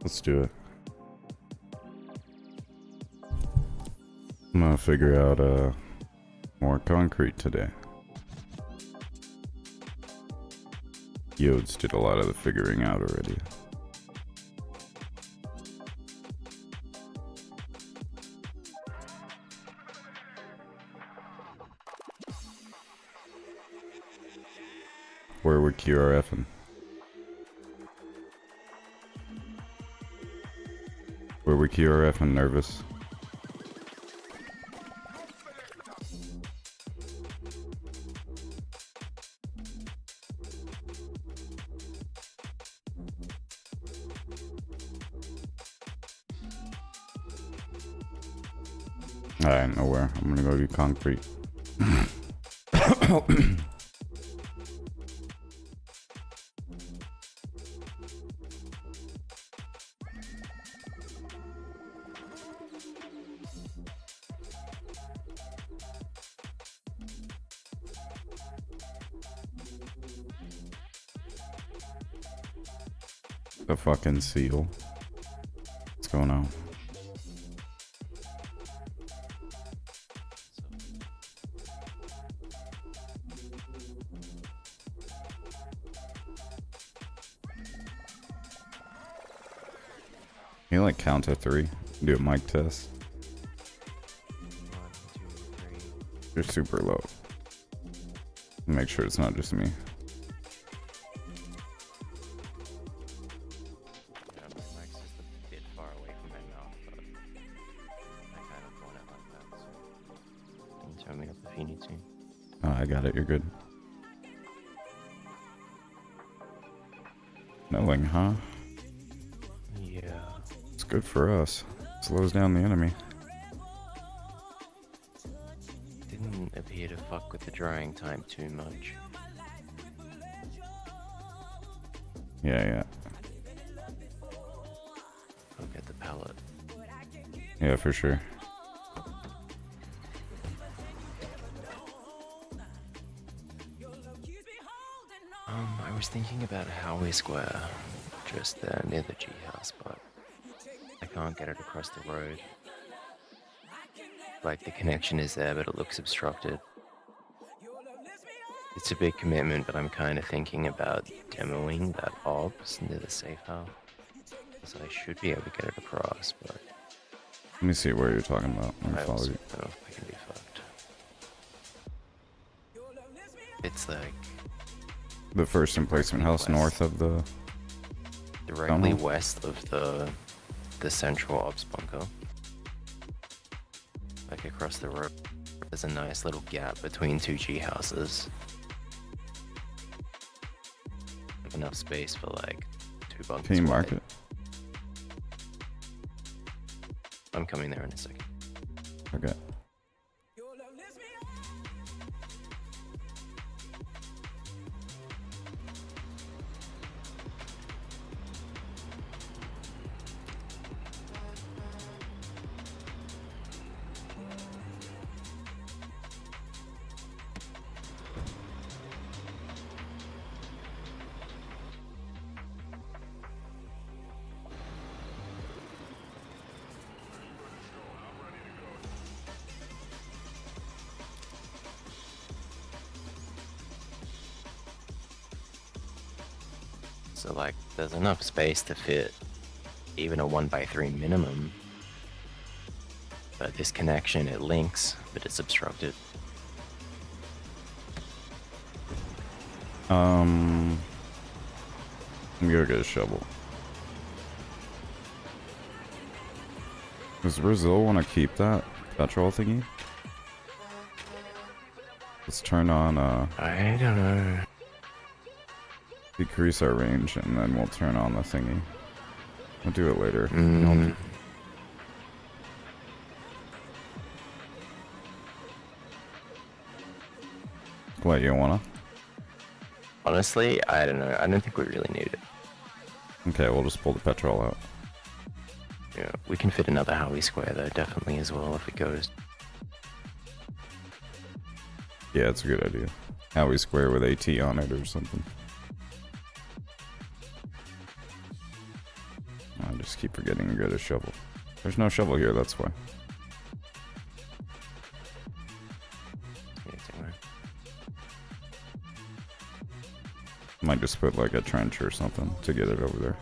Let's do it. I'm gonna figure out more concrete today. Yodes did a lot of the figuring out already. Where we're QRFing. Where we QRFing nervous. I ain't nowhere. I'm gonna go do concrete. The fucking seal. What's going on? Can you like count to 3? Do a mic test. 1, 2, 3. You're super low. Make sure it's not just me. Yeah, my mic's just a bit far away from my mouth, but I kind of want it like that, so you can turn me up if you need to. Oh, I got it. You're good. Knowing, huh? Yeah. It's good for us. Slows down the enemy. Didn't appear to fuck with the drying time too much. Yeah. I'll get the pallet. Yeah, for sure. I was thinking about Howie Square, just there near the G house, but I can't get it across the road. Like the connection is there, but it looks obstructed. It's a big commitment, but I'm kind of thinking about demoing that obs near the safe house. So I should be able to get it across, but Let me see where you're talking about. Let me I follow also you. know if I can be fucked. It's like The first emplacement house north of the... directly Tunnel? west of the central ops bunker. Like across the road, there's a nice little gap between two G houses. Enough space for like 2 bunkers. Can you mark wide. it? I'm coming there in a second. Okay. So like, there's enough space to fit even a 1x3 minimum. But this connection, it links, but it's obstructed. I'm gonna get a shovel. Does Brazil want to keep that petrol thingy? Let's turn on, I don't know. decrease our range, and then we'll turn on the thingy. We'll do it later. What, you wanna? Honestly, I don't know. I don't think we really need it. Okay, we'll just pull the petrol out. Yeah, we can fit another Howie Square though, definitely as well if it goes. Yeah, it's a good idea. Howie Square with AT on it or something. I just keep forgetting to get a shovel. There's no shovel here, that's why. Yeah, it's anyway. Might just put like a trench or something to get it over there.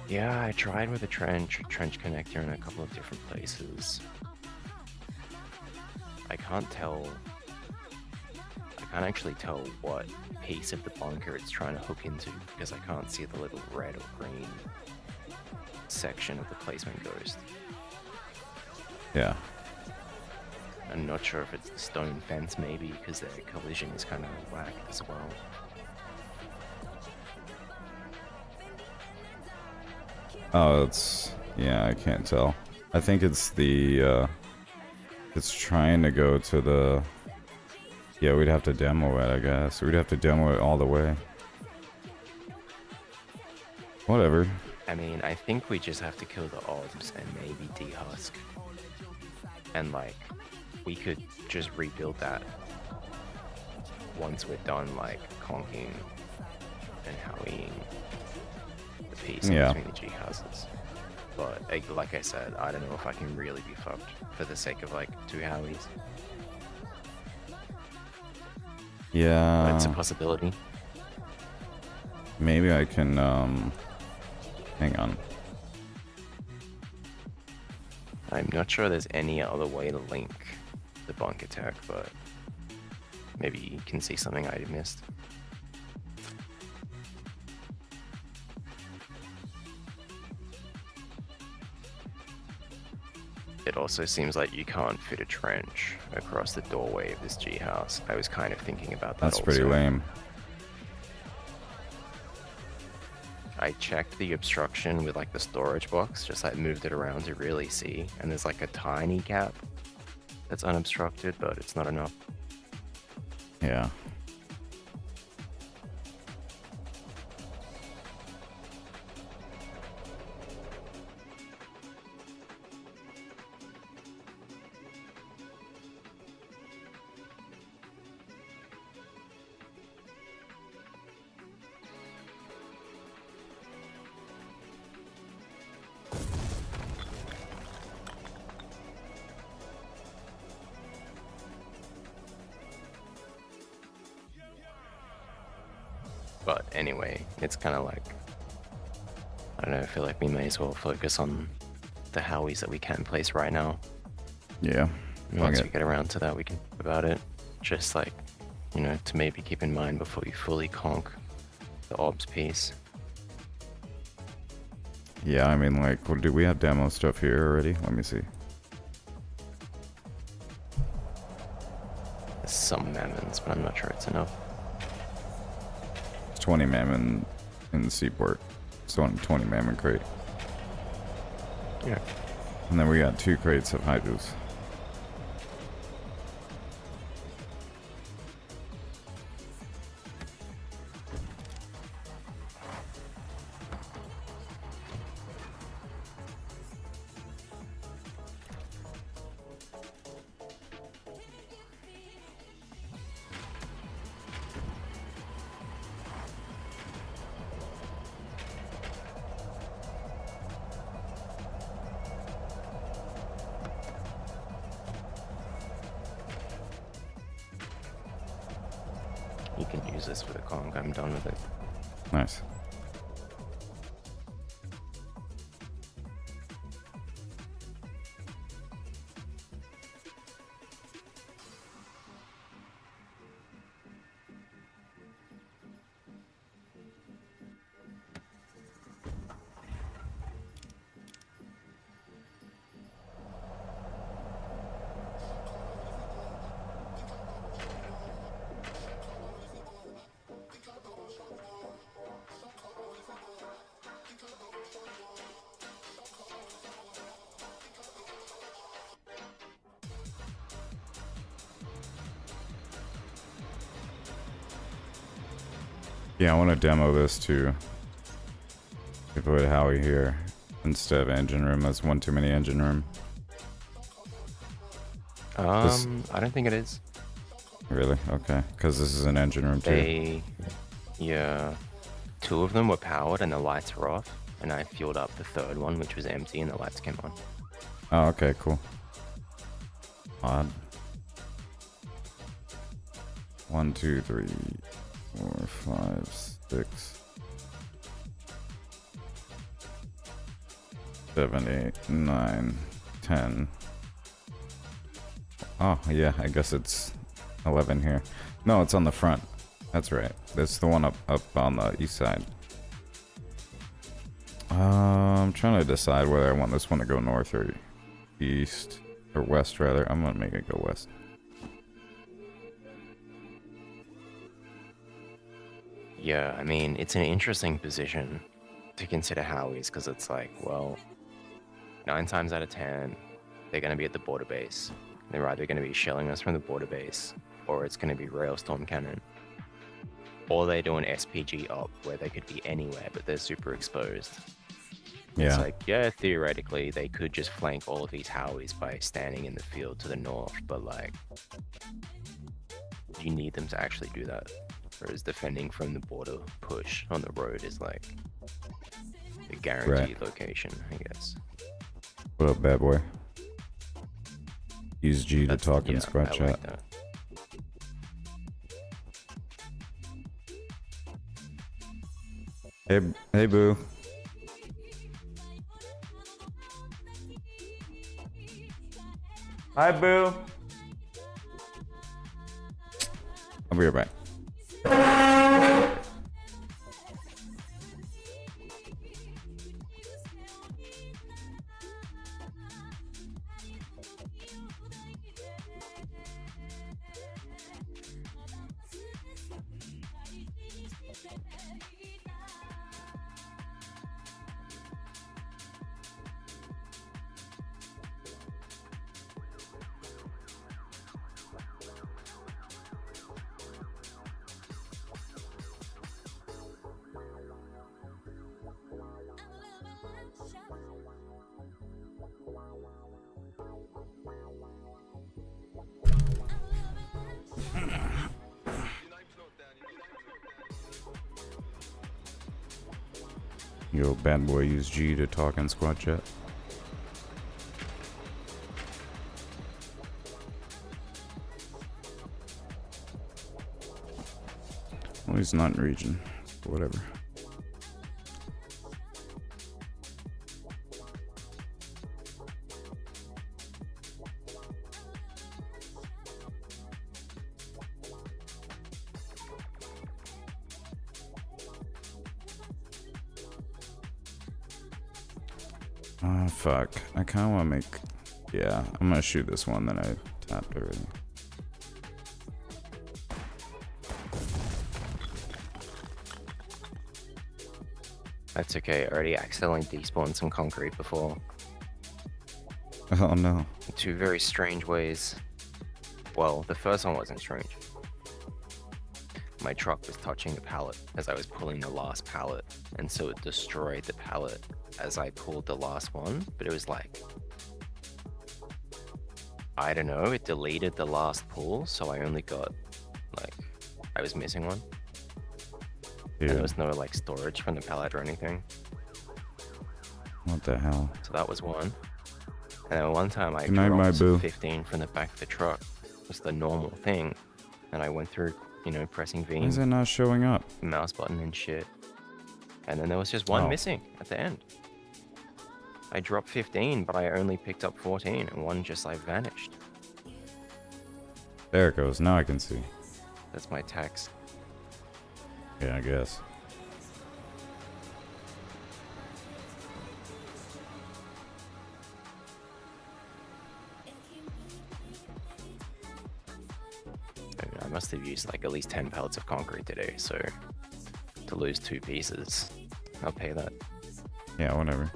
Yeah, I tried with a trench connector in a couple of different places. I can't actually tell what piece of the bunker it's trying to hook into because I can't see the little red or green section of the placement ghost. Yeah. I'm not sure if it's the stone fence maybe because their collision is kind of whacked as well. Oh, yeah, I can't tell. I think it's the, it's trying to go to the, yeah, we'd have to demo it, I guess. We'd have to demo it all the way. Whatever. I mean, I think we just have to kill the orbs and maybe dehusk. And like, we could just rebuild that once we're done, like, conking and howieing the piece in between the G houses. But like I said, I don't know if I can really be fucked for the sake of like 2 howies. Yeah. But it's a possibility. Maybe I can, hang on. I'm not sure there's any other way to link the bunk attack, but maybe you can see something I missed. It also seems like you can't fit a trench across the doorway of this G house. I was kind of thinking about that. That's pretty lame. I checked the obstruction with like the storage box, just like moved it around to really see, and there's like a tiny gap that's unobstructed, but it's not enough. Yeah. But anyway, it's kind of like, I don't know, I feel like we may as well focus on the howies that we can place right now. Yeah. And once we get around to that, we can talk about it. Just like, you know, to maybe keep in mind before you fully conk the orbs piece. Yeah, I mean, like, do we have demo stuff here already? Let me see. There's some mammons, but I'm not sure it's enough. 20 mammon in the seaport. So 20 mammon crate. Yeah. And then we got 2 crates of hydros. You can use this for the conk. I'm done with it. Nice. Yeah, I want to demo this too. We put Howie here instead of engine room. That's one too many engine room. I don't think it is. Really? Okay. Because this is an engine room too. Yeah, 2 of them were powered and the lights were off, and I fueled up the 3rd one, which was empty, and the lights came on. Oh, okay, cool. Odd. 1, 2, 3, 4, 5, 6, 7, 8, 9, 10. Oh, yeah, I guess it's 11 here. No, it's on the front. That's right. That's the one up on the east side. I'm trying to decide whether I want this one to go north or east. Or west, rather. I'm gonna make it go west. Yeah, I mean, it's an interesting position to consider Howies, because it's like, well, 9 times out of 10, they're going to be at the border base. They're either going to be shelling us from the border base, or it's going to be Railstorm Cannon. Or they do an SPG up, where they could be anywhere, but they're super exposed. Yeah. It's like, yeah, theoretically, they could just flank all of these Howies by standing in the field to the north, but like, you need them to actually do that. Whereas defending from the border push on the road is like the guaranteed location, I guess. What up, bad boy? Use G to talk in squad I chat. like that. Hey, boo. Hi, boo. I'll be right back. Yo, bad boy, use G to talk in squad chat. Well, he's not in region. Whatever. Oh, fuck. I kind of want to make... Yeah, I'm going to shoot this one that I tapped already. That's okay, I already accidentally despawned some concrete before. Oh, no. In 2 very strange ways. Well, the first one wasn't strange. My truck was touching the pallet as I was pulling the last pallet, and so it destroyed the pallet as I pulled the last one, but it was like, I don't know, it deleted the last pull, so I only got, like, I was missing one. Dude, And there was no, like, storage from the pallet or anything. what the hell? So that was one. And then one time I Good night, my dropped boo. 15 from the back of the truck. Just the normal thing. And I went through, you know, pressing V, Why is it not showing up? mouse button and shit. And then there was just one Oh. missing at the end. I dropped 15, but I only picked up 14, and one just like vanished. There it goes. Now I can see. That's my tax. Yeah, I guess. I must have used like at least 10 pallets of concrete today, so to lose 2 pieces, I'll pay that. Yeah, whatever.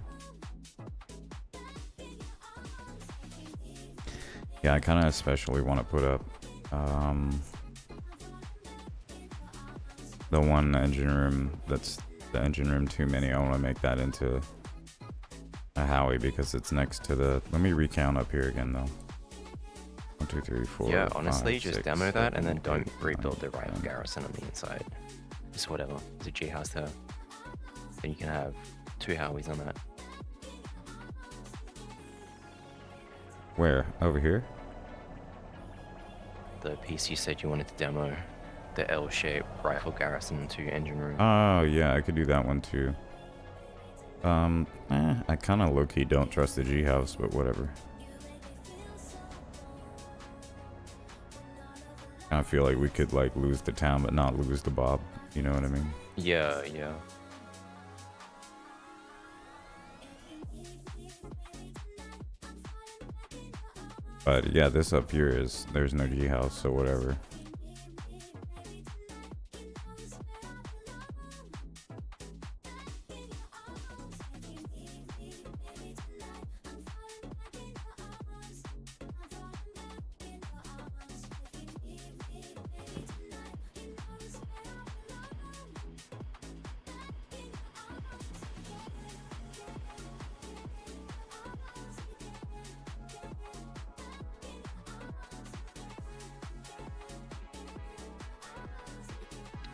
Yeah, I kind of especially want to put up the one engine room that's the engine room too many. I want to make that into a Howie because it's next to the... Let me recount up here again, though. 1, 2, 3, 4. Yeah, honestly, 5, just 6, demo that and 7, then don't 8, rebuild 9, the rifle 10. garrison on the inside. Just whatever. There's a G house there. Then you can have 2 Howies on that. Where? Over here? The piece you said you wanted to demo, the L-shaped rifle garrison and 2 engine room. Oh, yeah, I could do that one too. I kind of low-key don't trust the G house, but whatever. I feel like we could like lose the town, but not lose the Bob. You know what I mean? Yeah, yeah. But yeah, this up here is, there's no G house, so whatever.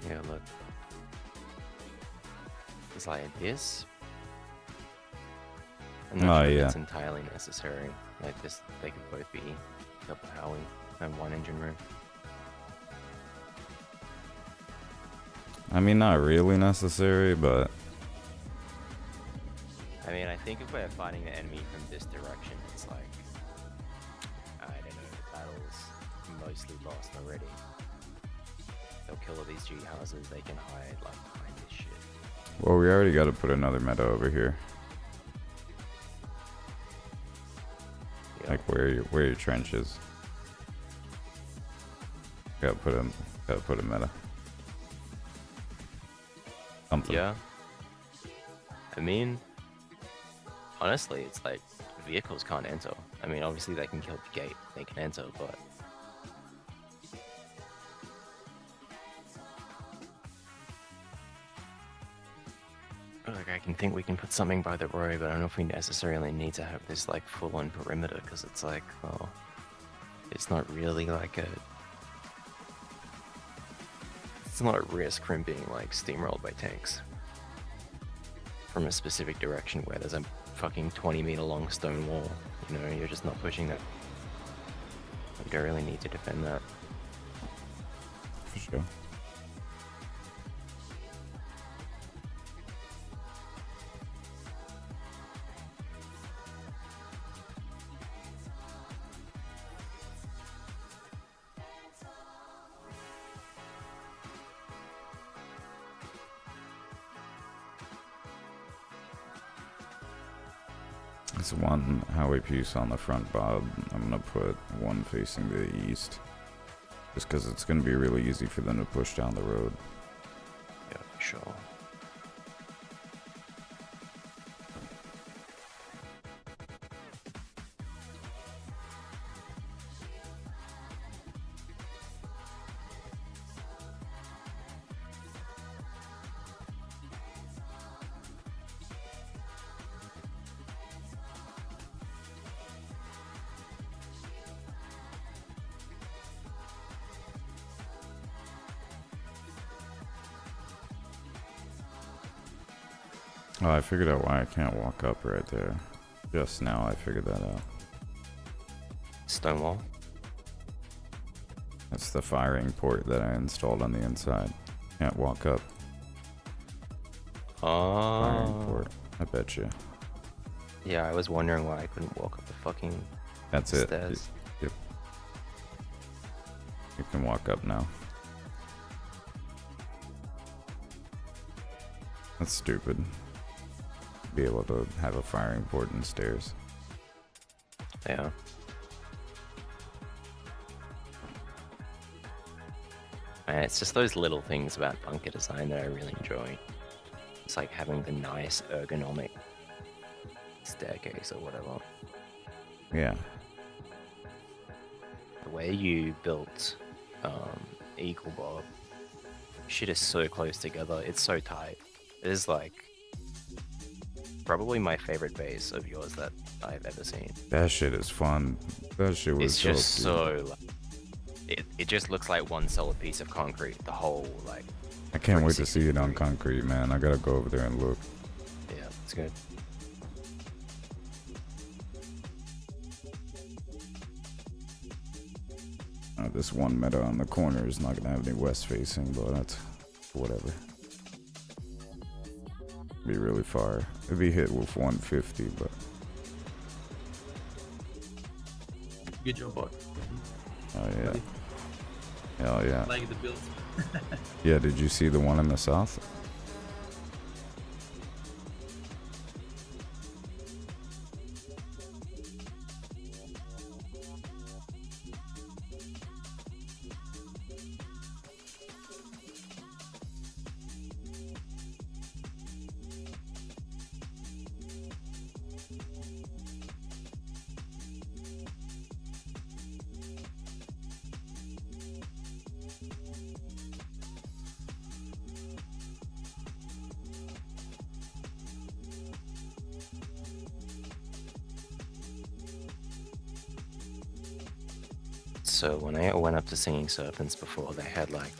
Yeah, look. It's like this. I'm not sure if it's entirely necessary. Like this, they could both be double Howie and 1 engine room. I mean, not really necessary, but I mean, I think if we're fighting the enemy from this direction, it's like, I don't know, the battle's mostly lost already. They'll kill all these G houses, they can hide like behind this shit. well, we already got to put another meta over here. Yeah. Like where your trench is. Gotta put a meta. Something. Yeah. I mean, honestly, it's like vehicles can't enter. I mean, obviously they can kill the gate, they can enter, but like I can think we can put something by the road, but I don't know if we necessarily need to have this like full-on perimeter because it's like, well, it's not really like a. It's not a risk from being like steamrolled by tanks from a specific direction where there's a fucking 20-meter long stone wall. You know, you're just not pushing that. You don't really need to defend that. For sure. There's one Howie piece on the front, Bob. I'm gonna put one facing the east. Just because it's gonna be really easy for them to push down the road. Yeah, for sure. Oh, I figured out why I can't walk up right there. Just now I figured that out. Stonewall. That's the firing port that I installed on the inside. Can't walk up. Firing Oh. port. I bet you. Yeah, I was wondering why I couldn't walk up the fucking That's it. stairs. Yep. You can walk up now. That's stupid. Be able to have a firing port and stairs. Yeah. And it's just those little things about bunker design that I really enjoy. It's like having the nice ergonomic staircase or whatever. Yeah. The way you built Eagle Bob, shit is so close together. It's so tight. It is like Probably my favorite base of yours that I've ever seen. That shit is fun. That shit was It's dope, just dude. so like, it just looks like one solid piece of concrete. The whole like. I can't wait to see it 360 on degree. concrete, man. I gotta go over there and look. Yeah, it's good. This one meta on the corner is not gonna have any west facing, but that's whatever. Be really far. It'd be hit with 150, but Good job, boy. oh yeah, Buddy. hell yeah. Like the build. Yeah, did you see the one in the south? So when I went up to Singing Serpents before, they had like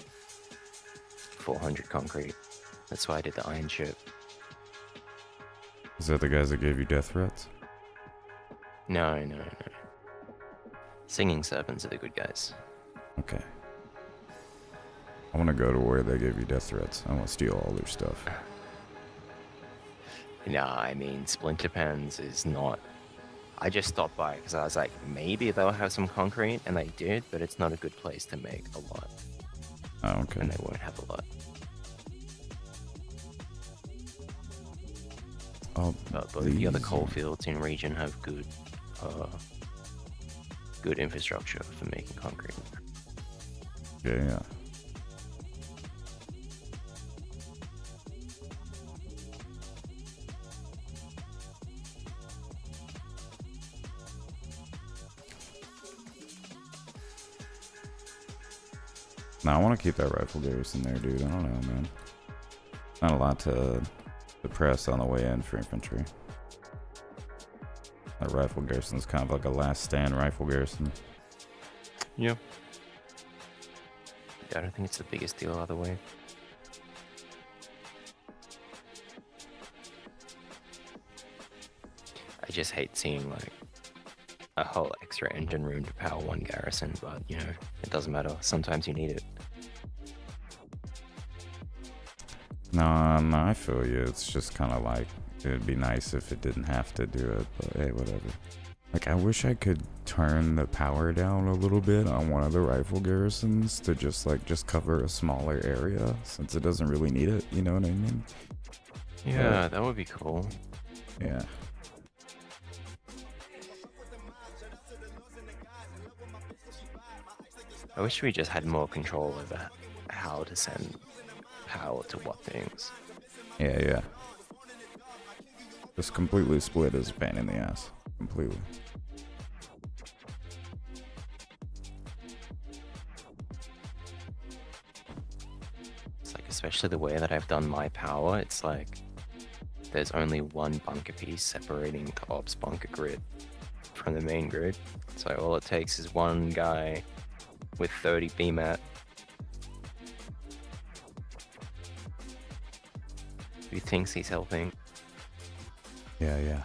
400 concrete. That's why I did the iron chip. Is that the guys that gave you death threats? No. Singing Serpents are the good guys. Okay. I want to go to where they gave you death threats. I want to steal all their stuff. Nah, I mean, Splinter Pens is not. I just stopped by because I was like, maybe they'll have some concrete, and they did, but it's not a good place to make a lot, Oh, okay. and they won't have a lot. Oh, But both the other these- coal fields in region have good infrastructure for making concrete. Yeah. Nah, I want to keep that rifle garrison there, dude. I don't know, man. Not a lot to press on the way in for infantry. That rifle garrison is kind of like a last stand rifle garrison. Yeah. I don't think it's the biggest deal either way. I just hate seeing like a whole extra engine room to power one garrison, but you know, it doesn't matter. Sometimes you need it. No, I feel you. It's just kind of like, it'd be nice if it didn't have to do it, but hey, whatever. Like, I wish I could turn the power down a little bit on one of the rifle garrisons to just cover a smaller area, since it doesn't really need it, you know what I mean? Yeah, that would be cool. Yeah. I wish we just had more control over how to send power to what things. Yeah. Just completely split is a pain in the ass. Completely. It's like, especially the way that I've done my power, it's like there's only one bunker piece separating the ops bunker grid from the main grid. So all it takes is one guy with 30 BMAT who thinks he's helping. Yeah.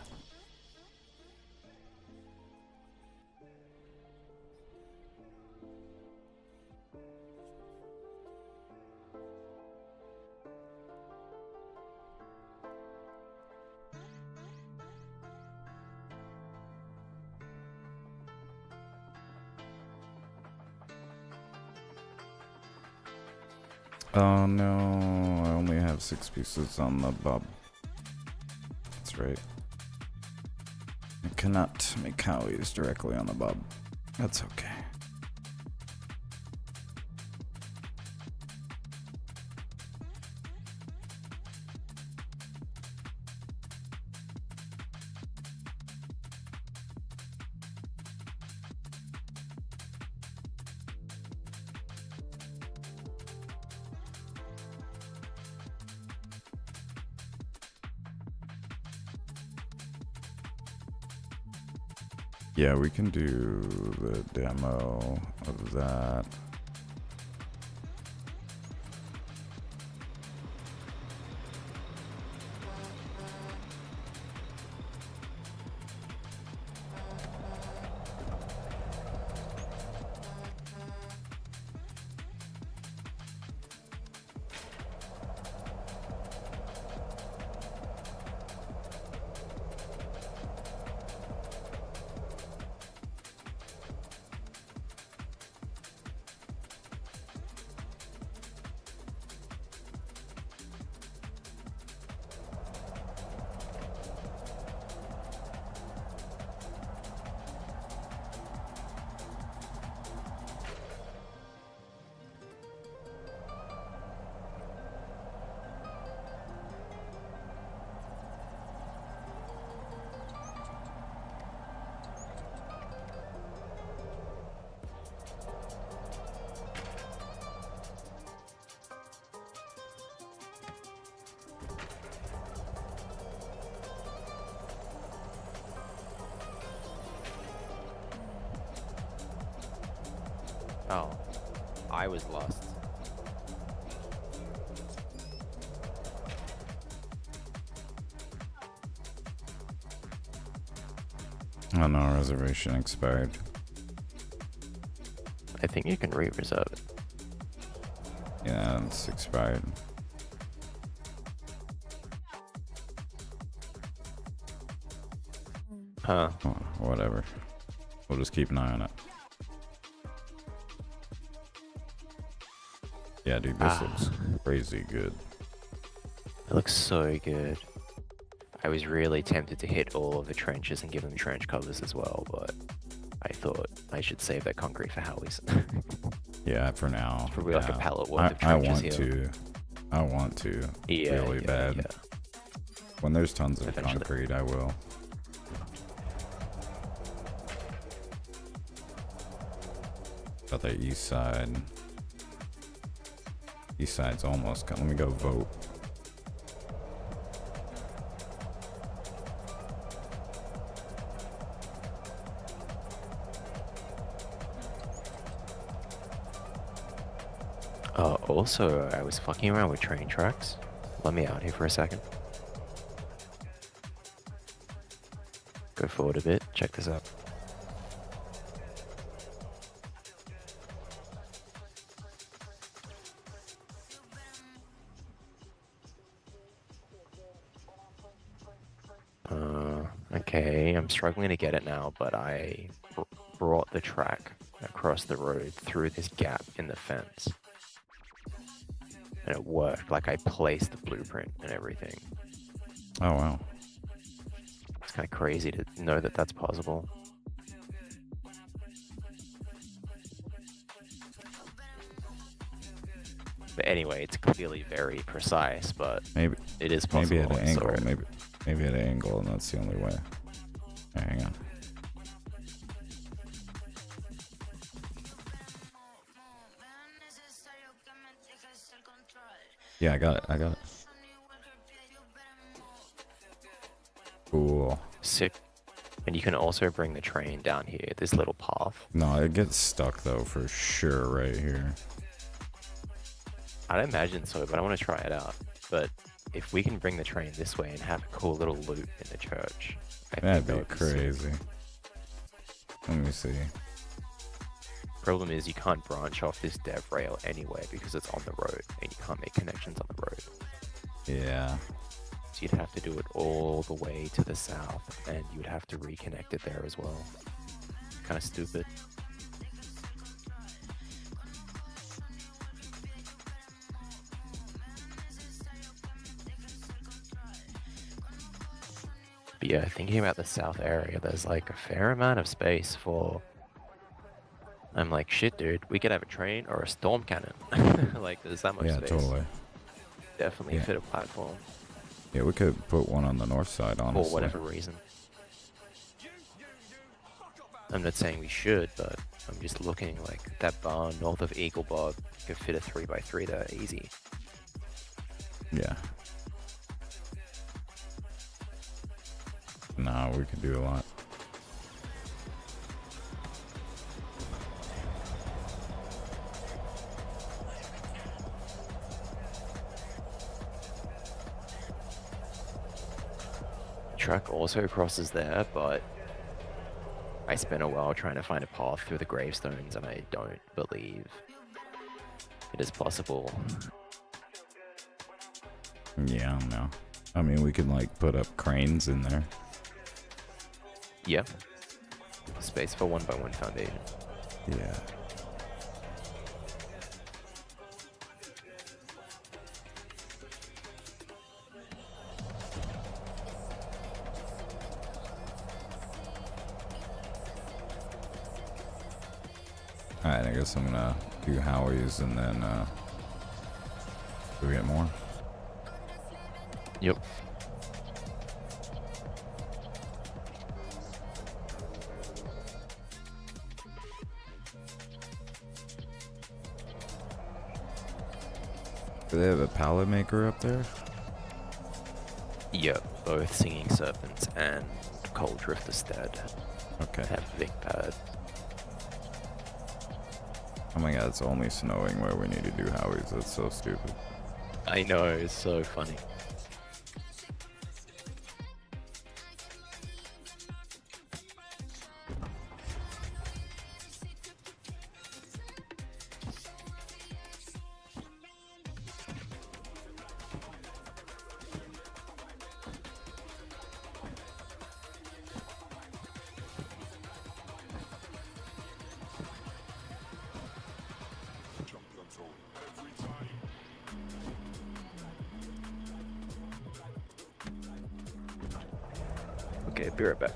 Oh no, I only have 6 pieces on the bob. That's right. I cannot make cowies directly on the bob. That's okay. Yeah, we can do the demo of that. Oh, I was lost. Oh no, reservation expired. I think you can re-reserve it. Yeah, it's expired. Huh. Oh, whatever. We'll just keep an eye on it. Yeah, dude, this looks crazy good. It looks so good. I was really tempted to hit all of the trenches and give them trench covers as well, but I thought I should save that concrete for Howie's. Yeah, for now. Probably like a yeah. pallet worth of I trenches want here. to. I want to. Yeah, really yeah, bad. yeah. When there's tons of Eventually. concrete, I will. Got the east side. East side's almost got. Let me go vote. Also, I was fucking around with train tracks. Let me out here for a second. Go forward a bit. Check this out. Okay, I'm struggling to get it now, but I brought the track across the road through this gap in the fence. And it worked. Like, I placed the blueprint and everything. Oh wow. It's kind of crazy to know that that's possible. But anyway, it's clearly very precise, but Maybe. it is possible. Maybe at an angle. so- Maybe at an angle, and that's the only way. Right, hang on. Yeah, I got it. I got it. Cool. Sick. And you can also bring the train down here, this little path. No, it gets stuck though for sure right here. I'd imagine so, but I want to try it out. But if we can bring the train this way and have a cool little loop in the church, I That'd think be that would sick. crazy. Let me see. Problem is you can't branch off this dev rail anyway because it's on the road and you can't make connections on the road. Yeah. So you'd have to do it all the way to the south and you'd have to reconnect it there as well. Kind of stupid. But yeah, thinking about the south area, there's like a fair amount of space for... I'm like, shit dude, we could have a train or a storm cannon. Like, there's that much Yeah, space. totally. Definitely Yeah. fit a platform. Yeah, we could put one on the north side, honestly. For whatever reason. I'm not saying we should, but I'm just looking like that barn north of Eagle Bob could fit a 3x3 there, easy. Yeah. Nah, we could do a lot. track also crosses there, but I spent a while trying to find a path through the gravestones, and I don't believe it is possible. Yeah, I don't know. I mean, we can like put up cranes in there. Yeah. Space for 1x1 foundation. Yeah. Alright, I guess I'm gonna do Howie's and then do we get more? Yep. Do they have a pallet maker up there? Yep, both Singing Serpents and Cold Drifter Stead Okay. have big pad. Oh my god, it's only snowing where we need to do Howie's. That's so stupid. I know, it's so funny. Okay, be right back.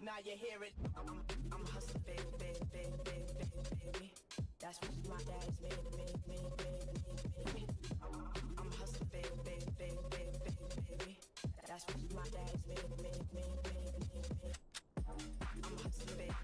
Now you hear it. I'm hustling, baby. That's what my dad's made me. I'm hustling, baby. That's what my dad's made me. I'm hustling, baby.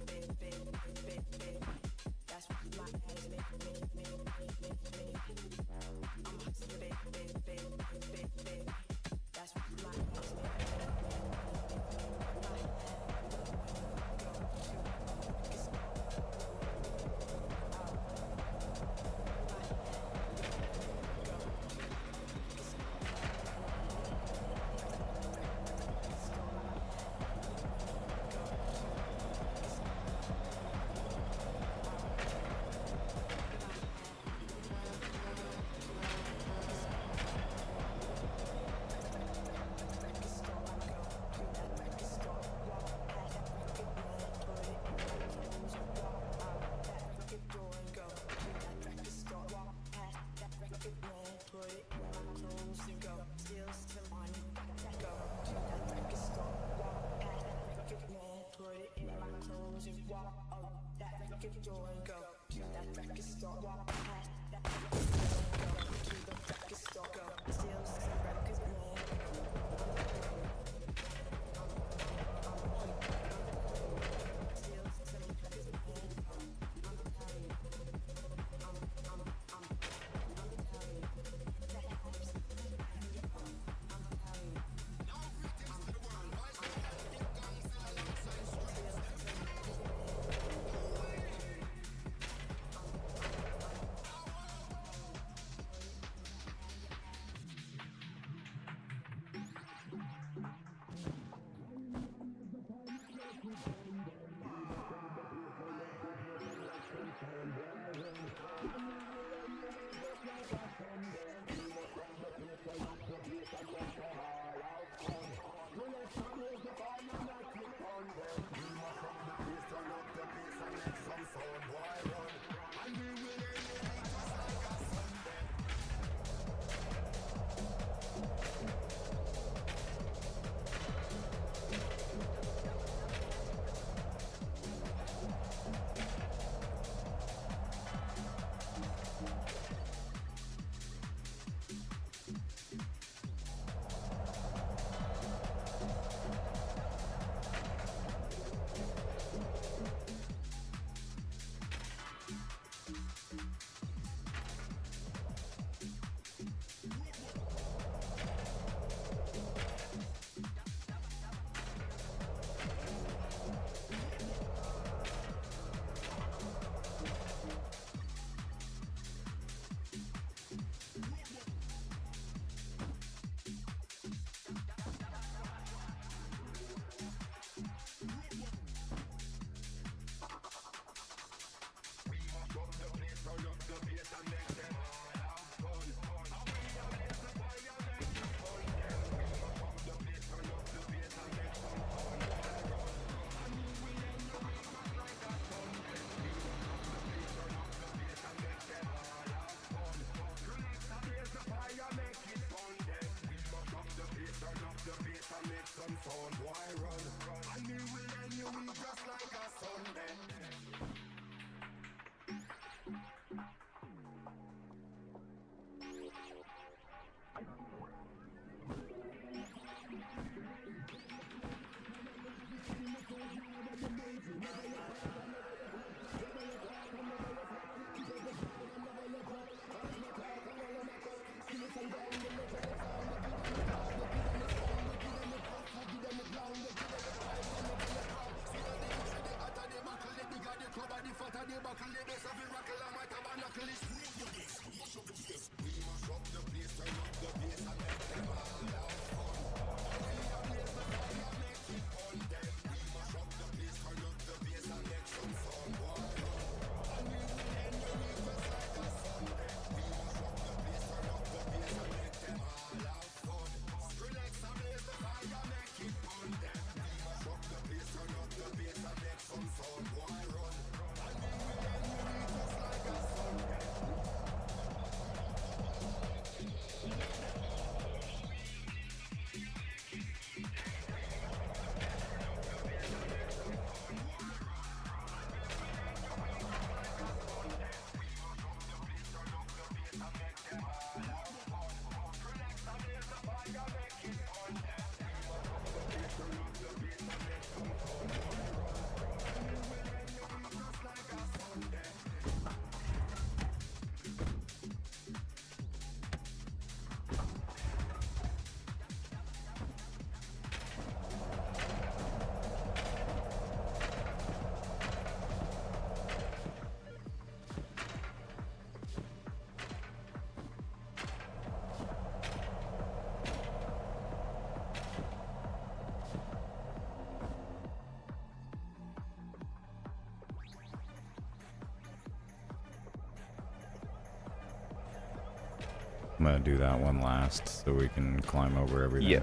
I'm gonna do that one last so we can climb over everything. Yeah,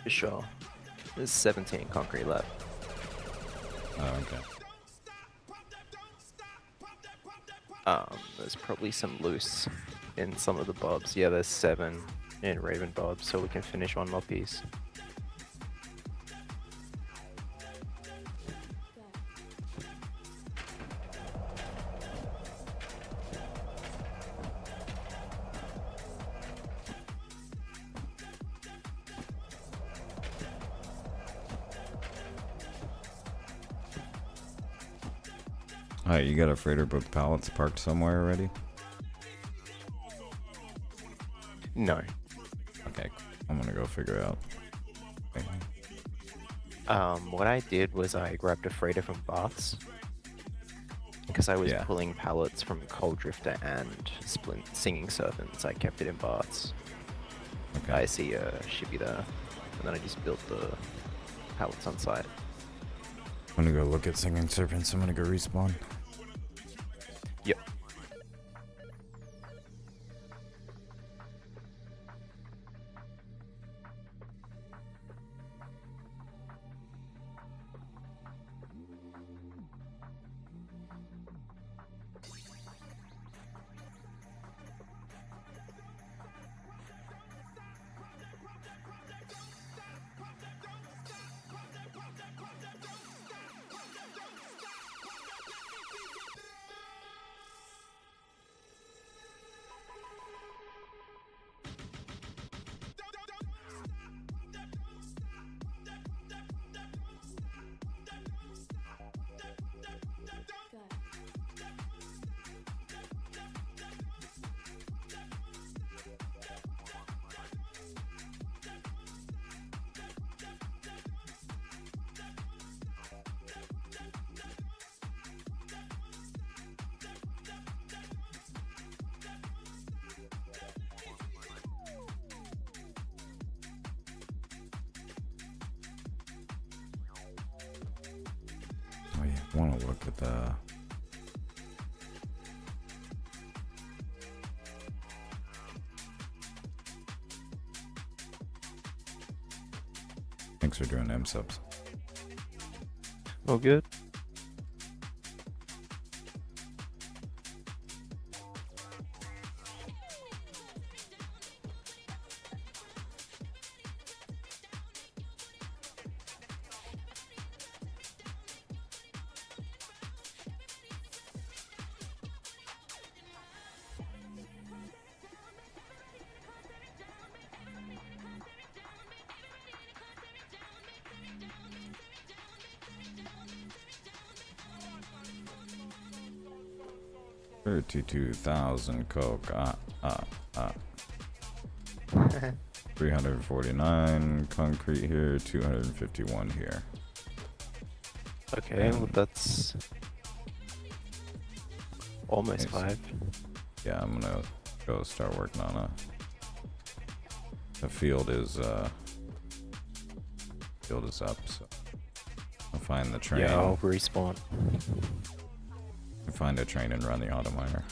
for sure. There's 17 concrete left. Oh, okay. There's probably some loose in some of the bobs. Yeah, there's 7 in Raven Bob, so we can finish one more piece. Alright, you got a freighter book pallets parked somewhere already? No. Okay, I'm gonna go figure it out. Okay. What I did was I grabbed a freighter from Baths because I was Yeah. pulling pallets from Cold Drifter and Splint Singing Serpents. I kept it in Baths. Okay. I see a shippy there, and then I just built the pallets on site. I'm gonna go look at Singing Serpents. I'm gonna go respawn. Yep. Oh yeah, I wanna look at the... Thanks for doing M subs. All good. $32,000 coke. 349 concrete here, 251 here. Okay, well that's almost Nice. 5. Yeah, I'm gonna go start working on a... The field is up, so I'll find the train. Yeah, I'll respawn. Find a train and run the auto miner.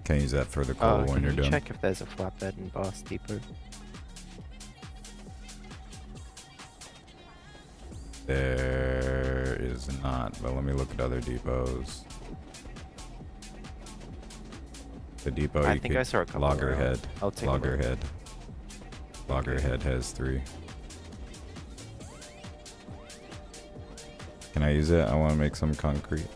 Can you use that for the coal when Can you're you done? check if there's a flatbed in Bath Depot? There is not, but let me look at other depots. The depot I you think could I saw a couple Loggerhead. around. I'll take a look. Loggerhead. Loggerhead has 3. Can I use it? I want to make some concrete.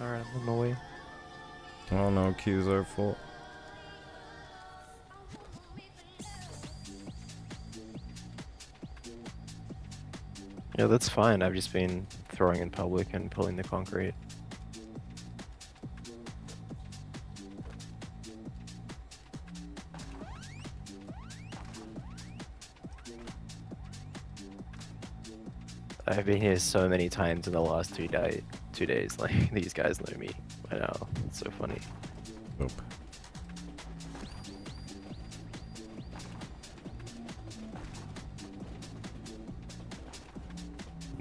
Alright, on my way. Oh no, queues are full. Yeah, that's fine. I've just been throwing in public and pulling the concrete. I've been here so many times in the last 2 days. Like, these guys know me by now. It's so funny. Nope.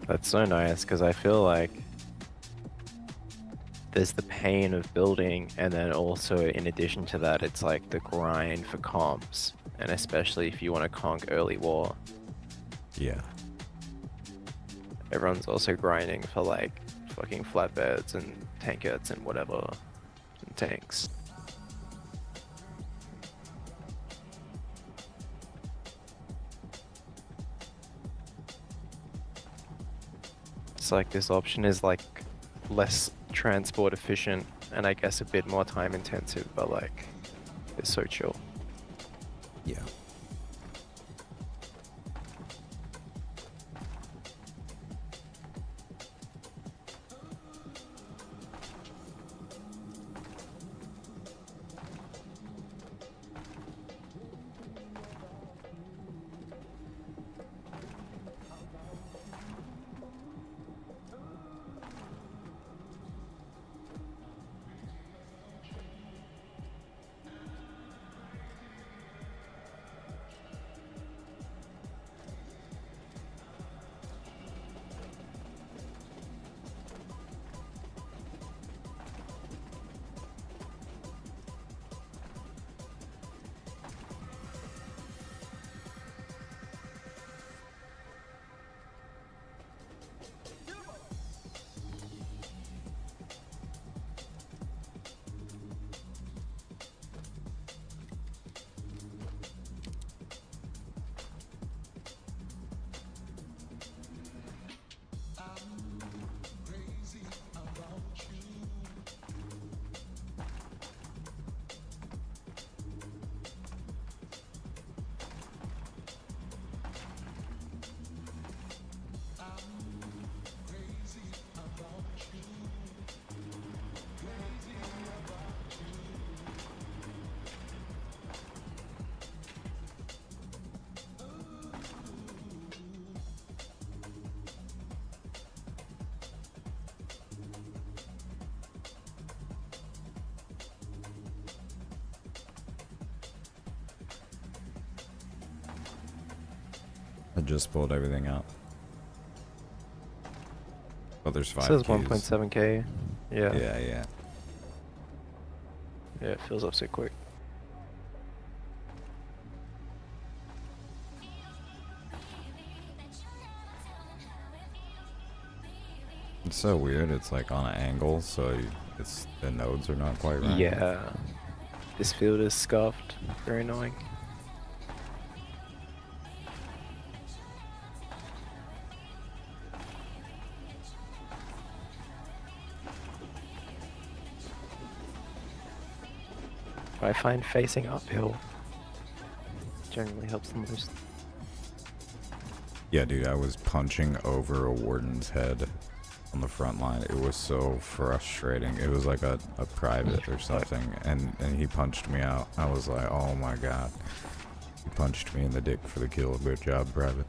That's so nice because I feel like there's the pain of building, and then also in addition to that, it's like the grind for comps, and especially if you want to conk early war, Yeah. everyone's also grinding for like fucking flatbeds and tankettes and whatever, and tanks. It's like this option is like less transport efficient and I guess a bit more time intensive, but like it's so chill. Yeah. I just pulled everything out. Oh, there's 5 It says queues. 1.7k. Yeah. Yeah. Yeah, it fills up so quick. It's so weird. It's like on an angle, so it's the nodes are not quite right. Yeah. This field is scuffed. Very annoying. I find facing uphill generally helps the most. Yeah, dude, I was punching over a warden's head on the front line. It was so frustrating. It was like a private or something, and he punched me out. I was like, oh my god. He punched me in the dick for the kill. Good job, private.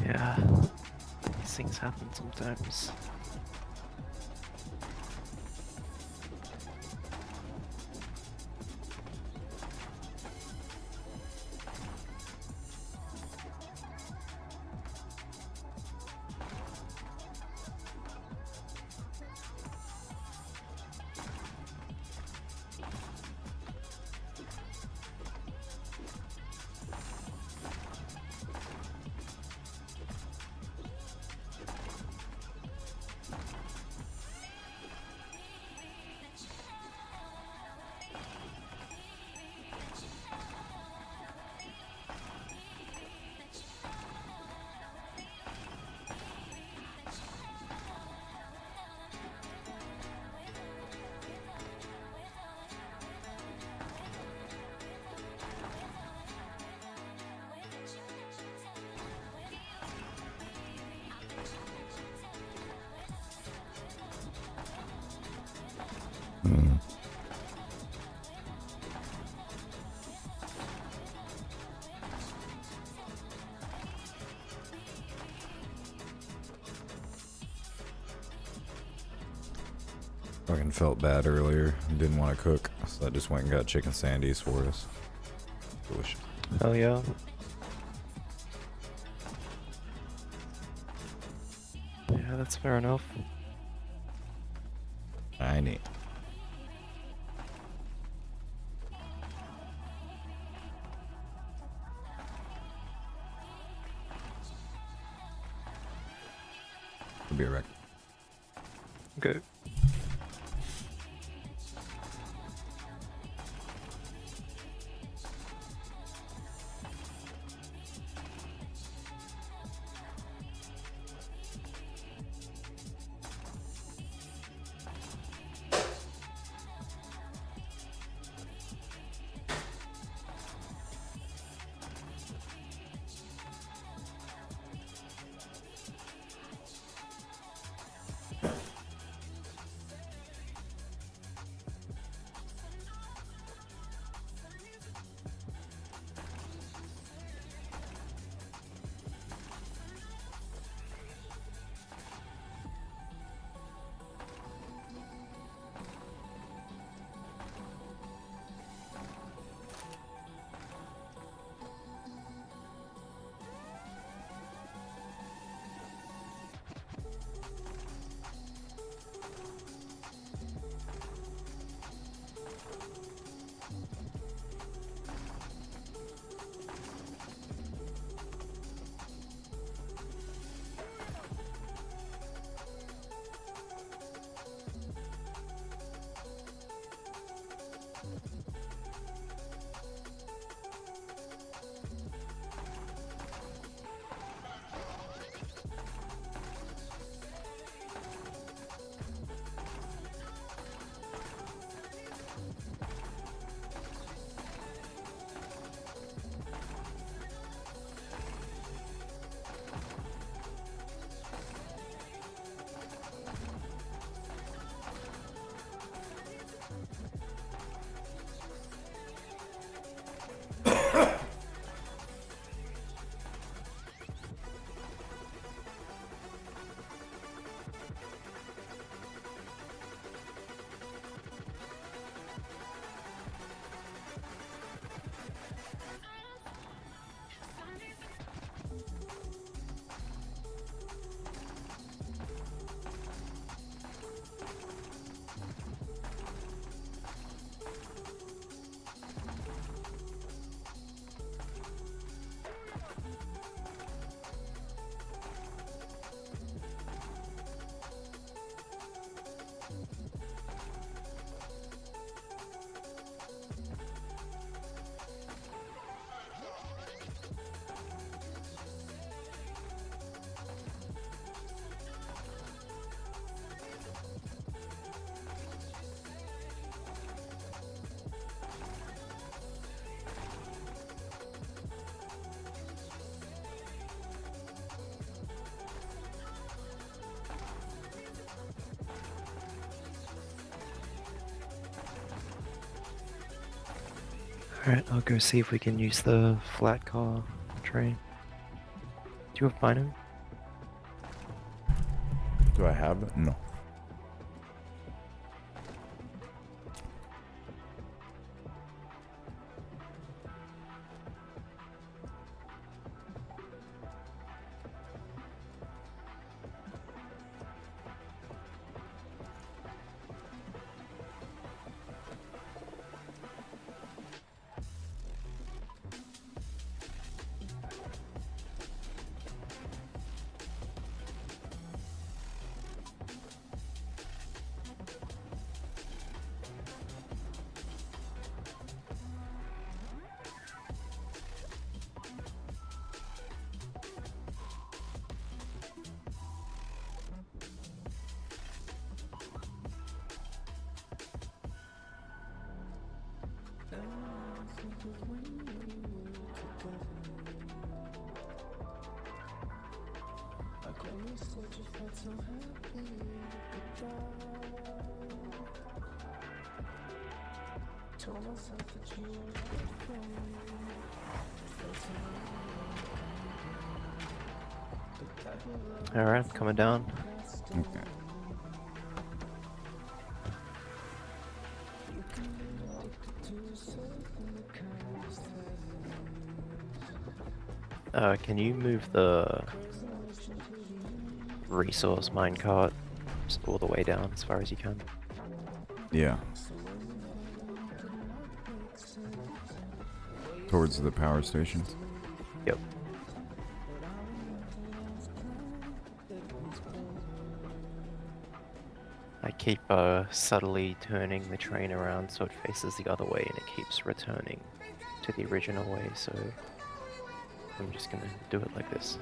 Yeah. These things happen sometimes. Fucking felt bad earlier. Didn't want to cook, so I just went and got chicken sandies for us. Delicious. Hell yeah. Yeah, that's fair enough. I need. I'll be right back. Okay. Alright, I'll go see if we can use the flat car train. Do you have mine? Do I have it? No. Alright, coming down. Okay. Can you move the resource minecart just all the way down as far as you can? Yeah. Towards the power stations. Yep. I keep subtly turning the train around so it faces the other way and it keeps returning to the original way, so I'm just gonna do it like this.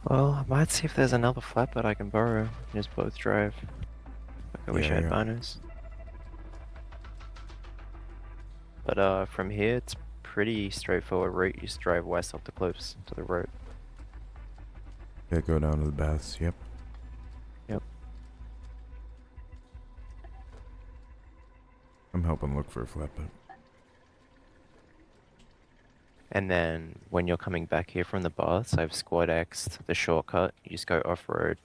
Well, I might see if there's another flatbed I can borrow and just both drive. Like I wish I had Yeah. binos. But from here it's pretty straightforward route. You just drive west up the cliffs to the road. Yeah, go down to the baths. Yep. Yep. I'm helping look for a flatbed. And then when you're coming back here from the baths, I've squad X'd the shortcut. You just go off road.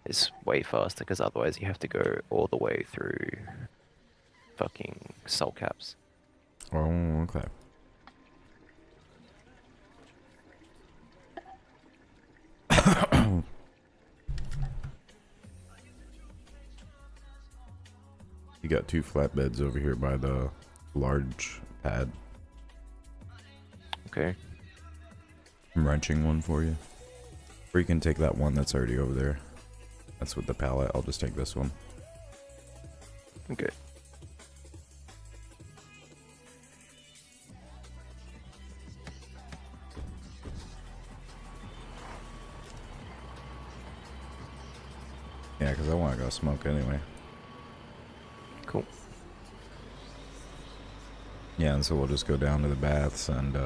It's way faster because otherwise you have to go all the way through fucking soul caps. Oh, okay. You got 2 flatbeds over here by the large pad. Okay. I'm wrenching one for you. Or you can take that one that's already over there. That's with the pallet. I'll just take this one. Okay. Yeah, because I want to go smoke anyway. Cool. Yeah, and so we'll just go down to the baths and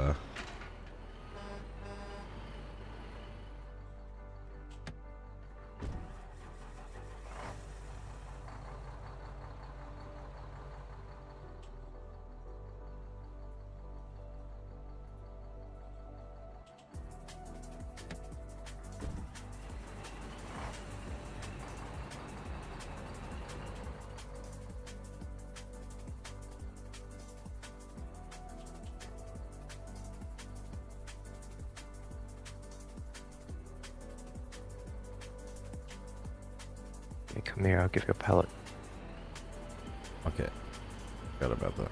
Yeah, come here, I'll give you a pallet. okay. Forgot about that.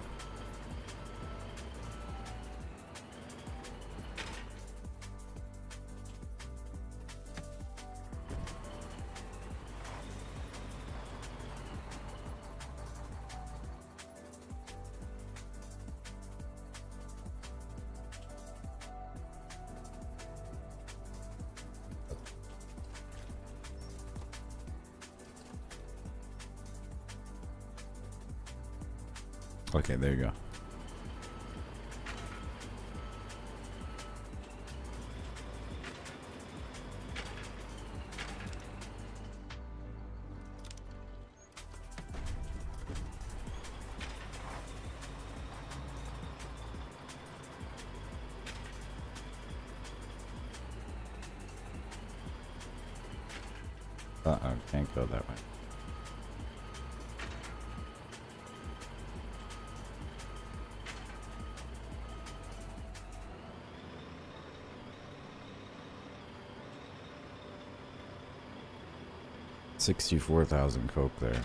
Okay, there you go. Uh-oh, can't go that way. $64,000 coke there.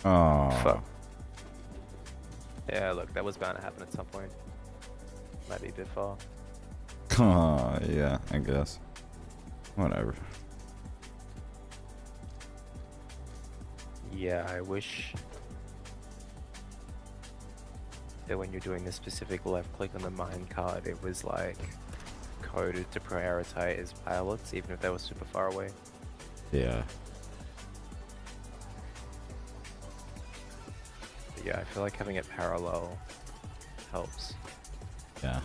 Oh, Fuck. Yeah, look, that was bound to happen at some point. Might be a bit far. yeah, I guess. Whatever. Yeah, I wish that when you're doing the specific left click on the mine card, it was like coded to prioritize pilots, even if they were super far away. Yeah. But yeah, I feel like having it parallel helps. Yeah.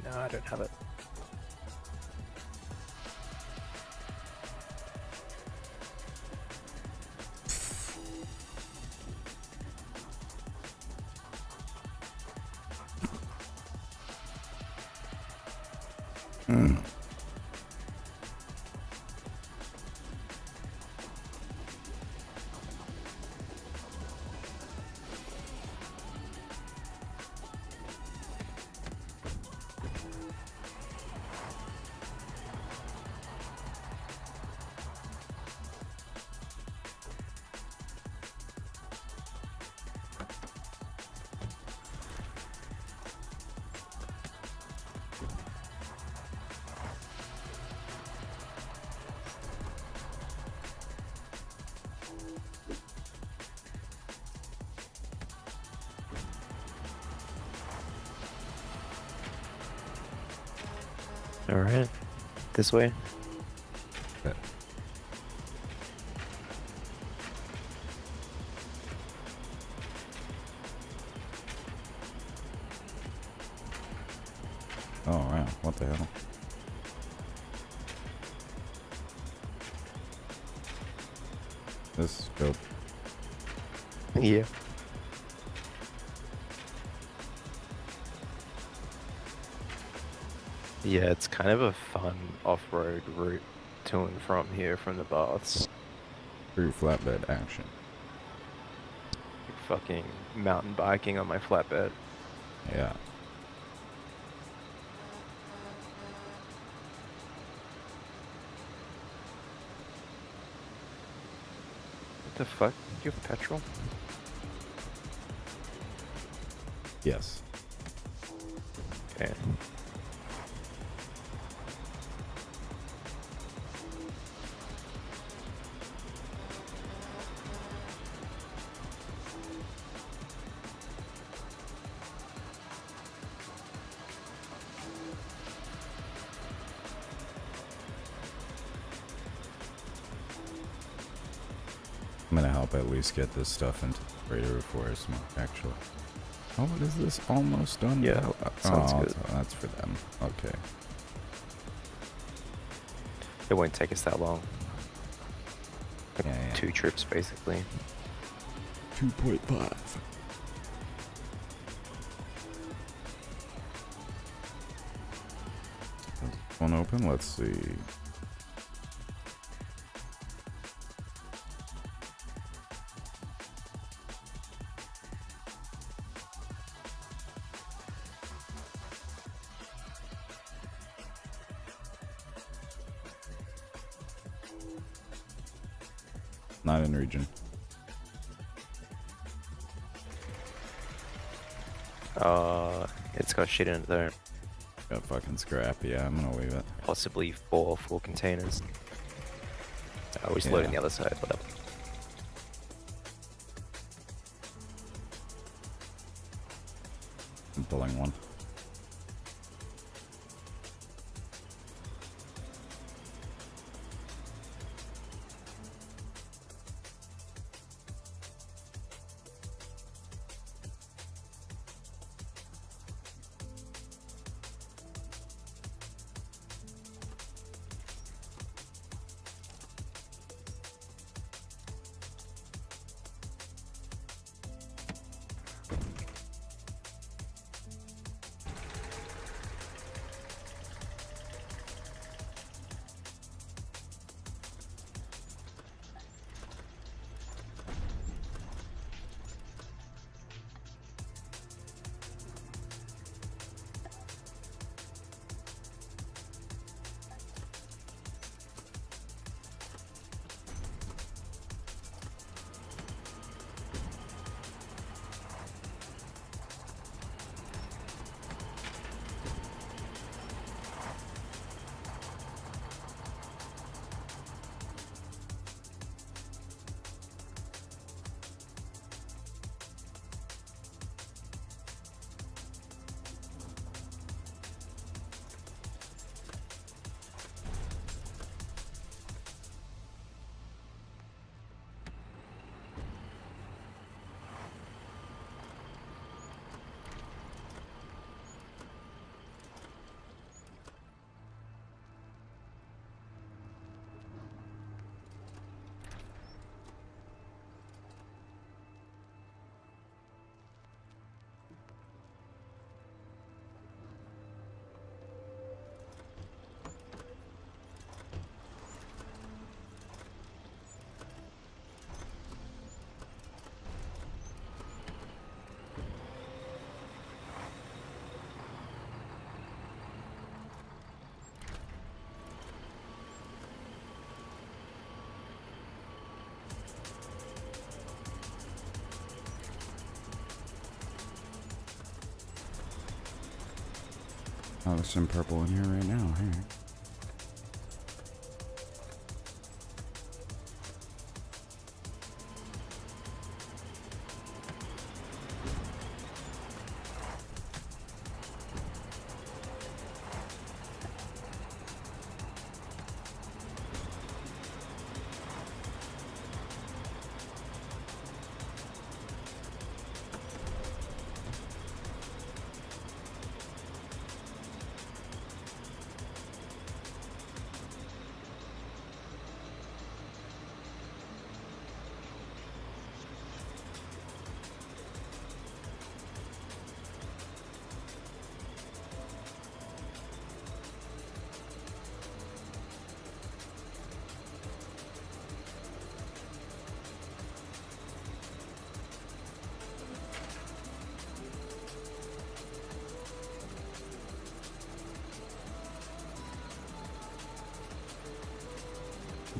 No, I don't have it. Alright, this way. Okay. Oh, wow. What the hell? This is dope. Yeah. Yeah, it's kind of a fun off-road route to and from here from the baths. True flatbed action. Fucking mountain biking on my flatbed. Yeah. What the fuck? Do you have petrol? Yes. Okay. I'm gonna help at least get this stuff into the freighter before I smoke, actually. Oh, what is this? Almost done? Yeah, sounds good. So that's for them. Okay. It won't take us that long. Like Yeah. 2 trips, basically. 2.5. One open, let's see. Not in region. It's got shit in it though. Got fucking scrap. Yeah, I'm gonna leave it. Possibly four full containers. I was loading the other side, whatever. I'm pulling one. Oh, there's some purple in here right now. Hey.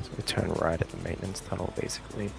So we turn right at the maintenance tunnel, basically.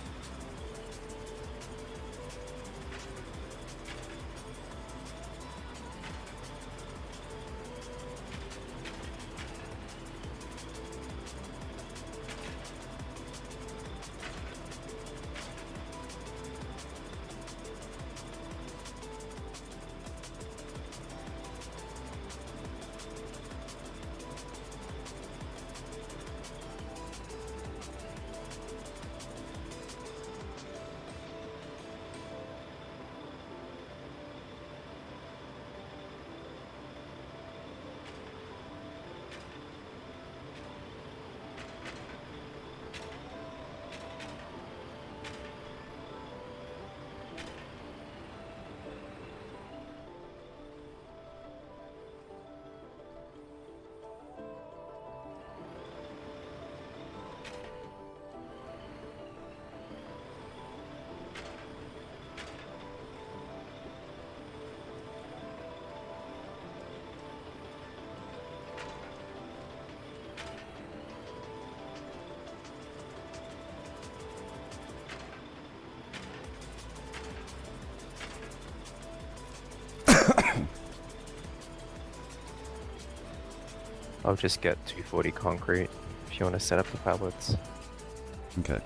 I'll just get 240 concrete if you want to set up the pallets. Okay.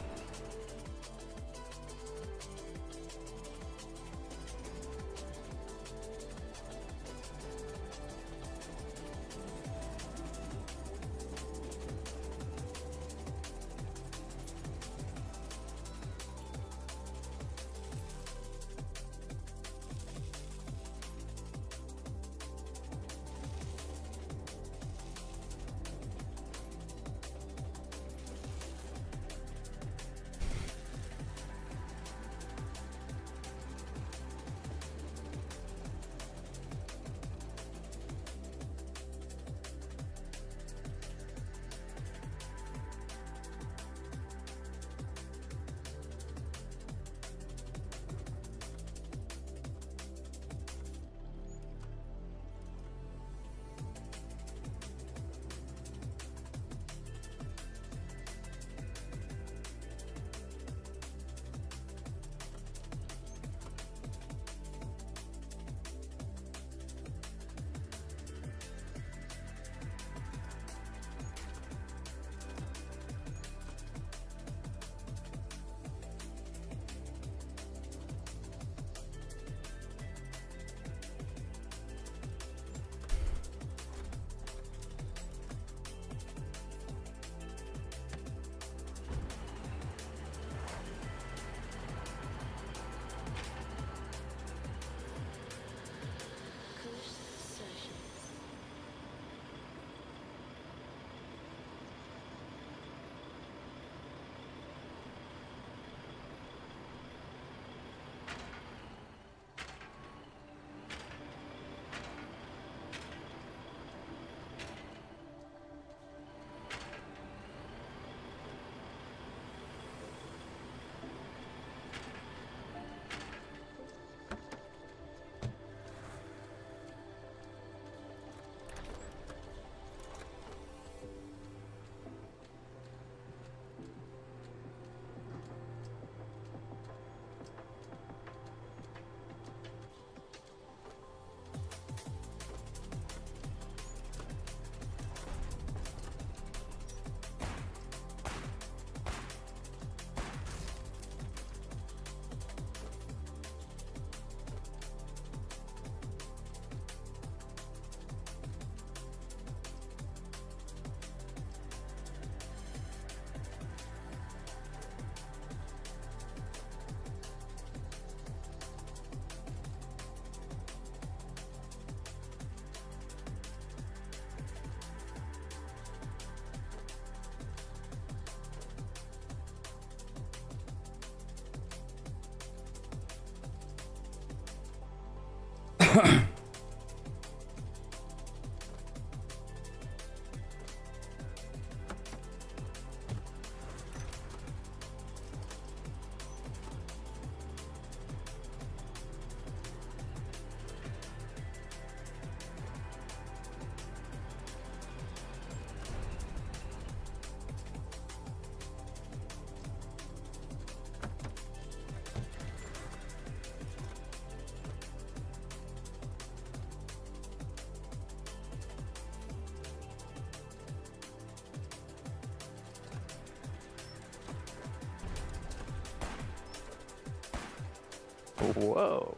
Whoa.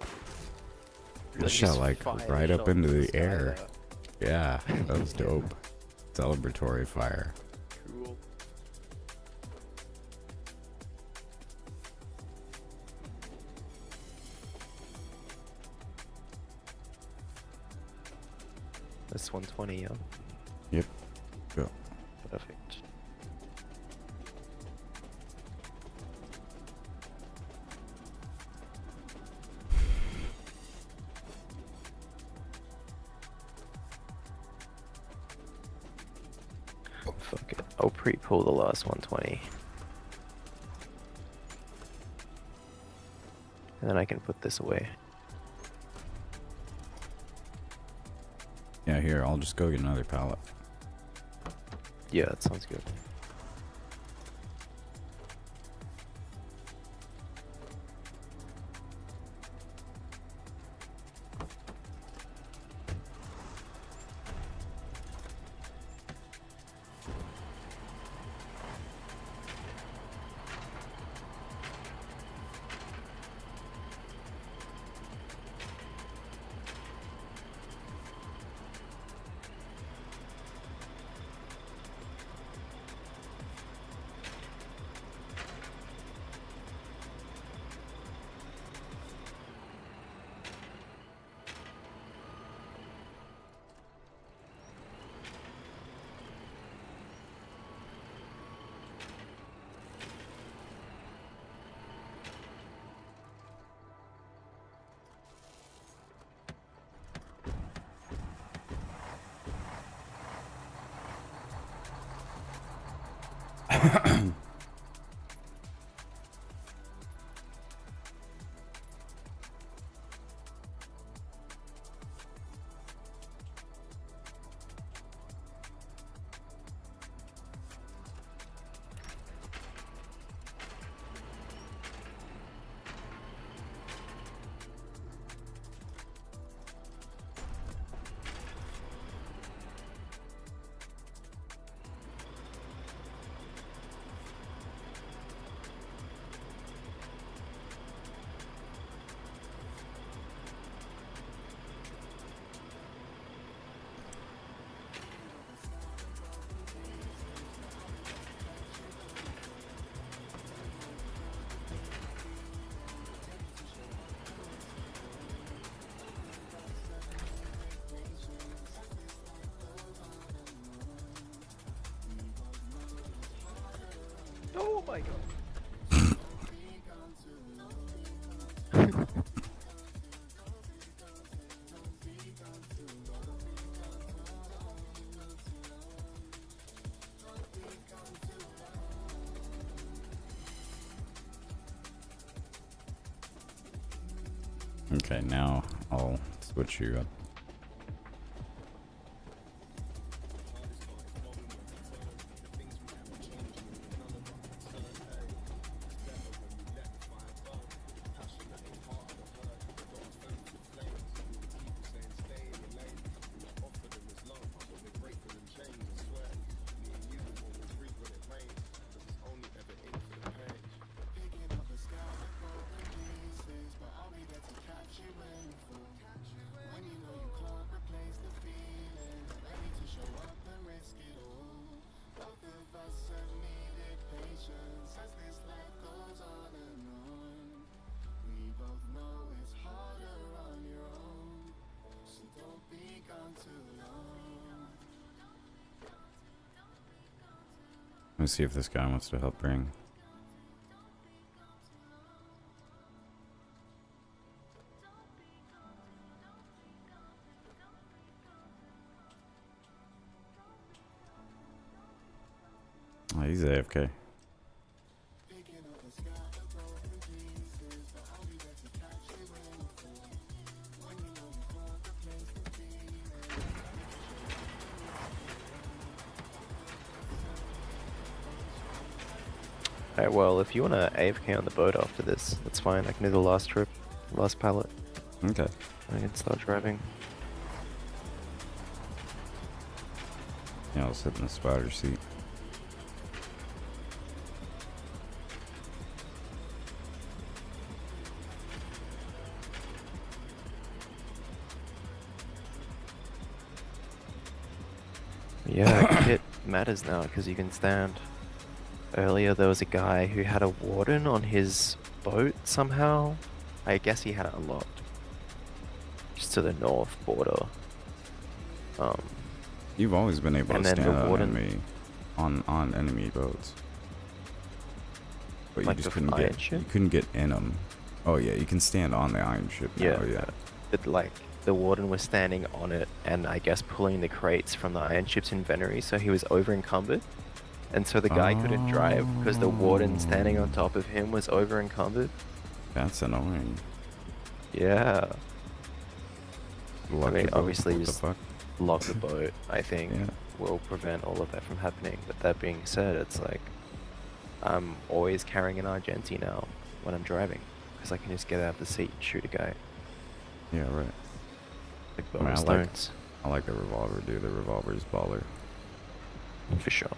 This shot like right up into the air. Yeah, that was dope. Celebratory fire. Cool. This 120, yeah. Yep. Go. Perfect. Fuck it. I'll pre-pull the last 120. And then I can put this away. Yeah, here, I'll just go get another pallet. Yeah, that sounds good. Oh my god. Okay, now I'll switch you up. Let me see if this guy wants to help bring. Oh, he's AFK. Alright, well, if you want to AFK on the boat after this, that's fine. I can do the last trip, last pallet. Okay. I can start driving. Yeah, I'll sit in the spotter seat. Yeah, kit matters now because you can stand. Earlier there was a guy who had a warden on his boat somehow. I guess he had it unlocked. Just to the north border. You've always been able And to then stand the on warden- enemy, on enemy boats, but you Like just the couldn't iron get ship? you couldn't get in them. Oh yeah, you can stand on the iron ship now. Yeah. But like the warden was standing on it and I guess pulling the crates from the iron ship's inventory, so he was over encumbered. And so the guy couldn't drive because the warden standing on top of him was over encumbered. That's annoying. Yeah. Lucky mean, boat, obviously what the just- fuck? Lock the boat, I think, Yeah. will prevent all of that from happening. But that being said, it's like I'm always carrying an Argenti now when I'm driving because I can just get out of the seat and shoot a guy. Yeah, right. Like I mean, bonus I like- stones. I like the revolver, dude. The revolver's baller. For sure.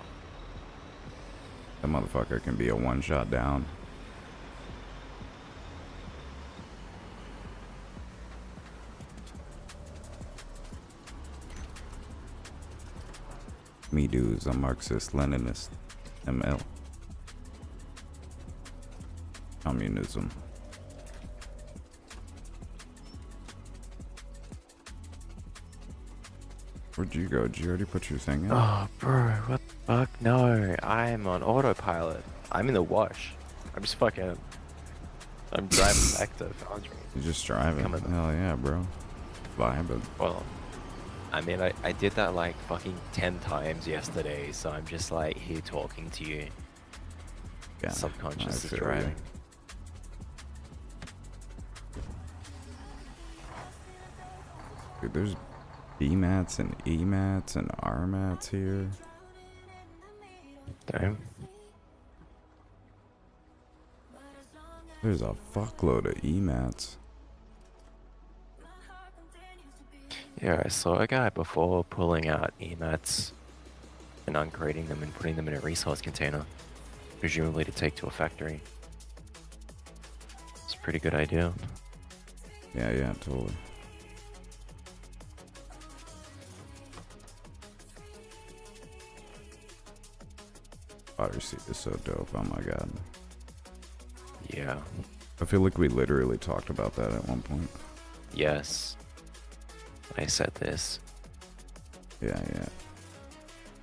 That motherfucker can be a one-shot down. Me dudes, a Marxist, Leninist, ML. Communism. Where'd you go? Did you already put your thing in? Oh, bro, what the fuck? No, I'm on autopilot. I'm in the wash. I'm just fucking. I'm driving back to Foundry. You're just driving. Coming. Hell yeah, bro. Vibing. Well, I mean, I did that like fucking 10 times yesterday, so I'm just like here talking to you. Yeah, subconscious I is feel driving. you. Dude, there's B mats and E mats and R mats here. Damn. There's a fuckload of E mats. Yeah, I saw a guy before pulling out EMATs and uncrating them and putting them in a resource container, presumably to take to a factory. It's a pretty good idea. Yeah, totally. Water seat is so dope. Oh my god. Yeah. I feel like we literally talked about that at one point. Yes. I said this. Yeah.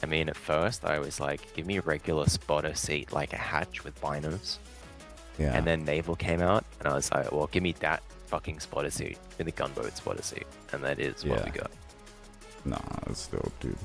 I mean, at first I was like, give me a regular spotter seat, like a hatch with binos. Yeah. And then Naval came out, and I was like, well, give me that fucking spotter seat, in the gunboat spotter seat. And that is what we got. Nah, that's dope, dude.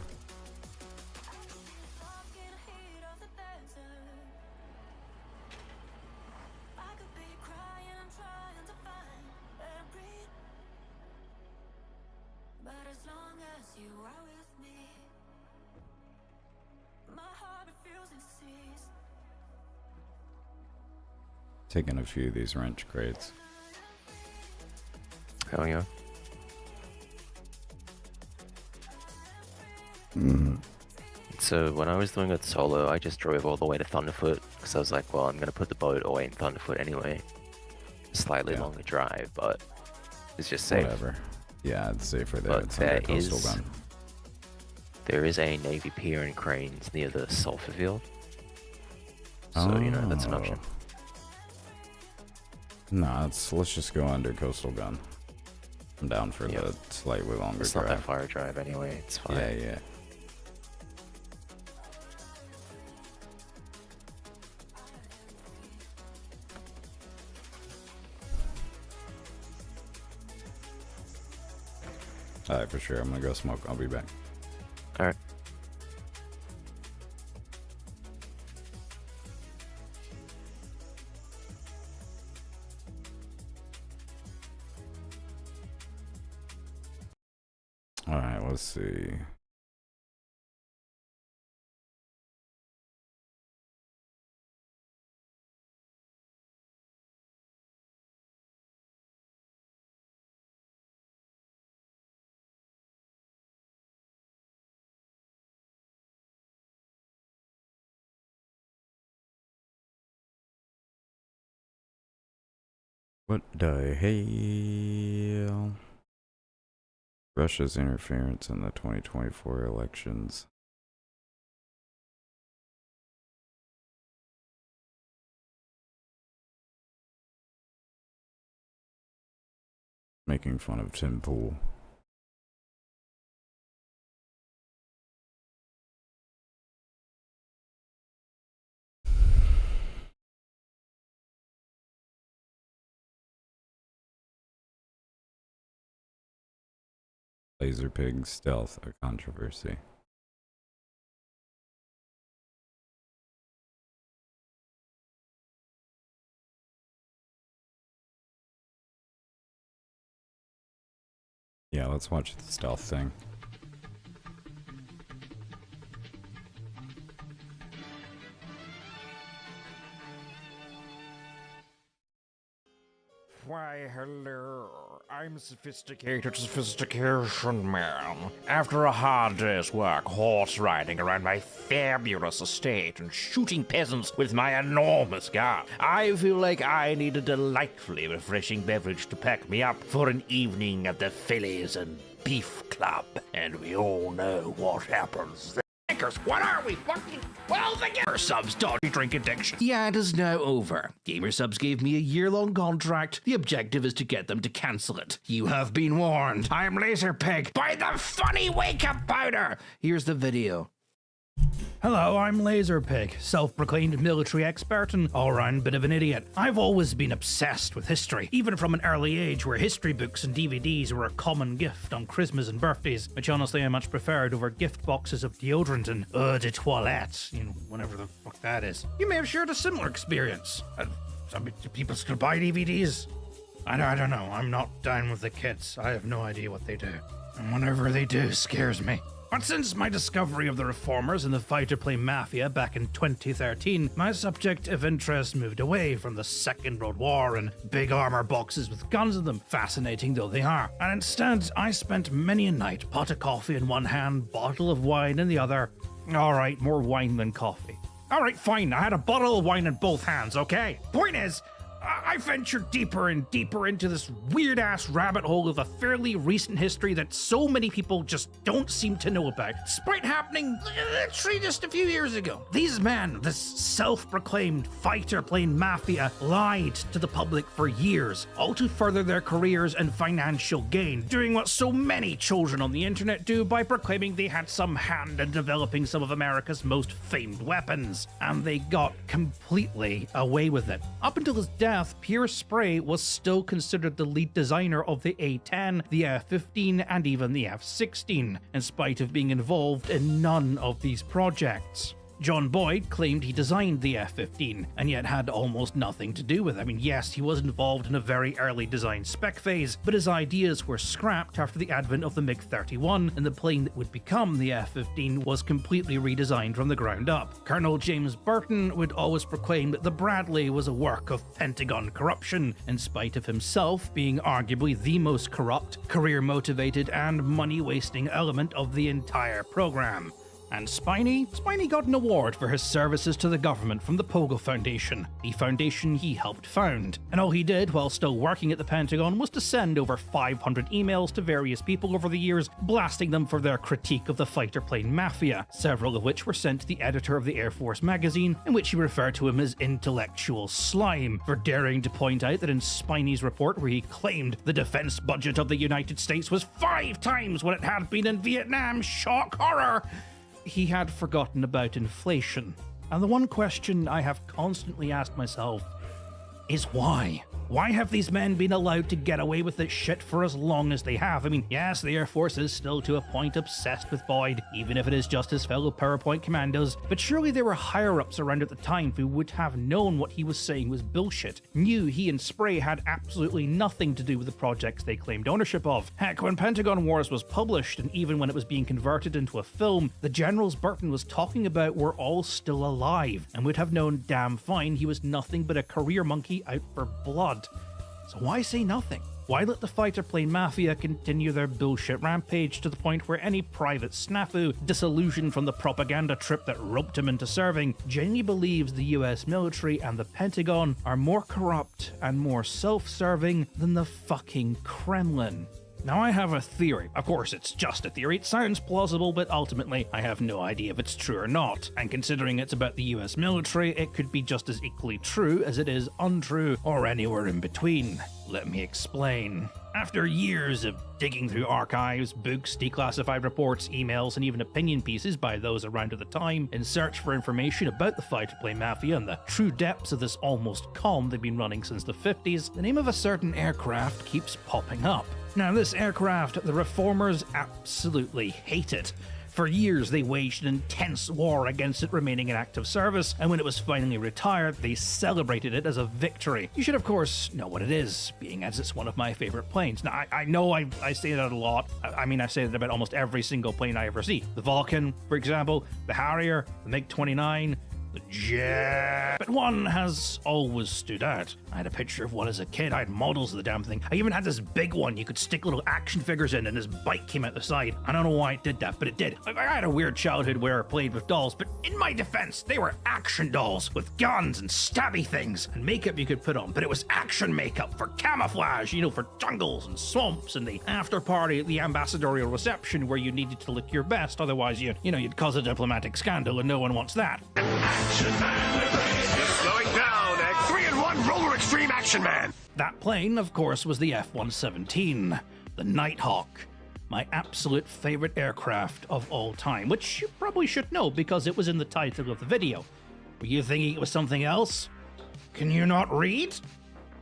Taking a few of these wrench crates. Hell yeah. So when I was doing it solo, I just drove all the way to Thunderfoot because I was like, well, I'm going to put the boat away in Thunderfoot anyway. Slightly longer drive, but it's just safe. Whatever. Yeah, it's safer there. But It's there under coastal is- gun. There is a Navy pier and cranes near the sulfur field. So, you know, that's an option. Nah, let's just go under coastal gun. I'm down for the slightly longer It's not that drive. far a drive anyway, it's fine. Yeah. Alright, for sure. I'm gonna go smoke. I'll be back. Alright. Alright, let's see. What the hell? Russia's interference in the 2024 elections. Making fun of Tim Pool. Laser Pig Stealth, a controversy. Yeah, let's watch the stealth thing. Why, hello. I'm sophisticated sophistication man. After a hard day's work horse riding around my fabulous estate and shooting peasants with my enormous gun, I feel like I need a delightfully refreshing beverage to pack me up for an evening at the Fillies and Beef Club. And we all know what happens. What are we, fucking? Well, the Gamer Subs dodgy drink addiction. Yeah, it is now over. Gamer Subs gave me a year-long contract. The objective is to get them to cancel it. You have been warned. I'm Laser Pig by the funny wake-up powder. Here's the video. Hello, I'm Laserpig, self-proclaimed military expert and all-round bit of an idiot. I've always been obsessed with history, even from an early age where history books and DVDs were a common gift on Christmas and birthdays, which honestly I much preferred over gift boxes of deodorant and eau de toilette, whatever the fuck that is. You may have shared a similar experience. Some people still buy DVDs? I don't know, I'm not down with the kids. I have no idea what they do. And whatever they do scares me. But since my discovery of the Reformers and the fighter plane Mafia back in 2013, my subject of interest moved away from the Second World War and big armor boxes with guns in them, fascinating though they are. And instead, I spent many a night, pot of coffee in one hand, bottle of wine in the other. Alright, more wine than coffee. Alright, fine, I had a bottle of wine in both hands, okay? Point is, I ventured deeper and deeper into this weird-ass rabbit hole of a fairly recent history that so many people just don't seem to know about, despite happening literally just a few years ago. These men, this self-proclaimed fighter plane mafia, lied to the public for years, all to further their careers and financial gain, doing what so many children on the internet do by proclaiming they had some hand in developing some of America's most famed weapons. And they got completely away with it. Up until his death, Pierre Sprey was still considered the lead designer of the A-10, the F-15, and even the F-16, in spite of being involved in none of these projects. John Boyd claimed he designed the F-15, and yet had almost nothing to do with it. I mean, yes, he was involved in a very early design spec phase, but his ideas were scrapped after the advent of the MiG-31, and the plane that would become the F-15 was completely redesigned from the ground up. Colonel James Burton would always proclaim that the Bradley was a work of Pentagon corruption, in spite of himself being arguably the most corrupt, career-motivated, and money-wasting element of the entire program. And Spiny got an award for his services to the government from the Pogo Foundation, the foundation he helped found. And all he did while still working at the Pentagon was to send over 500 emails to various people over the years, blasting them for their critique of the fighter plane mafia, several of which were sent to the editor of the Air Force magazine, in which he referred to him as intellectual slime, for daring to point out that in Spiny's report where he claimed the defense budget of the United States was 5 times what it had been in Vietnam, shock horror, he had forgotten about inflation. And the one question I have constantly asked myself is why? Why have these men been allowed to get away with this shit for as long as they have? I mean, yes, the Air Force is still to a point obsessed with Boyd, even if it is just his fellow PowerPoint commandos, but surely there were higher-ups around at the time who would have known what he was saying was bullshit, knew he and Sprey had absolutely nothing to do with the projects they claimed ownership of. Heck, when Pentagon Wars was published, and even when it was being converted into a film, the generals Burton was talking about were all still alive, and would have known damn fine he was nothing but a career monkey out for blood. So why say nothing? Why let the fighter plane mafia continue their bullshit rampage to the point where any private snafu, disillusioned from the propaganda trip that roped him into serving, genuinely believes the US military and the Pentagon are more corrupt and more self-serving than the fucking Kremlin? Now I have a theory. Of course, it's just a theory. It sounds plausible, but ultimately I have no idea if it's true or not. And considering it's about the US military, it could be just as equally true as it is untrue, or anywhere in between. Let me explain. After years of digging through archives, books, declassified reports, emails, and even opinion pieces by those around at the time in search for information about the fighter plane mafia and the true depths of this almost calm they've been running since the 50s, the name of a certain aircraft keeps popping up. Now, this aircraft, the Reformers absolutely hate it. For years, they waged an intense war against it remaining in active service, and when it was finally retired, they celebrated it as a victory. You should, of course, know what it is, being as it's one of my favorite planes. Now, I know I say that a lot. I mean, I say that about almost every single plane I ever see. The Vulcan, for example, the Harrier, the MiG-29, the Jet. But one has always stood out. I had a picture of one as a kid. I had models of the damn thing. I even had this big one you could stick little action figures in, and his bike came out the side. I don't know why it did that, but it did. I had a weird childhood where I played with dolls, but in my defense, they were action dolls with guns and stabby things and makeup you could put on, but it was action makeup for camouflage, for jungles and swamps and the after party at the ambassadorial reception where you needed to look your best, otherwise you'd cause a diplomatic scandal, and no one wants that. Action Man! You're slowing down, 3-in-1 roller extreme action man! That plane, of course, was the F-117, the Nighthawk. my absolute favorite aircraft of all time, which you probably should know because it was in the title of the video. Were you thinking it was something else? Can you not read?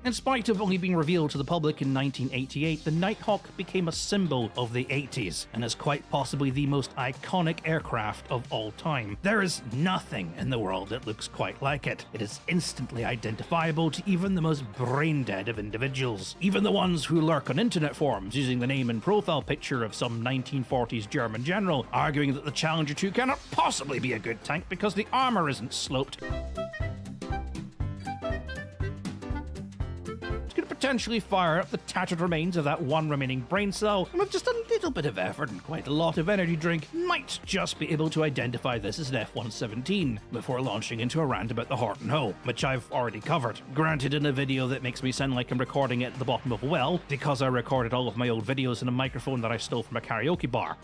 In spite of only being revealed to the public in 1988, the Nighthawk became a symbol of the 80s and is quite possibly the most iconic aircraft of all time. There is nothing in the world that looks quite like it. It is instantly identifiable to even the most brain-dead of individuals. Even the ones who lurk on internet forums using the name and profile picture of some 1940s German general, arguing that the Challenger 2 cannot possibly be a good tank because the armor isn't sloped. Could potentially fire up the tattered remains of that one remaining brain cell, and with just a little bit of effort and quite a lot of energy drink, might just be able to identify this as an F-117 before launching into a rant about the Horton Ho, which I've already covered. Granted, in a video that makes me sound like I'm recording it at the bottom of a well, because I recorded all of my old videos in a microphone that I stole from a karaoke bar.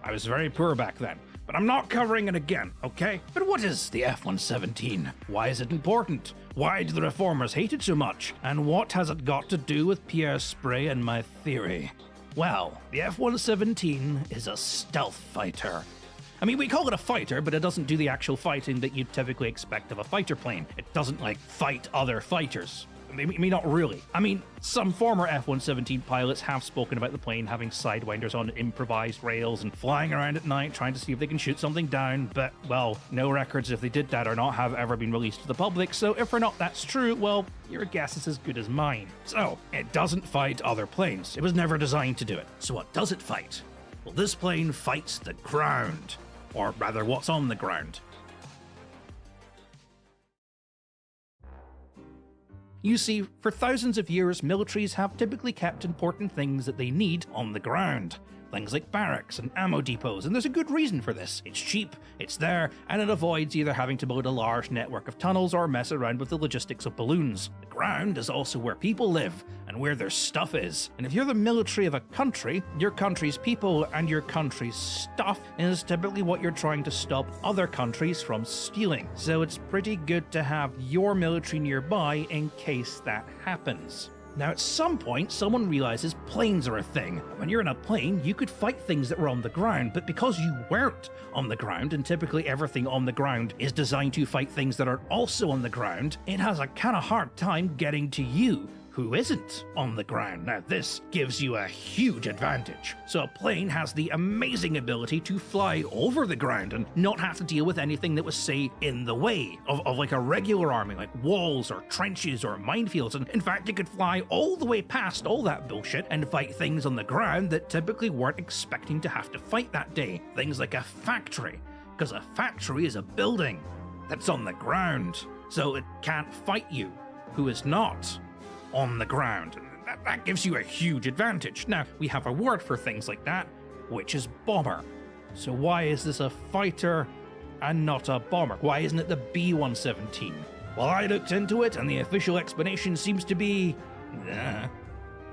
I was very poor back then, but I'm not covering it again, okay? But what is the F-117? Why is it important? Why do the reformers hate it so much? And what has it got to do with Pierre Spray and my theory? Well, the F-117 is a stealth fighter. I mean, we call it a fighter, but it doesn't do the actual fighting that you'd typically expect of a fighter plane. It doesn't, like, fight other fighters. I mean, not really. I mean, some former F-117 pilots have spoken about the plane having sidewinders on improvised rails and flying around at night trying to see if they can shoot something down, but, well, no records if they did that or not have ever been released to the public, so if or not that's true, well, your guess is as good as mine. So, it doesn't fight other planes. It was never designed to do it. So what does it fight? Well, this plane fights the ground. Or rather, what's on the ground. You see, for thousands of years, militaries have typically kept important things that they need on the ground. Things like barracks and ammo depots, and there's a good reason for this. It's cheap, it's there, and it avoids either having to build a large network of tunnels or mess around with the logistics of balloons. The ground is also where people live, and where their stuff is. And if you're the military of a country, your country's people and your country's stuff is typically what you're trying to stop other countries from stealing. So it's pretty good to have your military nearby in case that happens. Now, at some point, someone realizes planes are a thing. When you're in a plane, you could fight things that were on the ground, but because you weren't on the ground, and typically everything on the ground is designed to fight things that are also on the ground, it has a kind of hard time getting to you, who isn't on the ground. Now, this gives you a huge advantage. So a plane has the amazing ability to fly over the ground and not have to deal with anything that was, say, in the way of like a regular army, like walls or trenches or minefields. And in fact, it could fly all the way past all that bullshit and fight things on the ground that typically weren't expecting to have to fight that day. Things like a factory, because a factory is a building that's on the ground. So it can't fight you, who is not on the ground. That gives you a huge advantage. Now, we have a word for things like that, which is bomber. So why is this a fighter and not a bomber? Why isn't it the B-117? Well, I looked into it, and the official explanation seems to be...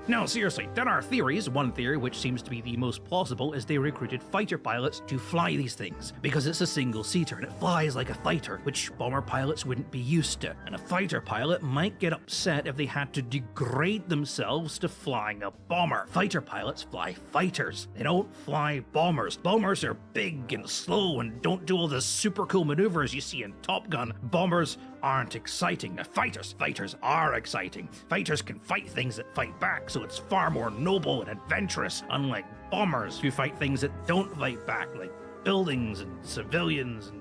No, seriously, there are theories. One theory, which seems to be the most plausible, is they recruited fighter pilots to fly these things, because it's a single-seater and it flies like a fighter, which bomber pilots wouldn't be used to. And a fighter pilot might get upset if they had to degrade themselves to flying a bomber. Fighter pilots fly fighters. They don't fly bombers. Bombers are big and slow and don't do all the super cool maneuvers you see in Top Gun. Bombers aren't exciting. Now, fighters are exciting. Fighters can fight things that fight back, so it's far more noble and adventurous, unlike bombers who fight things that don't fight back, like buildings and civilians and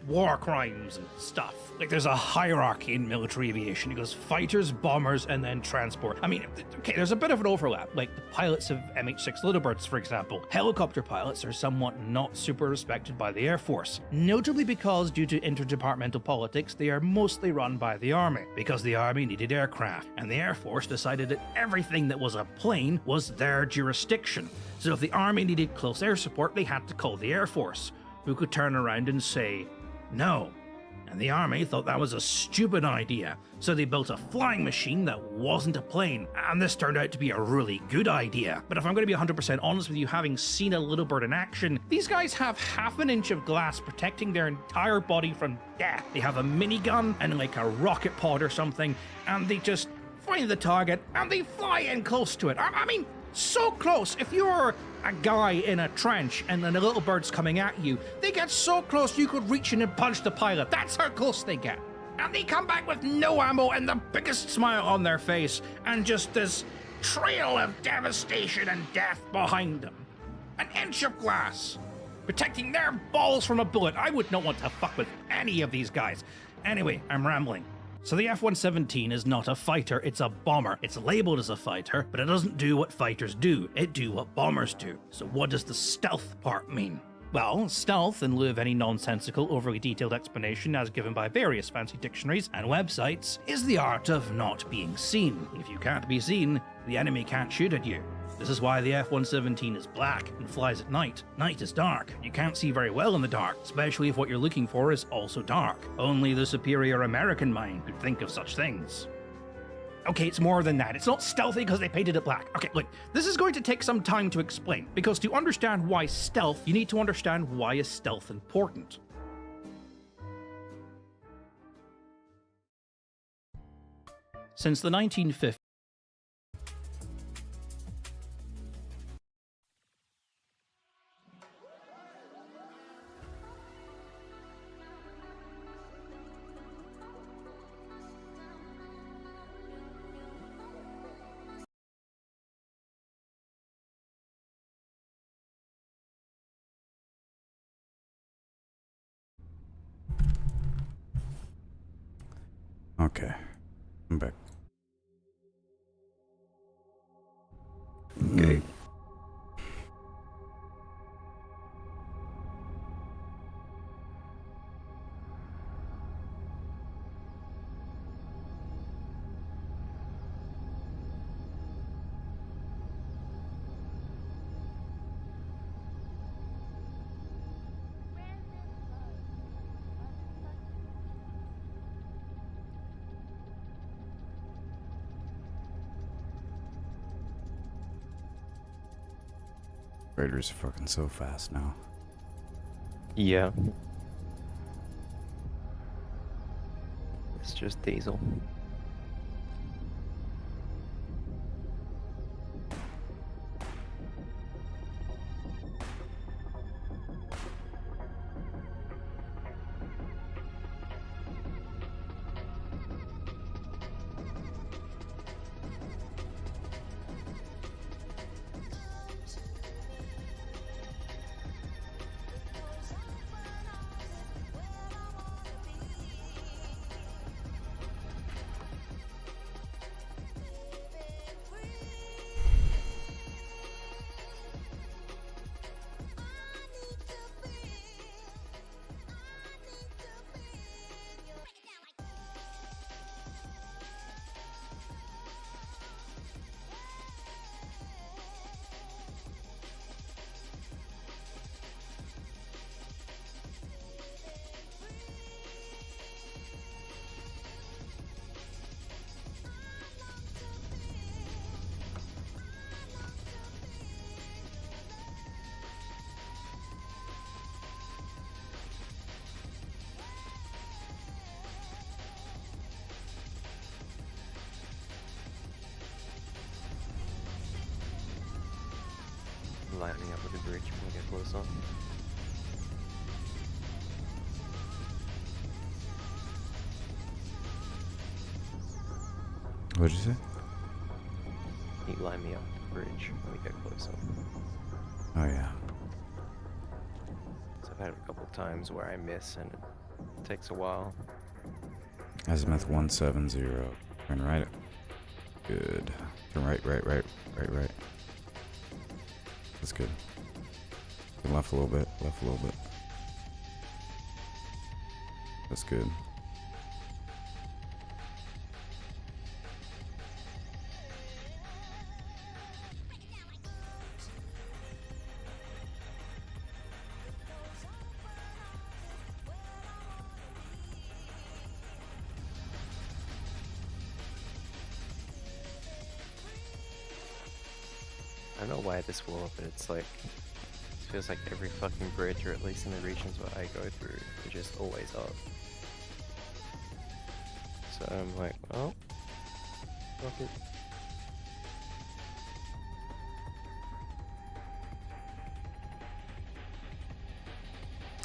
war crimes and stuff. Like, there's a hierarchy in military aviation. It goes fighters, bombers, and then transport. I mean, okay, there's a bit of an overlap, like the pilots of MH6 Littlebirds, for example. Helicopter pilots are somewhat not super respected by the Air Force, notably because due to interdepartmental politics, they are mostly run by the Army, because the Army needed aircraft, and the Air Force decided that everything that was a plane was their jurisdiction. So if the Army needed close air support, they had to call the Air Force, who could turn around and say, no. And the Army thought that was a stupid idea, so they built a flying machine that wasn't a plane, and this turned out to be a really good idea. But if I'm going to be 100% honest with you, having seen a Littlebird in action, these guys have half an inch of glass protecting their entire body from death. They have a minigun and like a rocket pod or something, and they just find the target and they fly in close to it. I mean, So close. If you're a guy in a trench and then a little bird's coming at you, they get so close you could reach in and punch the pilot. That's how close they get. And they come back with no ammo and the biggest smile on their face and just this trail of devastation and death behind them. An inch of glass, protecting their balls from a bullet. I would not want to fuck with any of these guys. Anyway, I'm rambling. So the F-117 is not a fighter, it's a bomber. It's labeled as a fighter, but it doesn't do what fighters do. It do what bombers do. So what does the stealth part mean? Well, stealth, in lieu of any nonsensical, overly detailed explanation as given by various fancy dictionaries and websites, is the art of not being seen. If you can't be seen, the enemy can't shoot at you. This is why the F-117 is black and flies at night. Night is dark. You can't see very well in the dark, especially if what you're looking for is also dark. Only the superior American mind could think of such things. Okay, it's more than that. It's not stealthy because they painted it black. Okay, look, this is going to take some time to explain, because to understand why stealth, you need to understand why is stealth important. Since the 1950s, Okay, I'm back. Okay. Raiders are fucking so fast now. Yeah. It's just Diesel. Lining up with the bridge when we get closer. What'd you say? You line me up with the bridge when we get closer. Oh yeah. So I've had a couple times where I miss and it takes a while. Azimuth 170. Turn right. Good. Turn right. That's good. Turn left a little bit. That's good. I don't know why this wall, but it's like, it feels like every fucking bridge, or at least in the regions where I go through, is just always up. So I'm like, oh, fuck it.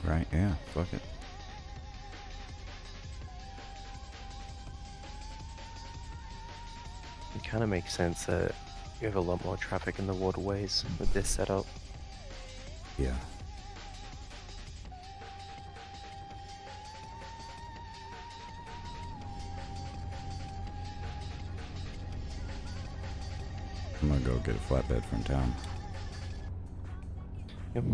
Right? Yeah. Fuck it. It kind of makes sense that you have a lot more traffic in the waterways with this setup. Yeah. I'm gonna go get a flatbed from town. Yep.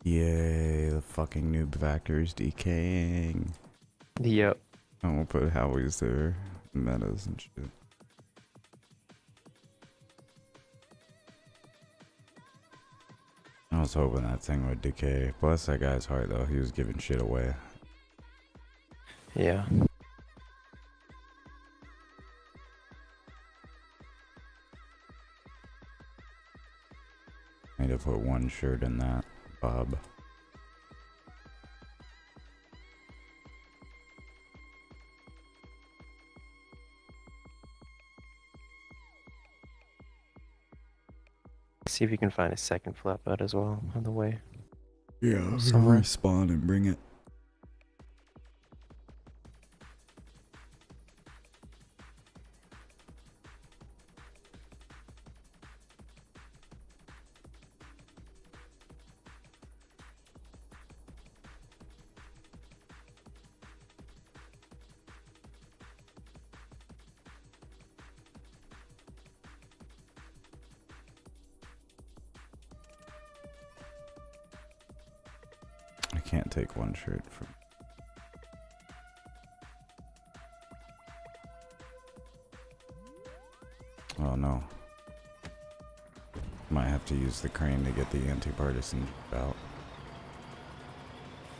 Yay, the fucking noob factor's decaying. Yep. And we'll put Howie's there, metas and shit. I was hoping that thing would decay. Bless that guy's heart though, he was giving shit away. Yeah. I need to put one shirt in that, Bob. See if you can find a second flatbed as well on the way. Yeah, Somewhere. respawn and bring it. I can't take one shirt from. Oh no. Might have to use the crane to get the anti-partisan out.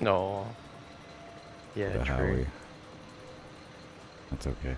No. Yeah, The true. Howie. That's okay.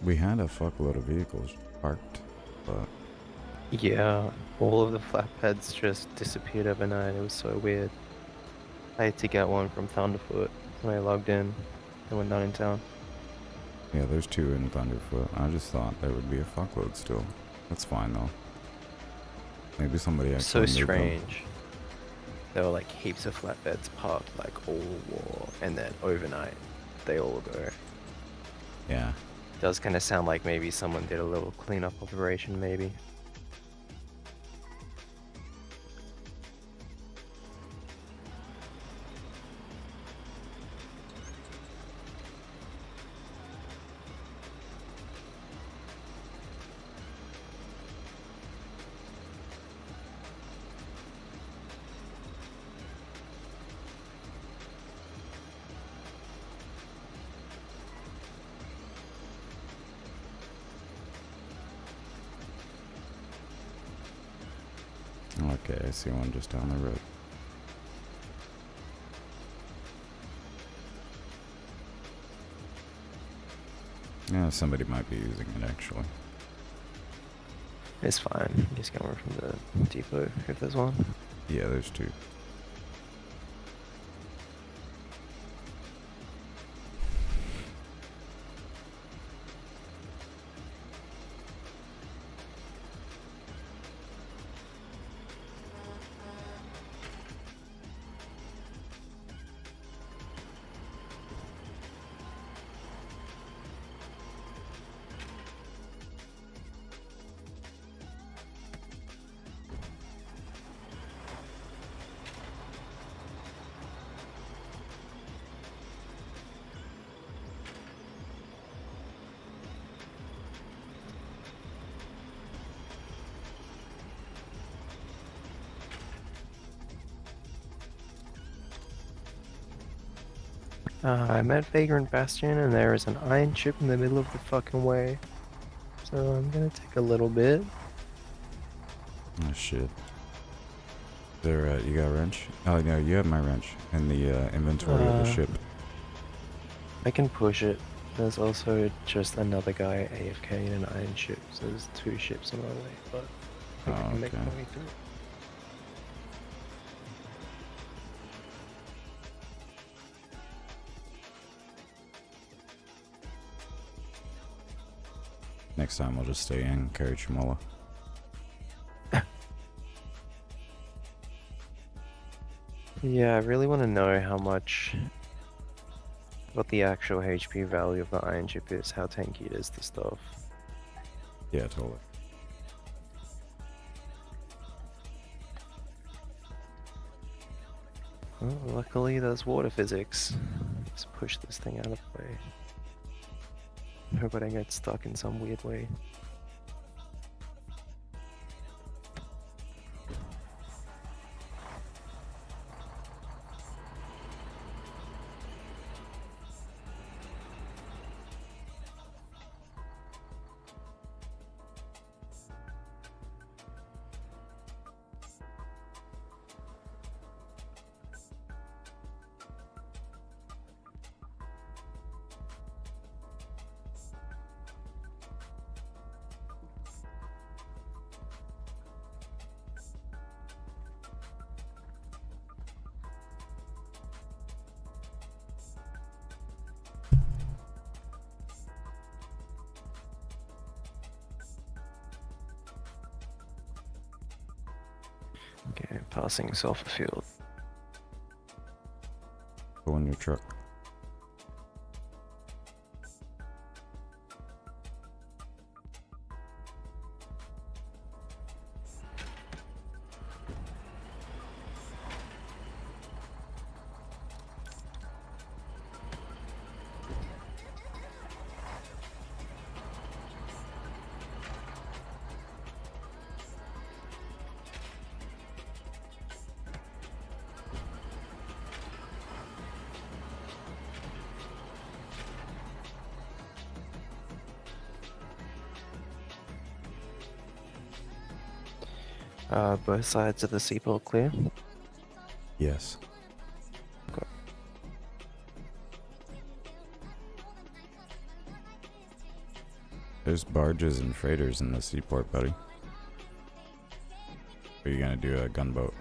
We had a fuckload of vehicles parked, but Yeah, all of the flatbeds just disappeared overnight. It was so weird. I had to get one from Thunderfoot when I logged in. They were not in town. yeah, there's 2 in Thunderfoot. I just thought there would be a fuckload still. That's fine though. Maybe somebody So actually moved them. strange. There were like heaps of flatbeds parked like all war, and then overnight they all go. Yeah. Does kind of sound like maybe someone did a little cleanup operation, maybe. Okay, I see one just down the road. Yeah, somebody might be using it actually. It's fine. Just get one from the depot if there's one. Yeah, there's 2. I'm at Vagrant Bastion and there is an iron chip in the middle of the fucking way. So I'm gonna take a little bit. Oh shit. There, you got a wrench? Oh no, you have my wrench in the inventory of the ship. I can push it. There's also just another guy AFK in an iron ship, so there's 2 ships on my way, but I think I can make my okay. way through. Next time we'll just stay in, carry Chamola. Yeah, I really want to know what the actual HP value of the iron chip is, how tanky it is to stuff. Yeah, totally. Well, luckily there's water physics. Just push this thing out of the way. Hope I don't get stuck in some weird way. Okay, passing Sulphur Field. Go in your truck. Both sides of the seaport clear. Yes. Okay. There's barges and freighters in the seaport, buddy. Are you gonna do a gunboat?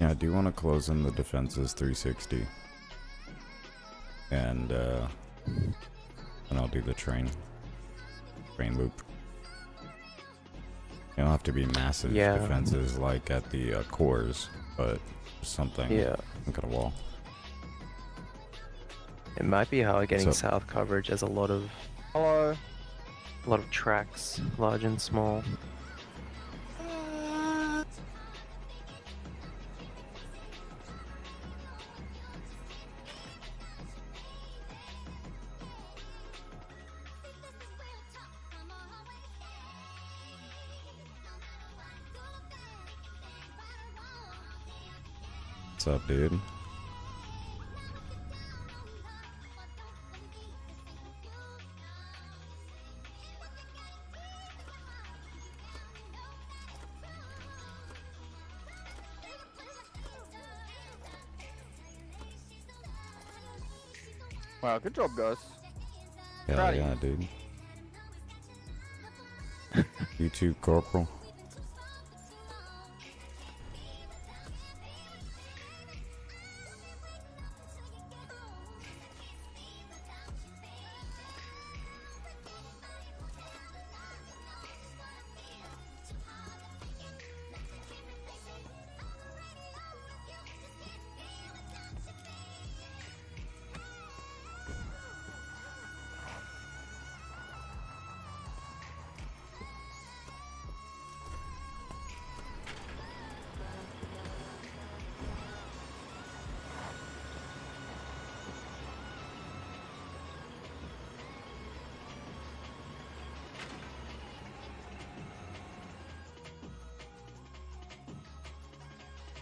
Yeah, I do want to close in the defenses 360. And I'll do the train loop. You don't have to be massive Yeah. defenses like at the cores, but something. Yeah. Look at a wall. It might be hard getting So- south coverage. There's a lot of tracks, large and small. What's up, dude? Wow, good job, guys. Hell Proud of yeah, dude. You too, Corporal.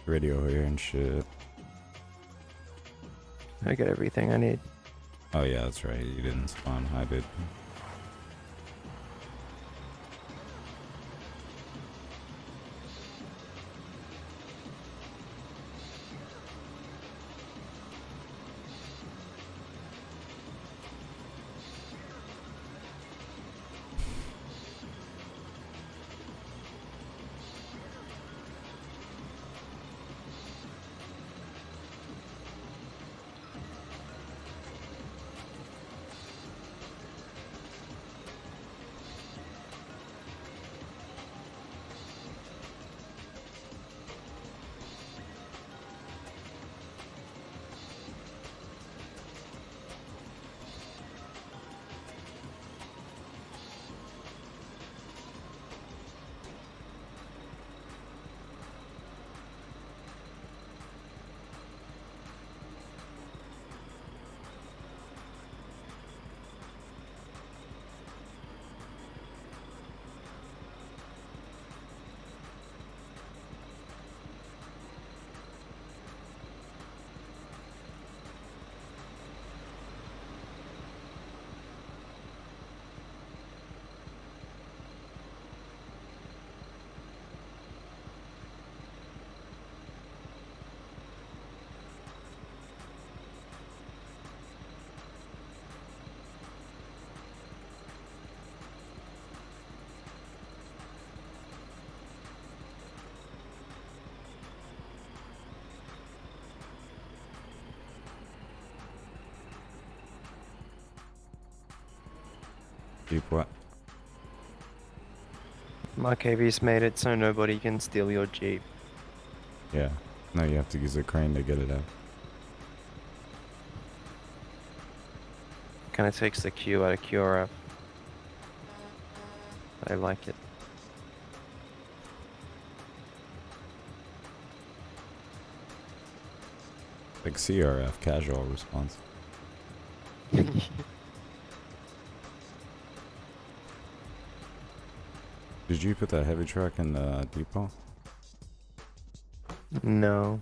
Radio here and shit. I got everything I need. Oh yeah, that's right. You didn't spawn. I did. Deep what? My KV's made it so nobody can steal your Jeep. Yeah. No, you have to use a crane to get it out. Kinda takes the Q out of QRF. I like it. Like CRF, casual response. Did you put that heavy truck in the depot? No.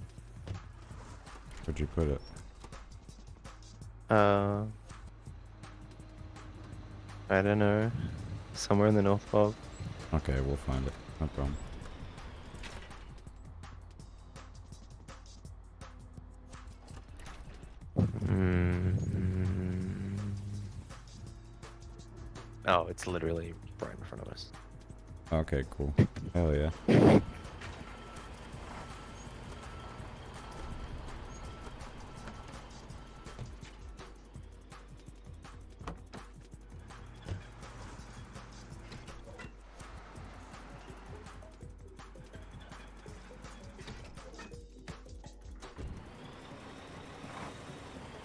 Where'd you put it? I don't know. Somewhere in the North Fog. Okay, we'll find it. No problem. Oh, it's literally right in front of us. Okay, cool. Hell yeah.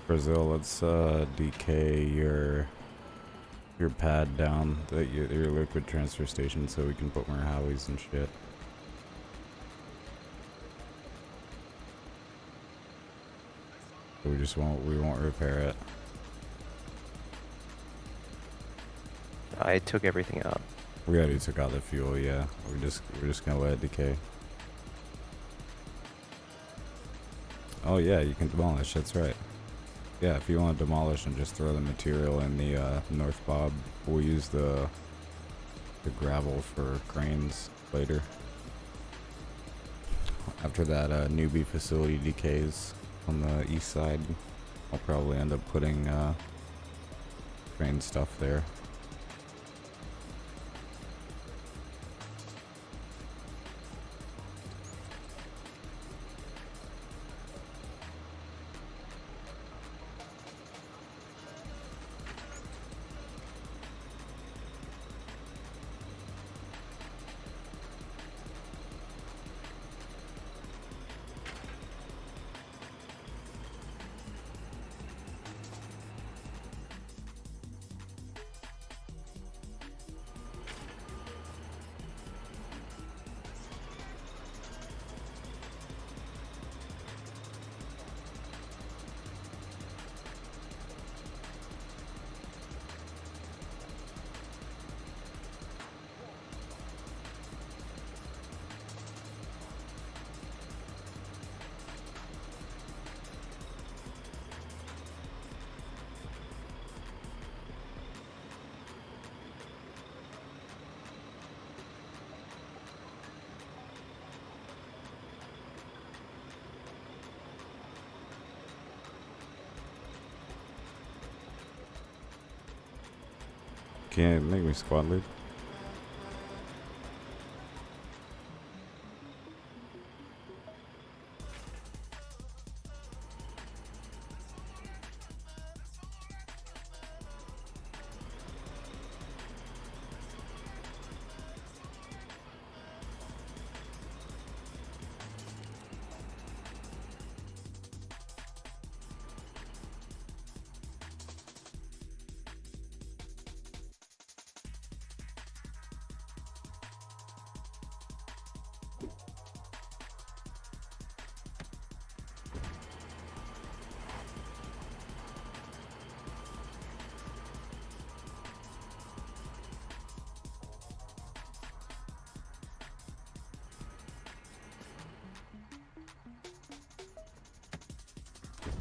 Brazil, let's DK your pad down, your liquid transfer station, so we can put more howies and shit. We won't repair it. I took everything out. We already took out the fuel, yeah. We're just gonna let it decay. Oh yeah, you can demolish, that's right. Yeah, if you want to demolish and just throw the material in the North Bob, we'll use the gravel for cranes later. After that newbie facility decays on the east side, I'll probably end up putting crane stuff there. Can't make me squad lead.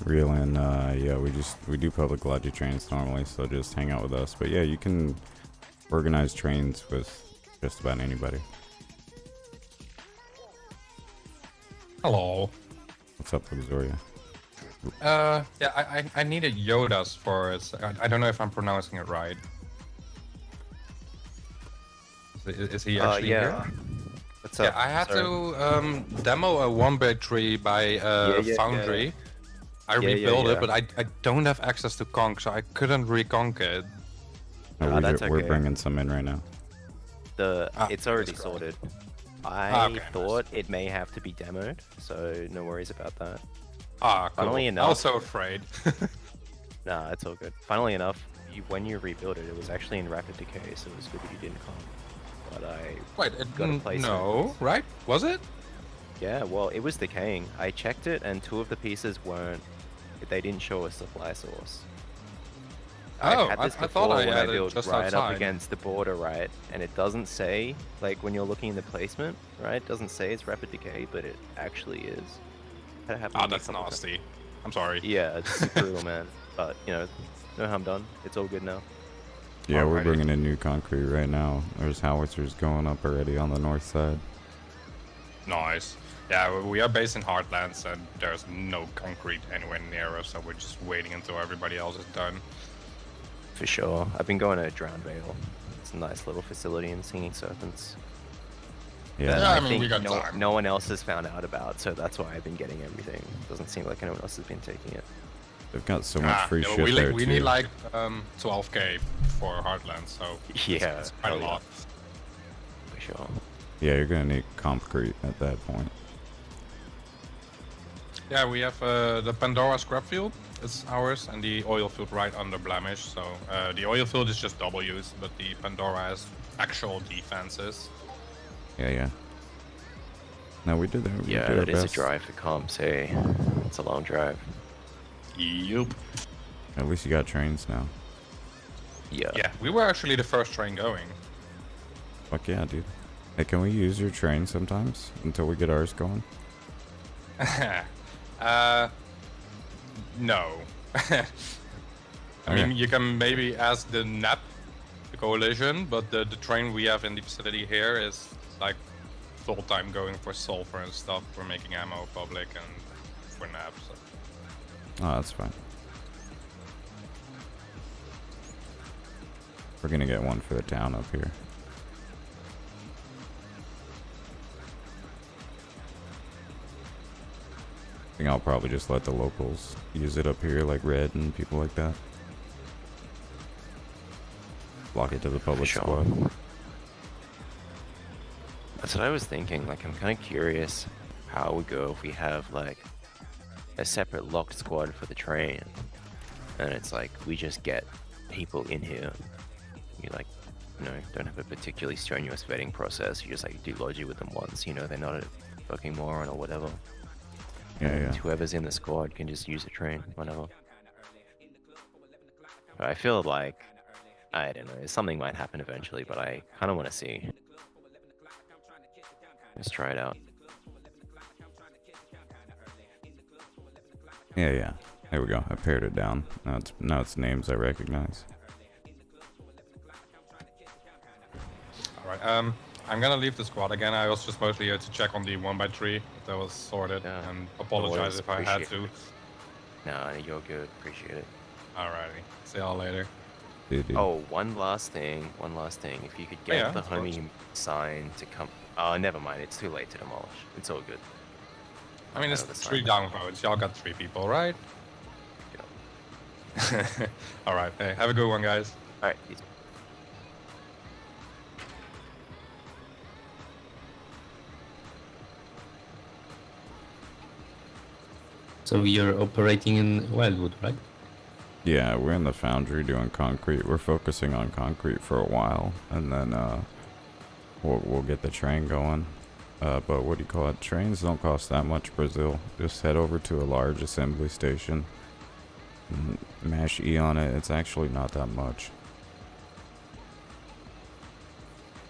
Reel in, yeah, we do public Logi trains normally, so just hang out with us. But yeah, you can organize trains with just about anybody. Hello. What's up, Luxoria? Yeah, I needed Yodas for it. I don't know if I'm pronouncing it right. Is he actually yeah. here? What's Yeah, up? I had Sorry. to demo a 1x3 by Foundry. I rebuilt it, but I don't have access to conk, so I couldn't reconk it. No, that's we're okay. bringing some in right now. It's already that's correct. sorted. I Okay, thought it may have to be demoed, so no worries about that. Ah, cool. Funnily I enough- was so afraid. Nah, it's all good. Funnily enough, when you rebuilt it, it was actually in rapid decay, so it was good that you didn't come. But I Wait, got a place. no, right? Was it? Yeah, well, it was decaying. I checked it, and 2 of the pieces weren't. They didn't show a supply source. Oh, I've had this I before thought I when had I it build just right up outside. against the border, right? And it doesn't say, like, when you're looking in the placement, right? It doesn't say it's rapid decay, but it actually is. That happened Oh, to me a that's couple times. nasty. I'm sorry. Yeah, it's brutal, man. But, you know, no harm done. It's all good now. Yeah, we're Alrighty. bringing in new concrete right now. There's howitzers going up already on the north side. Nice. Yeah, we are based in Heartlands, and there's no concrete anywhere near us, so we're just waiting until everybody else is done. For sure. I've been going to Drowned Vale. It's a nice little facility in Singing Serpents. Yeah, That Yeah, I I mean, think we got time. no one else has found out about, so that's why I've been getting everything. Doesn't seem like anyone else has been taking it. they've got so much free no, shit we, there we too. need like 12k for Heartlands, so Yeah, it's quite a hell yeah. lot. For sure. Yeah, you're gonna need concrete at that point. Yeah, we have the Pandora scrap field. It's ours, and the oil field right under Blemish. So the oil field is just W's, but the Pandora has actual defenses. Yeah. No, we did that. We Yeah, did our that is a best. drive for comps, hey. It's a long drive. Yup. At least you got trains now. Yeah. Yeah, we were actually the first train going. Fuck yeah, dude. Hey, can we use your train sometimes until we get ours going? No. I Okay. mean, you can maybe ask the NAP, the coalition, but the train we have in the facility here is like full time going for sulfur and stuff. We're making ammo public and for NAP. So. Oh, that's fine. We're gonna get one for the town up here. I think I'll probably just let the locals use it up here, like Red and people like that. Block it to the public sure. squad. That's what I was thinking. Like, I'm kind of curious how it would go if we have, like, a separate locked squad for the train. And it's like, we just get people in here. You, like, you know, don't have a particularly strenuous vetting process. You just, like, do Logi with them once. You know, they're not a fucking moron or whatever. Yeah, And yeah. whoever's in the squad can just use the train, whatever. But I feel like, I don't know, something might happen eventually, but I kind of want to see. Let's try it out. Yeah. There we go. I pared it down. Now it's names I recognize. Alright, I'm gonna leave the squad again. I was just mostly here to check on the 1x3 if that was sorted, Yeah. and apologize if I had to. Appreciate No, you're good. Appreciate it. Alrighty, see y'all later. Dude. Oh, one last thing. If you could get Yeah, the of course. homie sign to come. Oh, never mind. It's too late to demolish. It's all good. I mean, it's Oh, the 3 sign. downvotes. Y'all got 3 people, right? Yeah. Alright, hey, have a good one, guys. All right. Peace. So you're operating in Wildwood, right? Yeah, we're in the foundry doing concrete. We're focusing on concrete for a while, and then we'll get the train going. But what do you call it? Trains don't cost that much, Brazil. Just head over to a large assembly station, and mash E on it. It's actually not that much.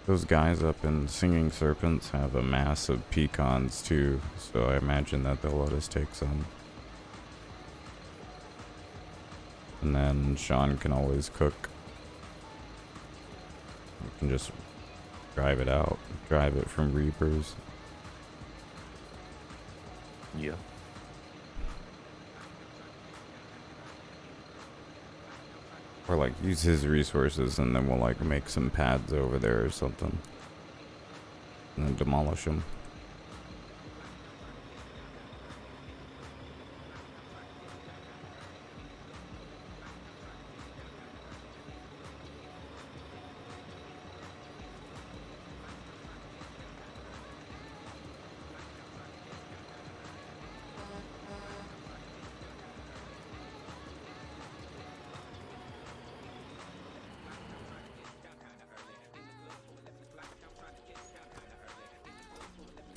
Those guys up in Singing Serpents have a mass of pecans too, so I imagine that they'll let us take some. And then Sean can always cook. You can just drive it out. Drive it from Reapers. Yeah. Or like use his resources and then we'll like make some pads over there or something. And then demolish them.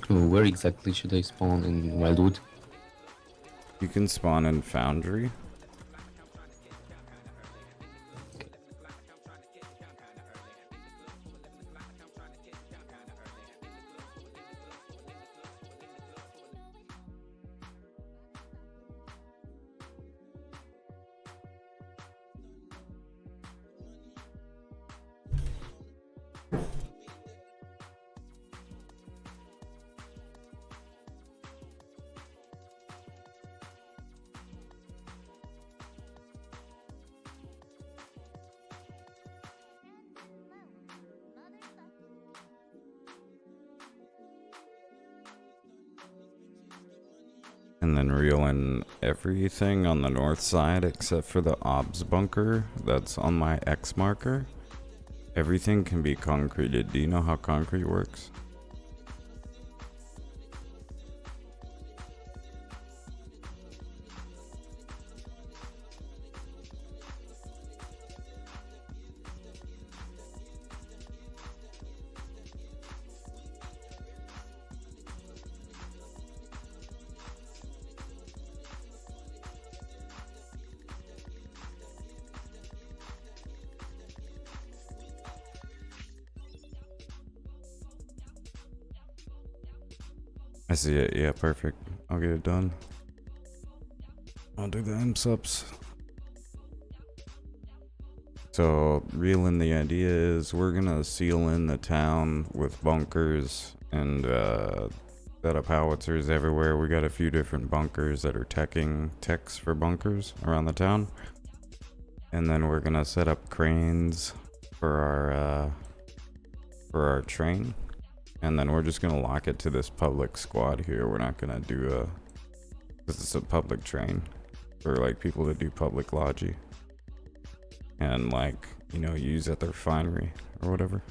Where exactly should I spawn in Wildwood? You can spawn in Foundry. And then reel in everything on the north side except for the obs bunker that's on my X marker. Everything can be concreted. Do you know how concrete works? I see it. Yeah, perfect. I'll get it done. I'll do the M-subs. So, reeling, the idea is we're gonna seal in the town with bunkers and set up howitzers everywhere. We got a few different bunkers that are techs for bunkers around the town. And then we're gonna set up cranes for our train. And then we're just gonna lock it to this public squad here. We're not gonna do this is a public train for like people to do public logi and like, you know, use at their refinery or whatever.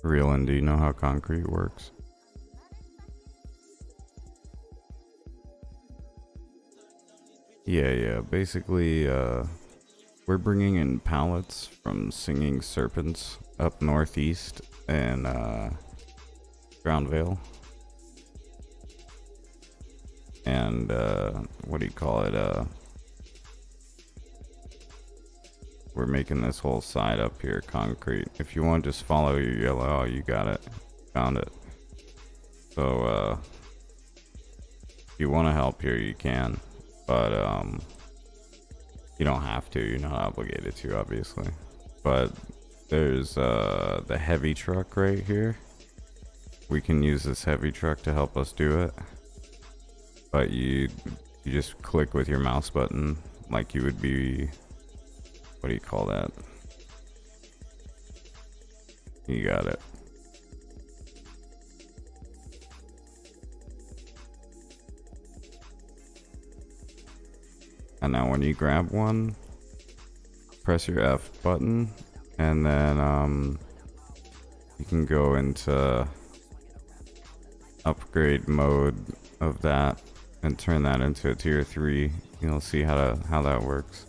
Reelin, do you know how concrete works? Yeah. Basically, we're bringing in pallets from Singing Serpents up northeast in Ground Vale. And, what do you call it? We're making this whole side up here concrete. If you want, just follow your yellow. Oh, you got it. Found it. So, if you want to help here, you can. But, you don't have to. You're not obligated to, obviously. But there's the heavy truck right here. We can use this heavy truck to help us do it. But you just click with your mouse button like you would be... What do you call that? You got it. And now when you grab one, press your F button, and then you can go into upgrade mode of that and turn that into a tier 3. You'll see how that works.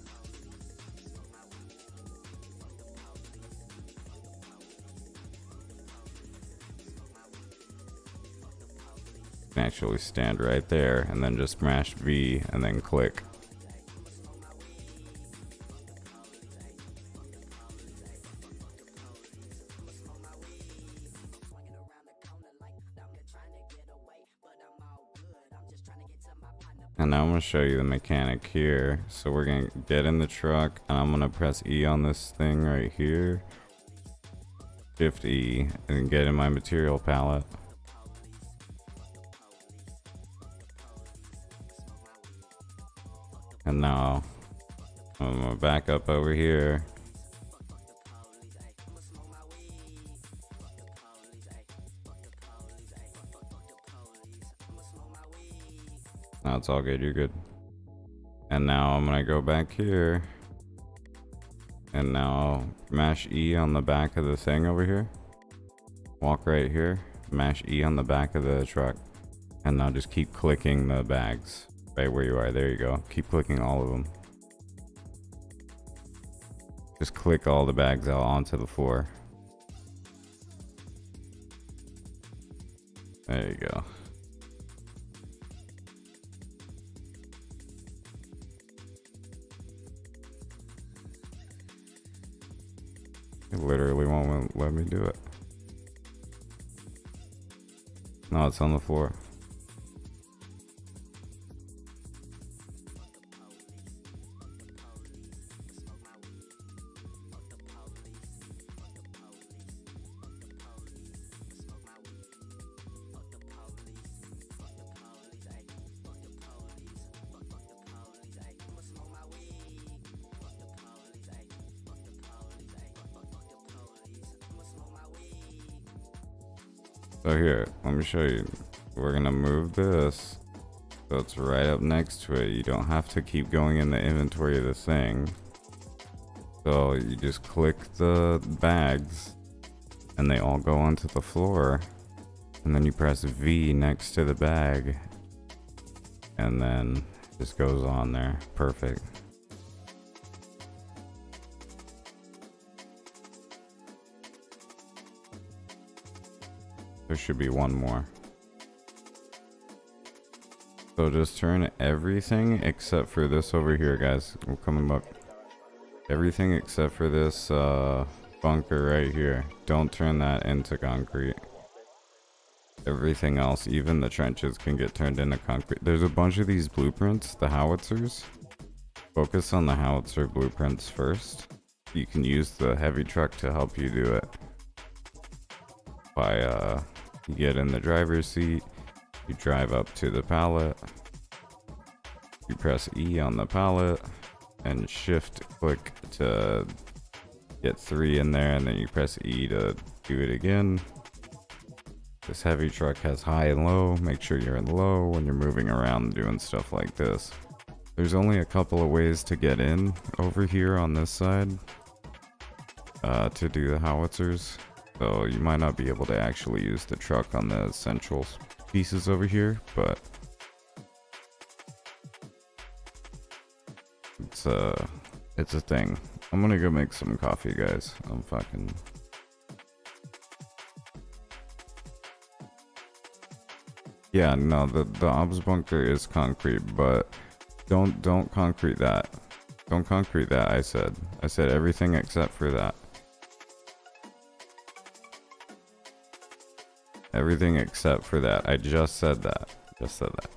Can actually stand right there and then just mash V and then click. And now I'm going to show you the mechanic here. So we're going to get in the truck and I'm going to press E on this thing right here. Shift E and get in my material palette. And now I'm gonna back up over here. No, it's all good, you're good. And now I'm gonna go back here. And now mash E on the back of the thing over here. Walk right here, mash E on the back of the truck. And now just keep clicking the bags right where you are. There you go. Keep clicking all of them. Just click all the bags out onto the floor. There you go. It literally won't let me do it. No, it's on the floor. So here, let me show you. We're gonna move this so it's right up next to it. You don't have to keep going in the inventory of the thing. So you just click the bags and they all go onto the floor. And then you press V next to the bag. And then it just goes on there. Perfect. There should be one more. So just turn everything except for this over here, guys. We're coming up. Everything except for this bunker right here. Don't turn that into concrete. Everything else, even the trenches, can get turned into concrete. There's a bunch of these blueprints, the howitzers. Focus on the howitzer blueprints first. You can use the heavy truck to help you do it. By you get in the driver's seat, you drive up to the pallet, you press E on the pallet, and shift click to get 3 in there, and then you press E to do it again. This heavy truck has high and low. Make sure you're in low when you're moving around doing stuff like this. There's only a couple of ways to get in over here on this side to do the howitzers. So you might not be able to actually use the truck on the essential pieces over here, but it's a thing. I'm gonna go make some coffee, guys. I'm fucking... Yeah, no, the obs bunker is concrete, but don't concrete that. Don't concrete that, I said. I said everything except for that. Everything except for that. I just said that. Just said that.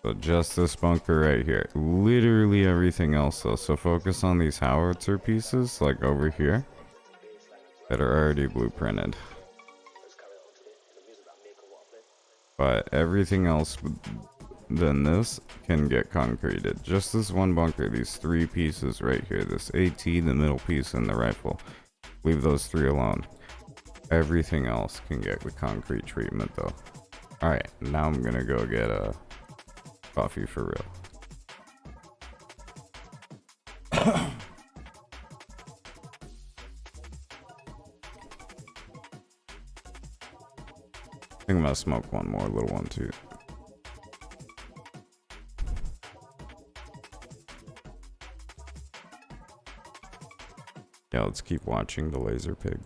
So just this bunker right here. Literally everything else though. So focus on these howitzer pieces, like over here, that are already blueprinted. But everything else than this can get concreted. Just this one bunker, these 3 pieces right here. This AT, the middle piece, and the rifle. Leave those 3 alone. Everything else can get the concrete treatment though. Alright, now I'm gonna go get a coffee for real. I think I'm gonna smoke one more little one too. Yeah, let's keep watching the laser pig.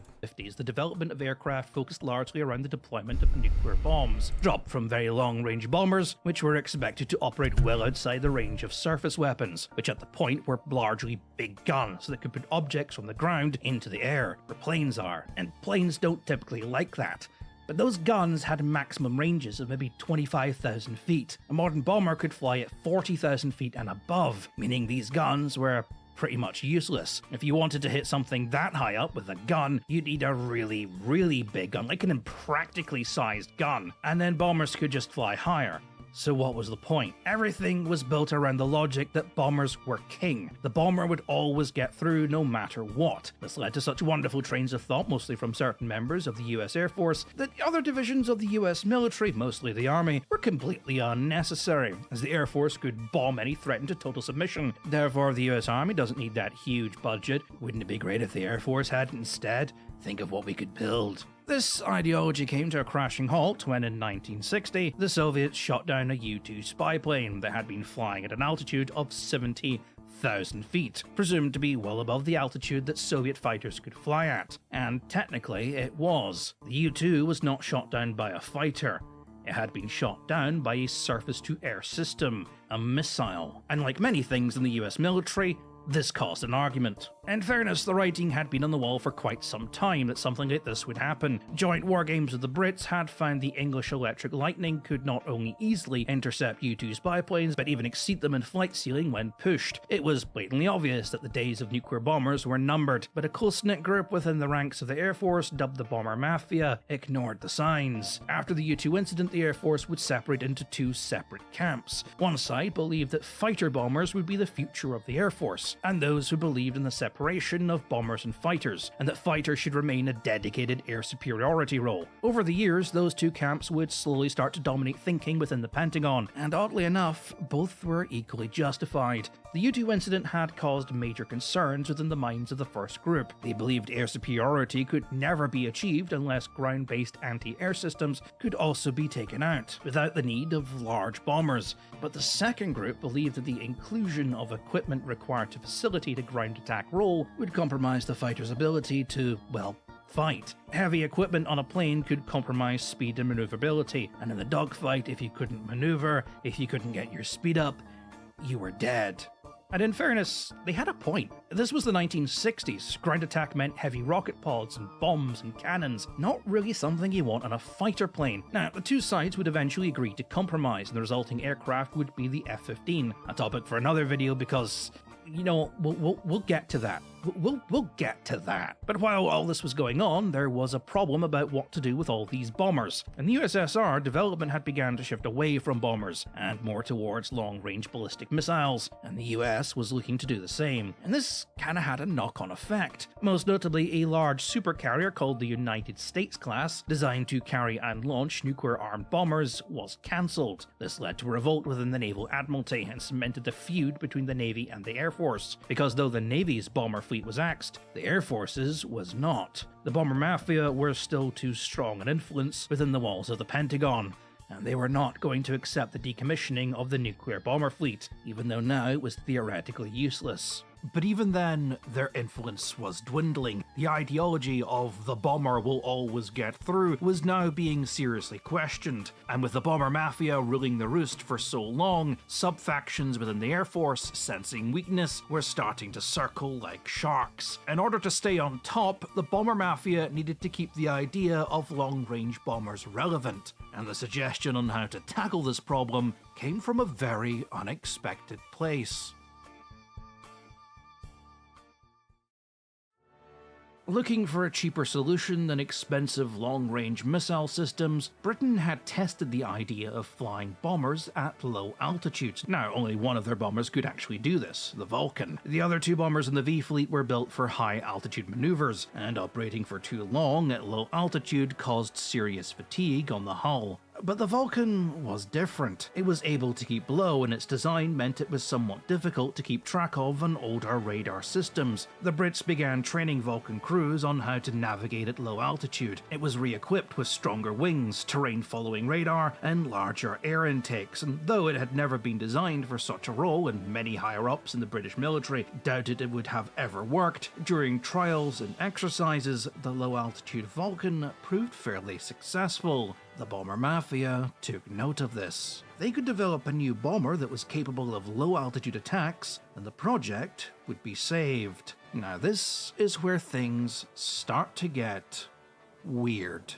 The development of aircraft focused largely around the deployment of nuclear bombs, dropped from very long-range bombers, which were expected to operate well outside the range of surface weapons, which at the point were largely big guns that could put objects from the ground into the air, where planes are, and planes don't typically like that. But those guns had maximum ranges of maybe 25,000 feet. A modern bomber could fly at 40,000 feet and above, meaning these guns were pretty much useless. If you wanted to hit something that high up with a gun, you'd need a really, really big gun, like an impractically sized gun, and then bombers could just fly higher. So what was the point? Everything was built around the logic that bombers were king. The bomber would always get through no matter what. This led to such wonderful trains of thought, mostly from certain members of the US Air Force, that other divisions of the US military, mostly the Army, were completely unnecessary, as the Air Force could bomb any threat into total submission. Therefore, the US Army doesn't need that huge budget. Wouldn't it be great if the Air Force had it instead? Think of what we could build. This ideology came to a crashing halt when, in 1960, the Soviets shot down a U-2 spy plane that had been flying at an altitude of 70,000 feet, presumed to be well above the altitude that Soviet fighters could fly at. And technically, it was. The U-2 was not shot down by a fighter. It had been shot down by a surface-to-air system, a missile. And like many things in the US military, this caused an argument. In fairness, the writing had been on the wall for quite some time that something like this would happen. Joint war games with the Brits had found the English Electric Lightning could not only easily intercept U-2 spy planes, but even exceed them in flight ceiling when pushed. It was blatantly obvious that the days of nuclear bombers were numbered, but a close-knit group within the ranks of the Air Force, dubbed the Bomber Mafia, ignored the signs. After the U-2 incident, the Air Force would separate into two separate camps. One side believed that fighter bombers would be the future of the Air Force, and those who believed in the separation of bombers and fighters, and that fighters should remain a dedicated air superiority role. Over the years, those two camps would slowly start to dominate thinking within the Pentagon, and oddly enough, both were equally justified. The U-2 incident had caused major concerns within the minds of the first group. They believed air superiority could never be achieved unless ground-based anti-air systems could also be taken out, without the need of large bombers. But the second group believed that the inclusion of equipment required to facilitate a ground attack role would compromise the fighter's ability to, well, fight. Heavy equipment on a plane could compromise speed and maneuverability, and in the dogfight, if you couldn't maneuver, if you couldn't get your speed up, you were dead. And in fairness, they had a point. This was the 1960s. Ground attack meant heavy rocket pods and bombs and cannons, not really something you want on a fighter plane. Now, the two sides would eventually agree to compromise, and the resulting aircraft would be the F-15, a topic for another video because, you know, we'll get to that. We'll get to that. But while all this was going on, there was a problem about what to do with all these bombers. In the USSR, development had begun to shift away from bombers and more towards long-range ballistic missiles, and the US was looking to do the same. And this kinda had a knock-on effect. Most notably, a large supercarrier called the United States class, designed to carry and launch nuclear-armed bombers, was cancelled. This led to a revolt within the Naval Admiralty and cemented the feud between the Navy and the Air Force, because though the Navy's bomber fleet was axed, the Air Force's was not. The Bomber Mafia were still too strong an influence within the walls of the Pentagon, and they were not going to accept the decommissioning of the nuclear bomber fleet, even though now it was theoretically useless. But even then, their influence was dwindling. The ideology of the bomber will always get through was now being seriously questioned, and with the Bomber Mafia ruling the roost for so long, sub-factions within the Air Force, sensing weakness, were starting to circle like sharks. In order to stay on top, the Bomber Mafia needed to keep the idea of long-range bombers relevant, and the suggestion on how to tackle this problem came from a very unexpected place. Looking for a cheaper solution than expensive long-range missile systems, Britain had tested the idea of flying bombers at low altitudes. Now, only one of their bombers could actually do this, the Vulcan. The other two bombers in the V fleet were built for high-altitude maneuvers, and operating for too long at low altitude caused serious fatigue on the hull. But the Vulcan was different. It was able to keep low, and its design meant it was somewhat difficult to keep track of on older radar systems. The Brits began training Vulcan crews on how to navigate at low altitude. It was re-equipped with stronger wings, terrain-following radar, and larger air intakes, and though it had never been designed for such a role, and many higher-ups in the British military doubted it would have ever worked, during trials and exercises, the low-altitude Vulcan proved fairly successful. The Bomber Mafia took note of this. They could develop a new bomber that was capable of low-altitude attacks, and the project would be saved. Now this is where things start to get weird.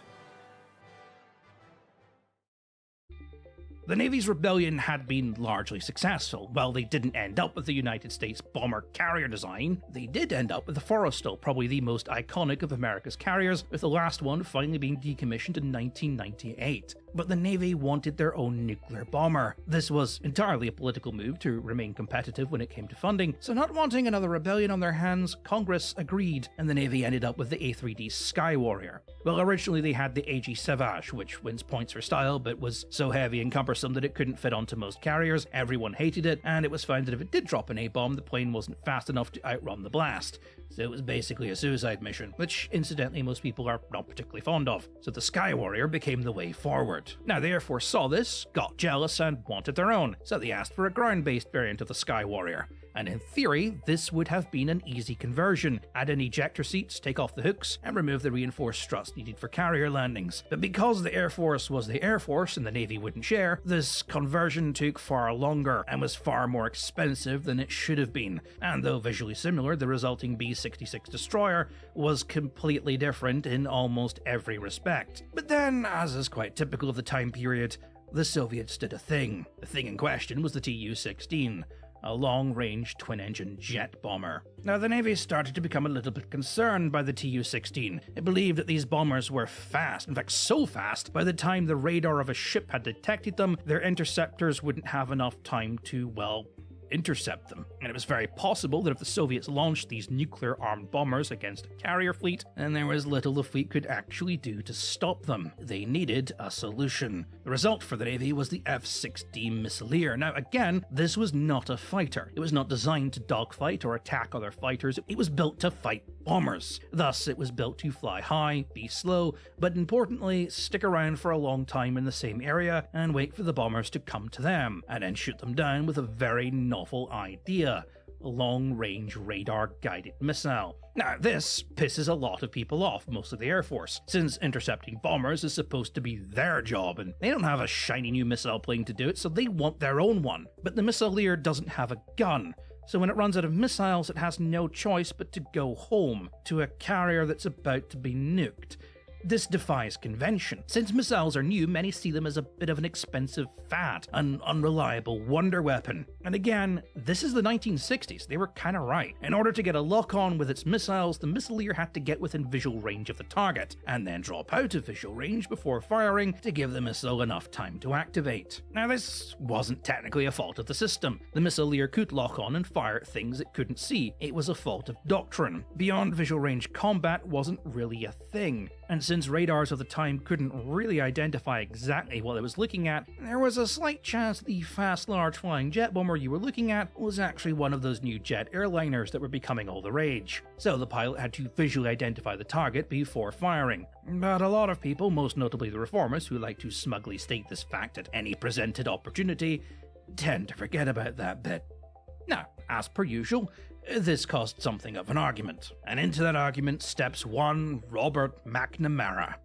The Navy's rebellion had been largely successful. While they didn't end up with the United States bomber carrier design, they did end up with the Forrestal, probably the most iconic of America's carriers, with the last one finally being decommissioned in 1998. But the Navy wanted their own nuclear bomber. This was entirely a political move to remain competitive when it came to funding, so not wanting another rebellion on their hands, Congress agreed, and the Navy ended up with the A3D Sky Warrior. Well, originally they had the AG Savage, which wins points for style, but was so heavy and cumbersome that it couldn't fit onto most carriers, everyone hated it, and it was found that if it did drop an A-bomb, the plane wasn't fast enough to outrun the blast. So it was basically a suicide mission, which incidentally most people are not particularly fond of. So the Sky Warrior became the way forward. Now the Air Force saw this, got jealous, and wanted their own, so they asked for a ground-based variant of the Sky Warrior. And in theory, this would have been an easy conversion. Add in ejector seats, take off the hooks, and remove the reinforced struts needed for carrier landings. But because the Air Force was the Air Force and the Navy wouldn't share, this conversion took far longer and was far more expensive than it should have been. And though visually similar, the resulting B-66 destroyer was completely different in almost every respect. But then, as is quite typical of the time period, the Soviets did a thing. The thing in question was the Tu-16. A long-range twin-engine jet bomber. Now, the Navy started to become a little bit concerned by the Tu-16. It believed that these bombers were fast, in fact so fast, by the time the radar of a ship had detected them, their interceptors wouldn't have enough time to, well, intercept them. And it was very possible that if the Soviets launched these nuclear-armed bombers against a carrier fleet, then there was little the fleet could actually do to stop them. They needed a solution. The result for the Navy was the F-16 Missileer. Now again, this was not a fighter. It was not designed to dogfight or attack other fighters. It was built to fight bombers. Thus, it was built to fly high, be slow, but importantly, stick around for a long time in the same area and wait for the bombers to come to them, and then shoot them down with a very novel idea: a long-range radar-guided missile. Now, this pisses a lot of people off, mostly the Air Force, since intercepting bombers is supposed to be their job, and they don't have a shiny new missile plane to do it, so they want their own one. But the Missileer doesn't have a gun, so when it runs out of missiles, it has no choice but to go home, to a carrier that's about to be nuked. This defies convention. Since missiles are new, many see them as a bit of an expensive fad, an unreliable wonder weapon. And again, this is the 1960s, they were kinda right. In order to get a lock-on with its missiles, the Missileer had to get within visual range of the target, and then drop out of visual range before firing to give the missile enough time to activate. Now this wasn't technically a fault of the system. The Missileer could lock on and fire at things it couldn't see. It was a fault of doctrine. Beyond visual range combat wasn't really a thing. And since radars of the time couldn't really identify exactly what it was looking at, there was a slight chance the fast, large flying jet bomber you were looking at was actually one of those new jet airliners that were becoming all the rage. So the pilot had to visually identify the target before firing. But a lot of people, most notably the reformers who like to smugly state this fact at any presented opportunity, tend to forget about that bit. Now, as per usual, this caused something of an argument, and into that argument steps one Robert McNamara.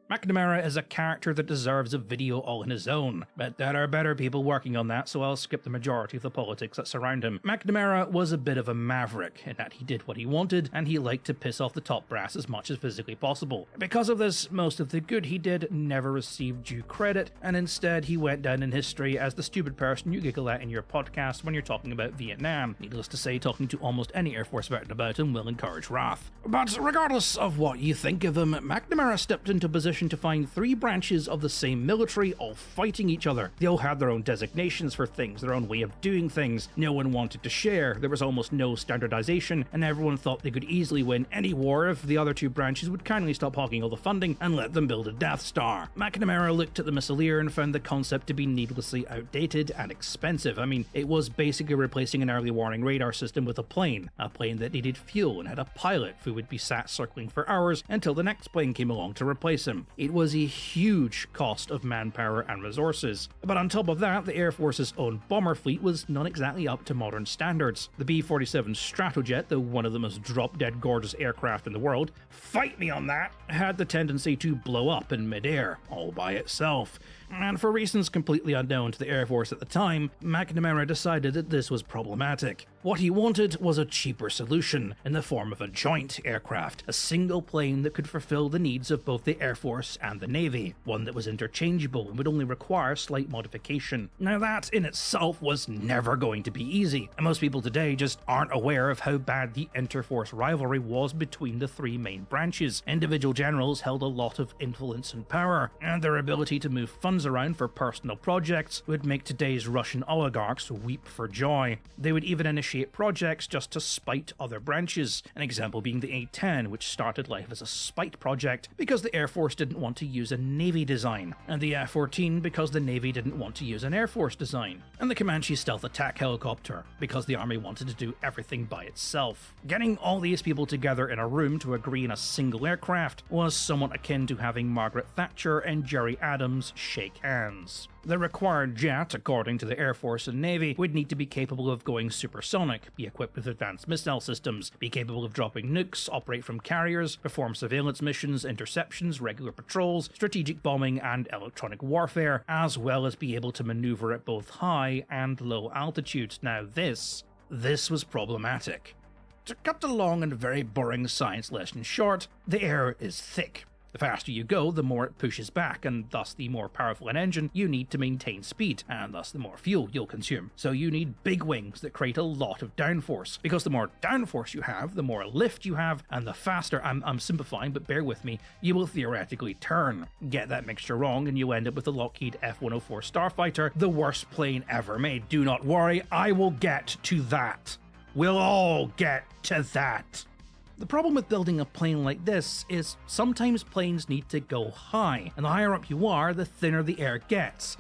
McNamara is a character that deserves a video all on his own, but there are better people working on that, so I'll skip the majority of the politics that surround him. McNamara was a bit of a maverick, in that he did what he wanted, and he liked to piss off the top brass as much as physically possible. Because of this, most of the good he did never received due credit, and instead he went down in history as the stupid person you giggle at in your podcast when you're talking about Vietnam. Needless to say, talking to almost any Air Force veteran about him will encourage wrath. But regardless of what you think of him, McNamara stepped into a position to find three branches of the same military all fighting each other. They all had their own designations for things, their own way of doing things. No one wanted to share, there was almost no standardization, and everyone thought they could easily win any war if the other two branches would kindly stop hogging all the funding and let them build a Death Star. McNamara looked at the Missileer and found the concept to be needlessly outdated and expensive. I mean, it was basically replacing an early warning radar system with a plane that needed fuel and had a pilot who would be sat circling for hours until the next plane came along to replace him. It was a huge cost of manpower and resources. But on top of that, the Air Force's own bomber fleet was not exactly up to modern standards. The B-47 Stratojet, though one of the most drop-dead gorgeous aircraft in the world, fight me on that, had the tendency to blow up in midair, all by itself. And for reasons completely unknown to the Air Force at the time, McNamara decided that this was problematic. What he wanted was a cheaper solution in the form of a joint aircraft, a single plane that could fulfill the needs of both the Air Force and the Navy, one that was interchangeable and would only require slight modification. Now that in itself was never going to be easy, and most people today just aren't aware of how bad the inter-force rivalry was between the three main branches. Individual generals held a lot of influence and power, and their ability to move funds around for personal projects would make today's Russian oligarchs weep for joy. They would even initiate projects just to spite other branches, an example being the A-10, which started life as a spite project because the Air Force didn't want to use a Navy design, and the F-14 because the Navy didn't want to use an Air Force design, and the Comanche stealth attack helicopter because the Army wanted to do everything by itself. Getting all these people together in a room to agree on a single aircraft was somewhat akin to having Margaret Thatcher and Jerry Adams shake hands. The required jet, according to the Air Force and Navy, would need to be capable of going supersonic, be equipped with advanced missile systems, be capable of dropping nukes, operate from carriers, perform surveillance missions, interceptions, regular patrols, strategic bombing, and electronic warfare, as well as be able to maneuver at both high and low altitude. Now this was problematic. To cut the long and very boring science lesson short, the air is thick. The faster you go, the more it pushes back, and thus the more powerful an engine you need to maintain speed, and thus the more fuel you'll consume. So you need big wings that create a lot of downforce, because the more downforce you have, the more lift you have, and the faster, I'm simplifying, but bear with me, you will theoretically turn. Get that mixture wrong and you end up with the Lockheed F-104 Starfighter, the worst plane ever made. Do not worry, I will get to that. We'll all get to that. The problem with building a plane like this is sometimes planes need to go high, and the higher up you are, the thinner the air gets.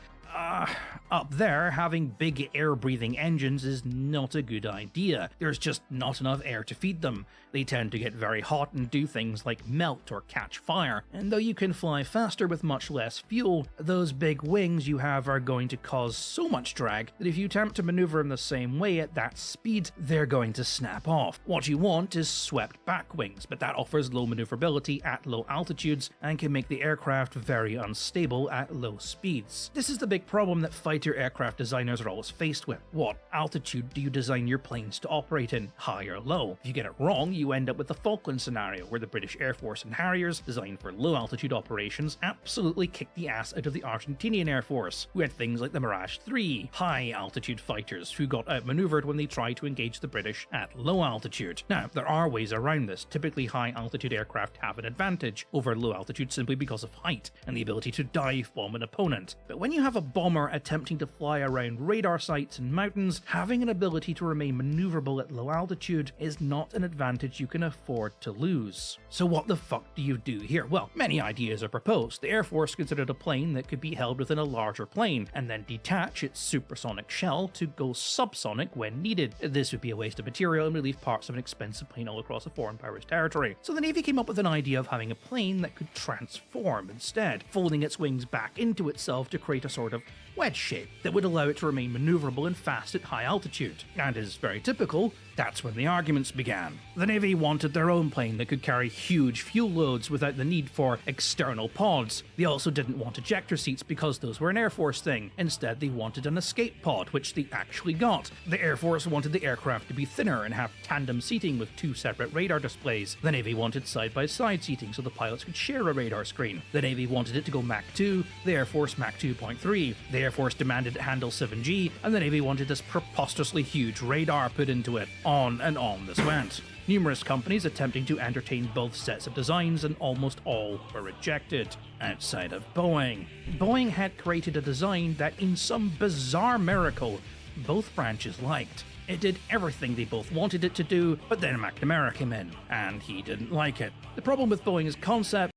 Up there, having big air-breathing engines is not a good idea. There's just not enough air to feed them. They tend to get very hot and do things like melt or catch fire. And though you can fly faster with much less fuel, those big wings you have are going to cause so much drag that if you attempt to maneuver them the same way at that speed, they're going to snap off. What you want is swept back wings, but that offers low maneuverability at low altitudes and can make the aircraft very unstable at low speeds. This is the big problem that fighter aircraft designers are always faced with. What altitude do you design your planes to operate in, high or low? If you get it wrong, you end up with the Falkland scenario, where the British Air Force and Harriers, designed for low altitude operations, absolutely kicked the ass out of the Argentinian Air Force, who had things like the Mirage 3, high altitude fighters, who got outmaneuvered when they tried to engage the British at low altitude. Now, there are ways around this. Typically, high altitude aircraft have an advantage over low altitude simply because of height and the ability to dive bomb an opponent. But when you have a bomber attempting to fly around radar sites and mountains, having an ability to remain maneuverable at low altitude is not an advantage you can afford to lose. So what the fuck do you do here? Well, many ideas are proposed. The Air Force considered a plane that could be held within a larger plane, and then detach its supersonic shell to go subsonic when needed. This would be a waste of material and would leave parts of an expensive plane all across a foreign power's territory. So the Navy came up with an idea of having a plane that could transform instead, folding its wings back into itself to create a sort of wedge shape that would allow it to remain maneuverable and fast at high altitude. And as very typical, that's when the arguments began. The Navy wanted their own plane that could carry huge fuel loads without the need for external pods. They also didn't want ejector seats because those were an Air Force thing. Instead, they wanted an escape pod, which they actually got. The Air Force wanted the aircraft to be thinner and have tandem seating with two separate radar displays. The Navy wanted side-by-side seating so the pilots could share a radar screen. The Navy wanted it to go Mach 2, the Air Force Mach 2.3. The Air Force demanded it handle 7G, and the Navy wanted this preposterously huge radar put into it. On and on this went. Numerous companies attempting to entertain both sets of designs, and almost all were rejected, outside of Boeing. Boeing had created a design that, in some bizarre miracle, both branches liked. It did everything they both wanted it to do, but then McNamara came in, and he didn't like it. The problem with Boeing's concept...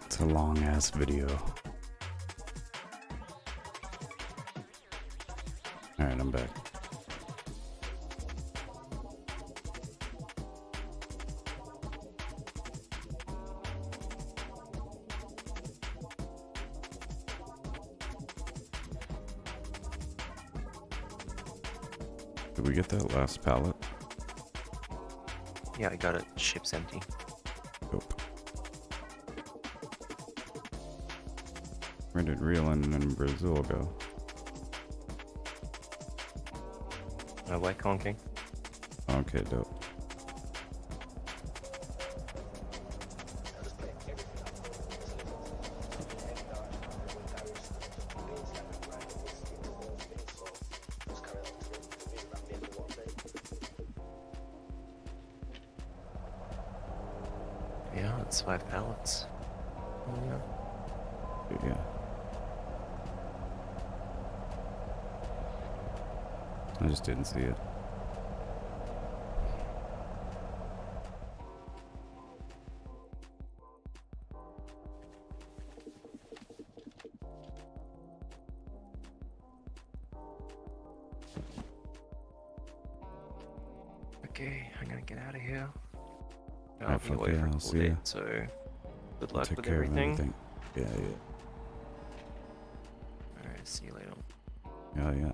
It's a long-ass video. Alright, I'm back. Did we get that last pallet? Yeah, I got it. Ship's empty. Nope. Where did Reeland and Brazil go? I like honking. Okay, dope. Yeah, it's 5 pallets. Oh, yeah. Yeah. I just didn't see it. Okay, I'm gonna get out of here. Alright, I'll be fuck away yeah, for a I'll couple see ya. days, so good luck Take with care everything. of everything. Yeah, Alright, see you later. yeah. Yeah, yeah.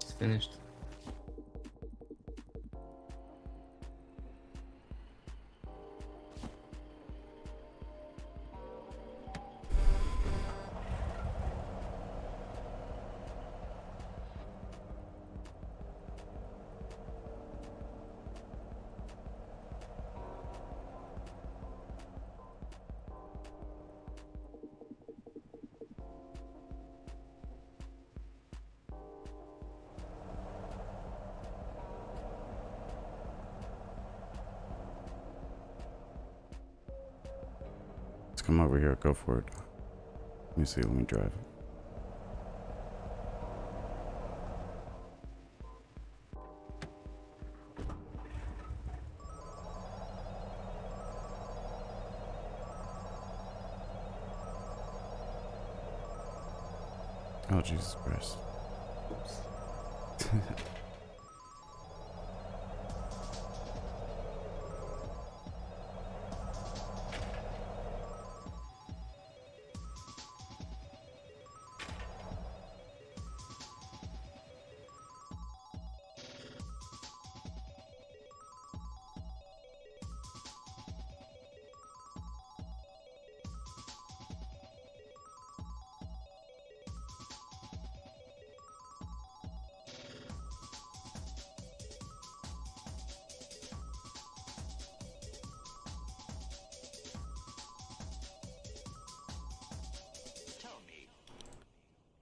It's finished. Let's come over here. Go for it. Let me see. Let me drive. Oh, Jesus Christ.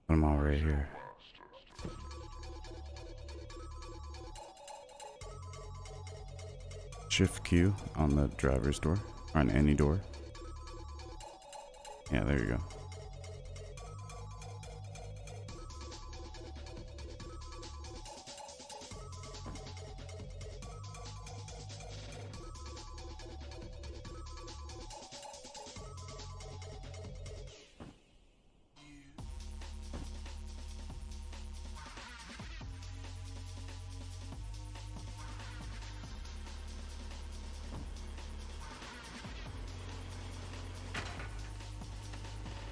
I'm all right here. Shift Q on the driver's door, or on any door. Yeah, there you go.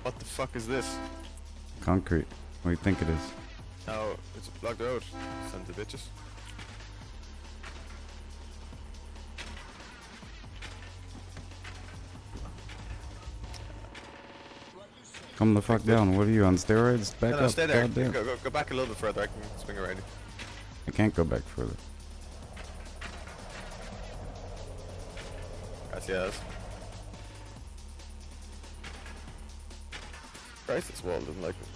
What the fuck is this? Concrete. What do you think it is? Oh, it's a blocked road. Send the bitches. Come the fuck down. What are you on steroids? Back No, up. stay there. Goddamn. Go back a little bit further. I can swing around. I can't go back further. Gracias. Christ, this wall doesn't like me.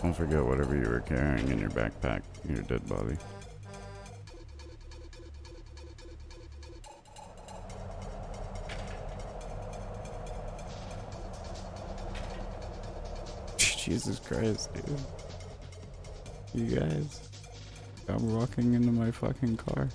Don't forget whatever you were carrying in your backpack, your dead body. Jesus Christ, dude. You guys. I'm walking into my fucking car.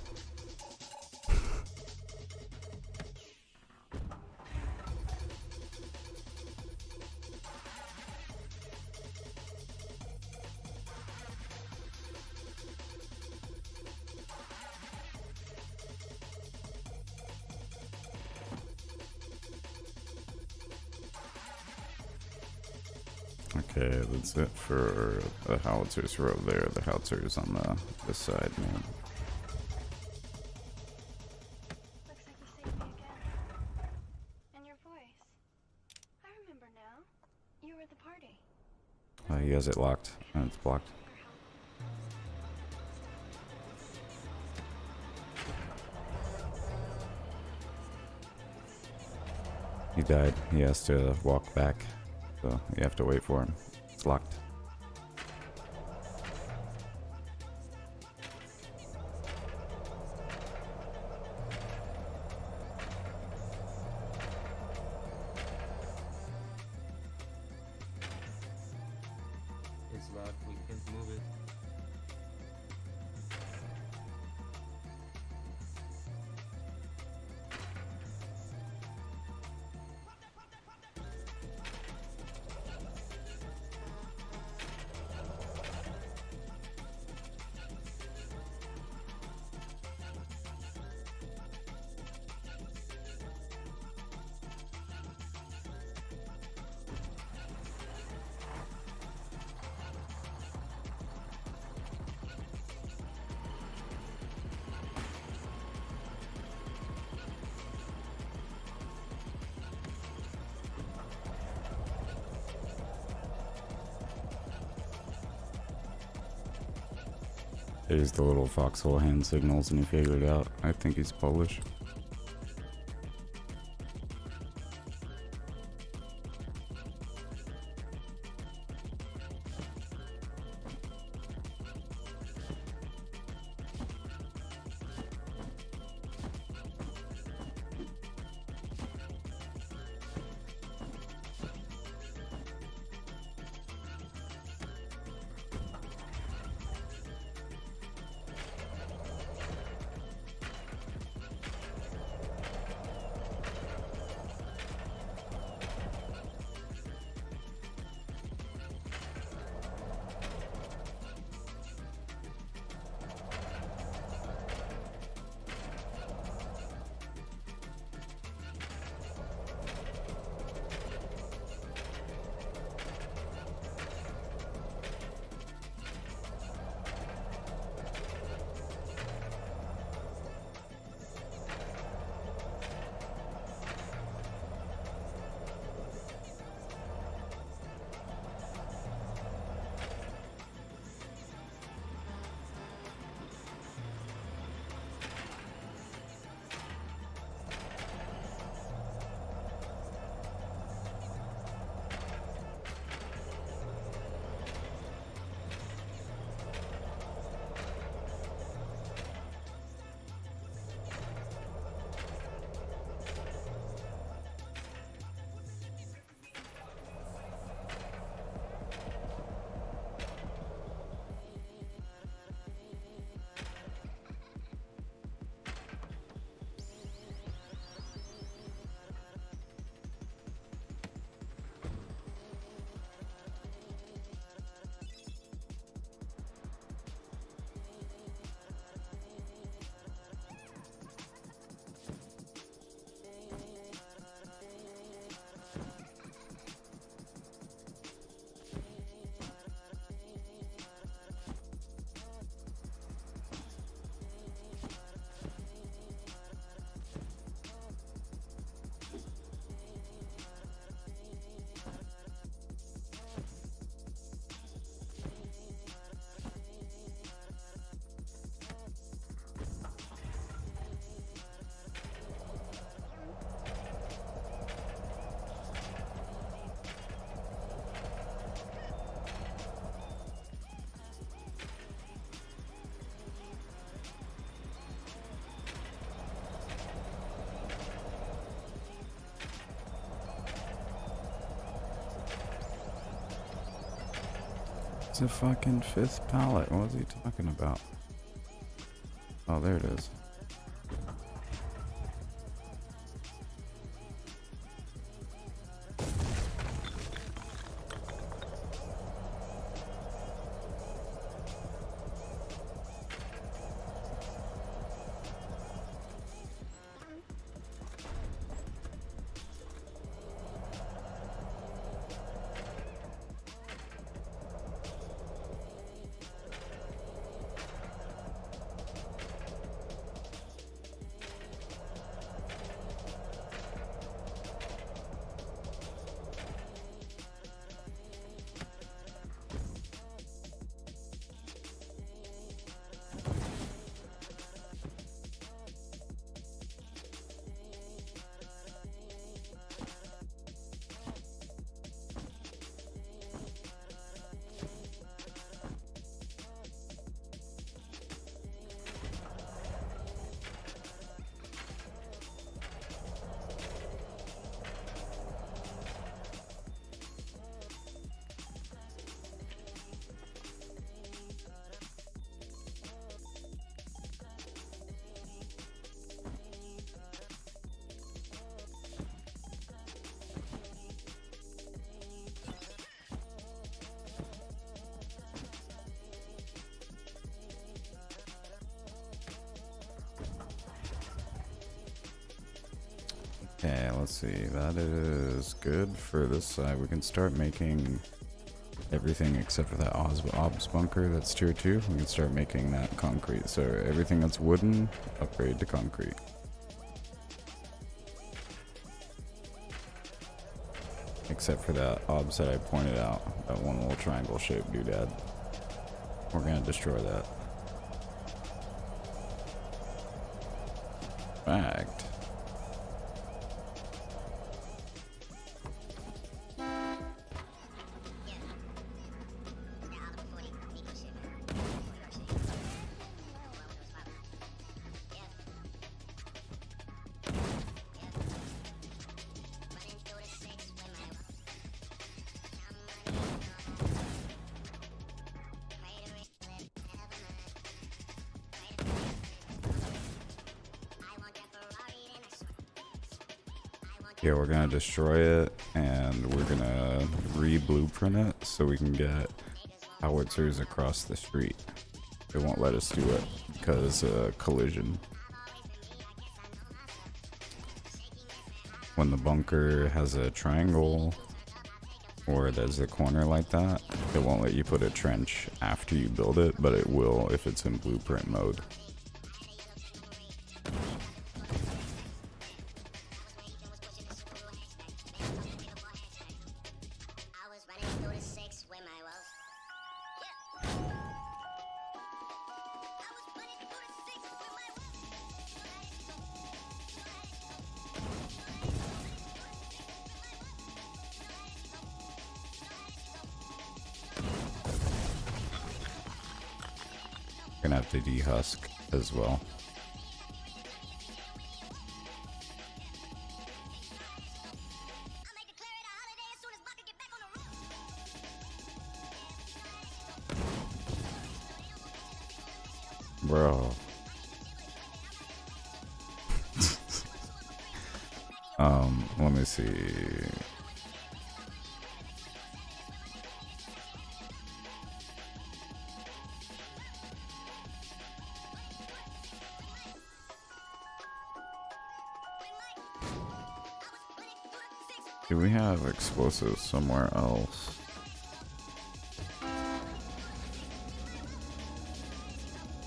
Okay, that's it for the howitzers were over there. The howitzers on this side, man. Looks like you saved me again. And your voice. I remember now. You were at the party. He has it locked, and it's blocked. He died. He has to walk back, so you have to wait for him. It's locked. It's locked, we can't move it. There's the little Foxhole hand signals, and he figured it out. I think he's Polish. Where's the fucking 5th pallet? What was he talking about? Oh, there it is. Okay, let's see. That is good for this side. We can start making everything except for that Obs bunker that's tier 2. We can start making that concrete. So everything that's wooden, upgrade to concrete. Except for that Obs that I pointed out. That one little triangle shaped doodad. We're gonna destroy that. Fact. Yeah, we're gonna destroy it and we're gonna re-blueprint it so we can get howitzers across the street. They won't let us do it because collision. When the bunker has a triangle or there's a corner like that, it won't let you put a trench after you build it, but it will if it's in blueprint mode. Gonna have to dehusk as well. Bro. Let me see. Do we have explosives somewhere else?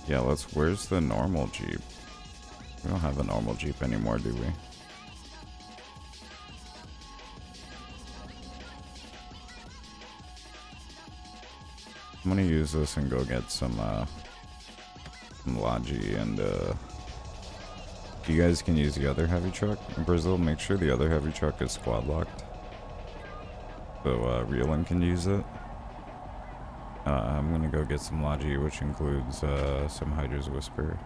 Yeah, where's the normal Jeep? We don't have a normal Jeep anymore, do we? I'm gonna use this and go get some Logi and you guys can use the other heavy truck in Brazil. Make sure the other heavy truck is squad locked, so Reelin can use it. I'm gonna go get some Logi, which includes some Hydra's Whisper.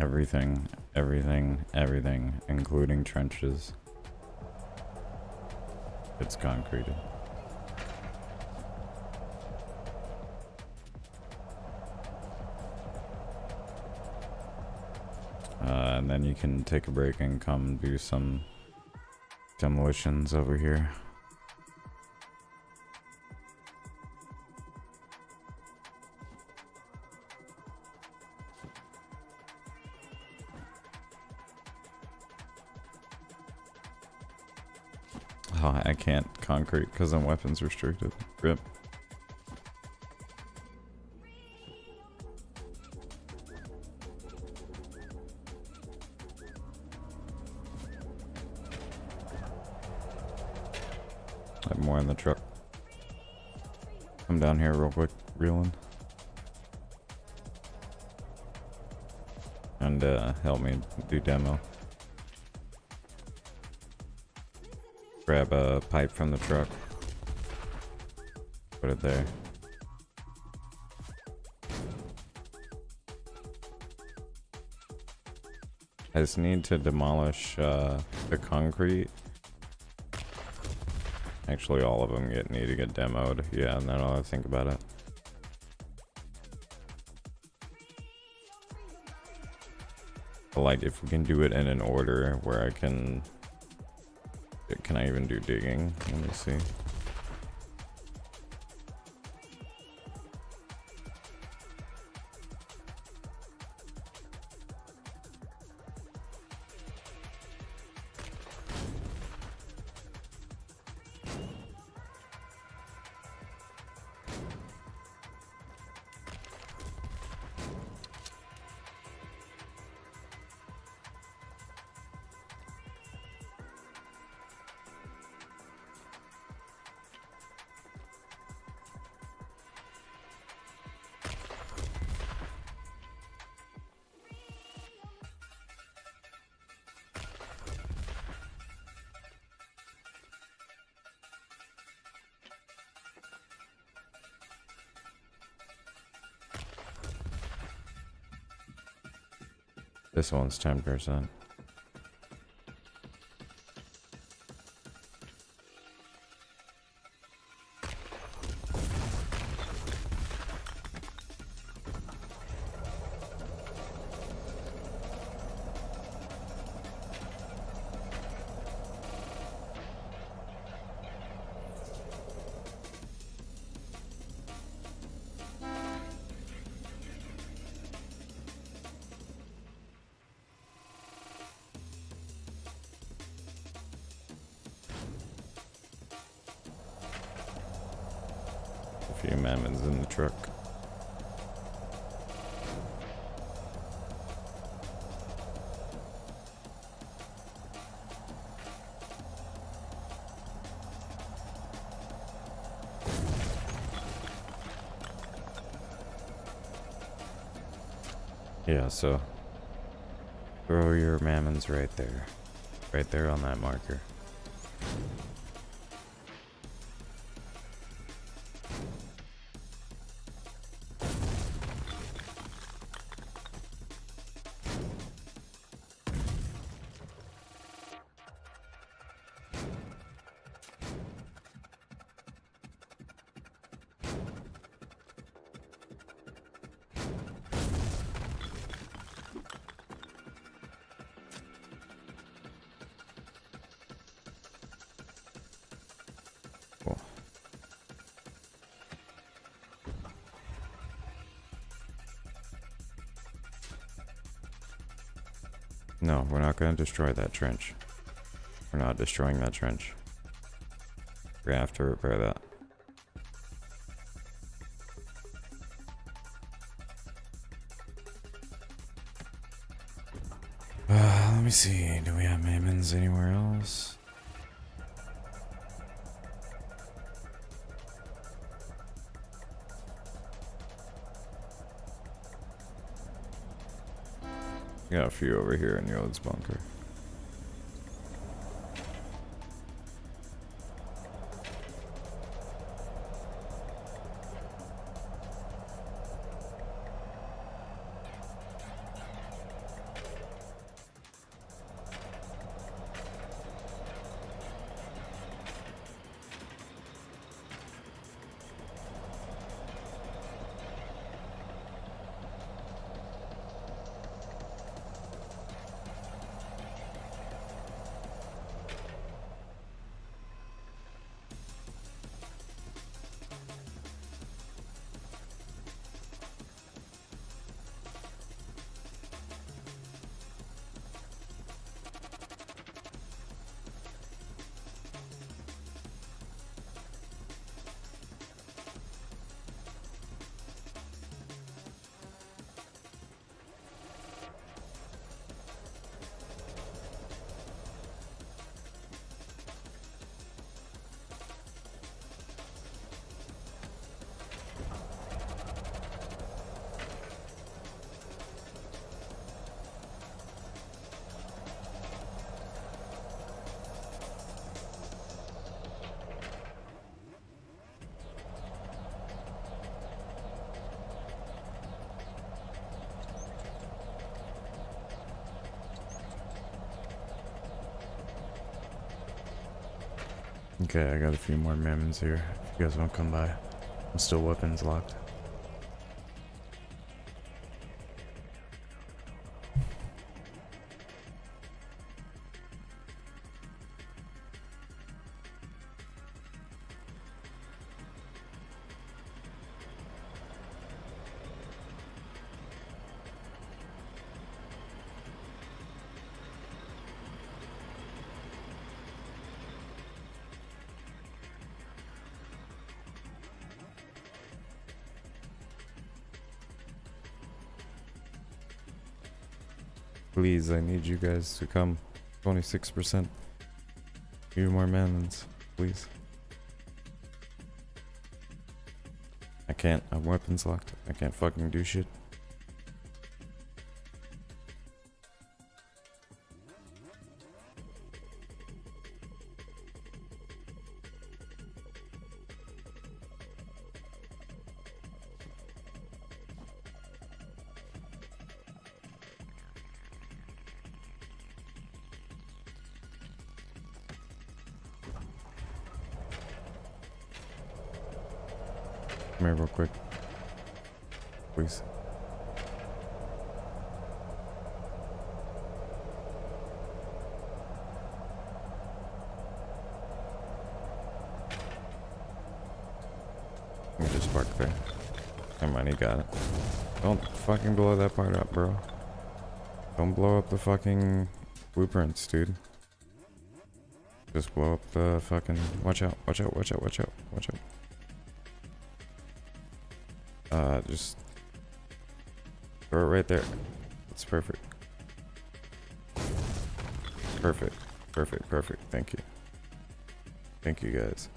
Everything, everything, everything, including trenches. It's concreted. And then you can take a break and come do some demolitions over here. Oh, I can't concrete because I'm weapons restricted. Rip. I have more in the truck. Come down here real quick, reeling. And help me do demo. Grab a pipe from the truck. Put it there. I just need to demolish the concrete. Actually, all of them need to get demoed. Yeah, and then I'll think about it. But like, if we can do it in an order where I can I even do digging? Let me see. This one's 10%. A few mammons in the truck. Yeah, so throw your mammons right there. Right there on that marker. No, we're not going to destroy that trench. We're not destroying that trench. We're going to have to repair that. Let me see. Do we have mammons anywhere else? Got a few over here in Yode's bunker. Okay, I got a few more mammons here. If you guys want to come by. I'm still weapons locked. Please, I need you guys to come. 26%. Few more mammons, please. I can't. I'm weapons locked. I can't fucking do shit. Come here real quick. Please. Let me just park there. Never mind, he got it. Don't fucking blow that part up, bro. Don't blow up the fucking blueprints, dude. Just blow up the fucking... Watch out, watch out, watch out, watch out, watch out. Just throw it right there. That's perfect. Perfect. Perfect. Perfect. Thank you. Thank you, guys.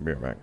Be right back.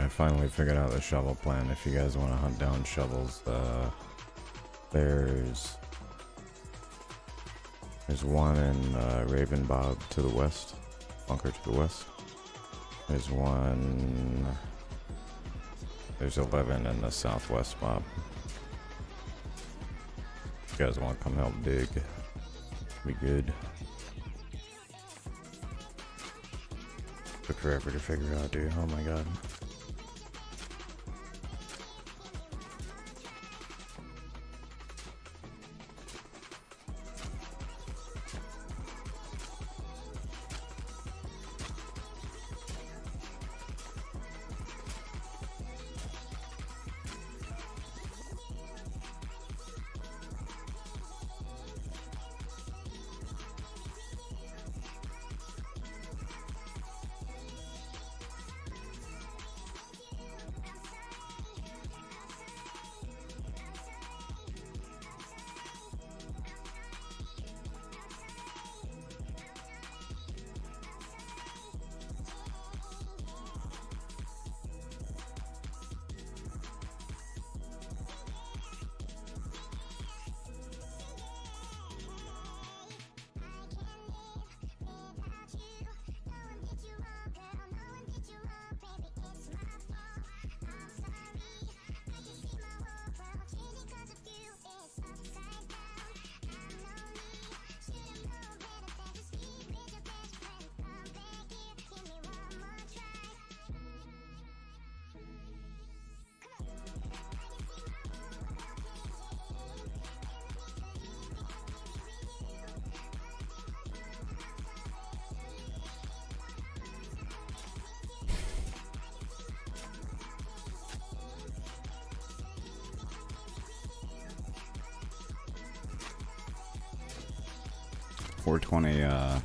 I finally figured out the shovel plan. If you guys want to hunt down shovels, there's one in Raven Bob to the west, bunker to the west. There's 11 in the southwest mob. If you guys want to come help dig, be good. Took forever to figure out, dude. Oh my god.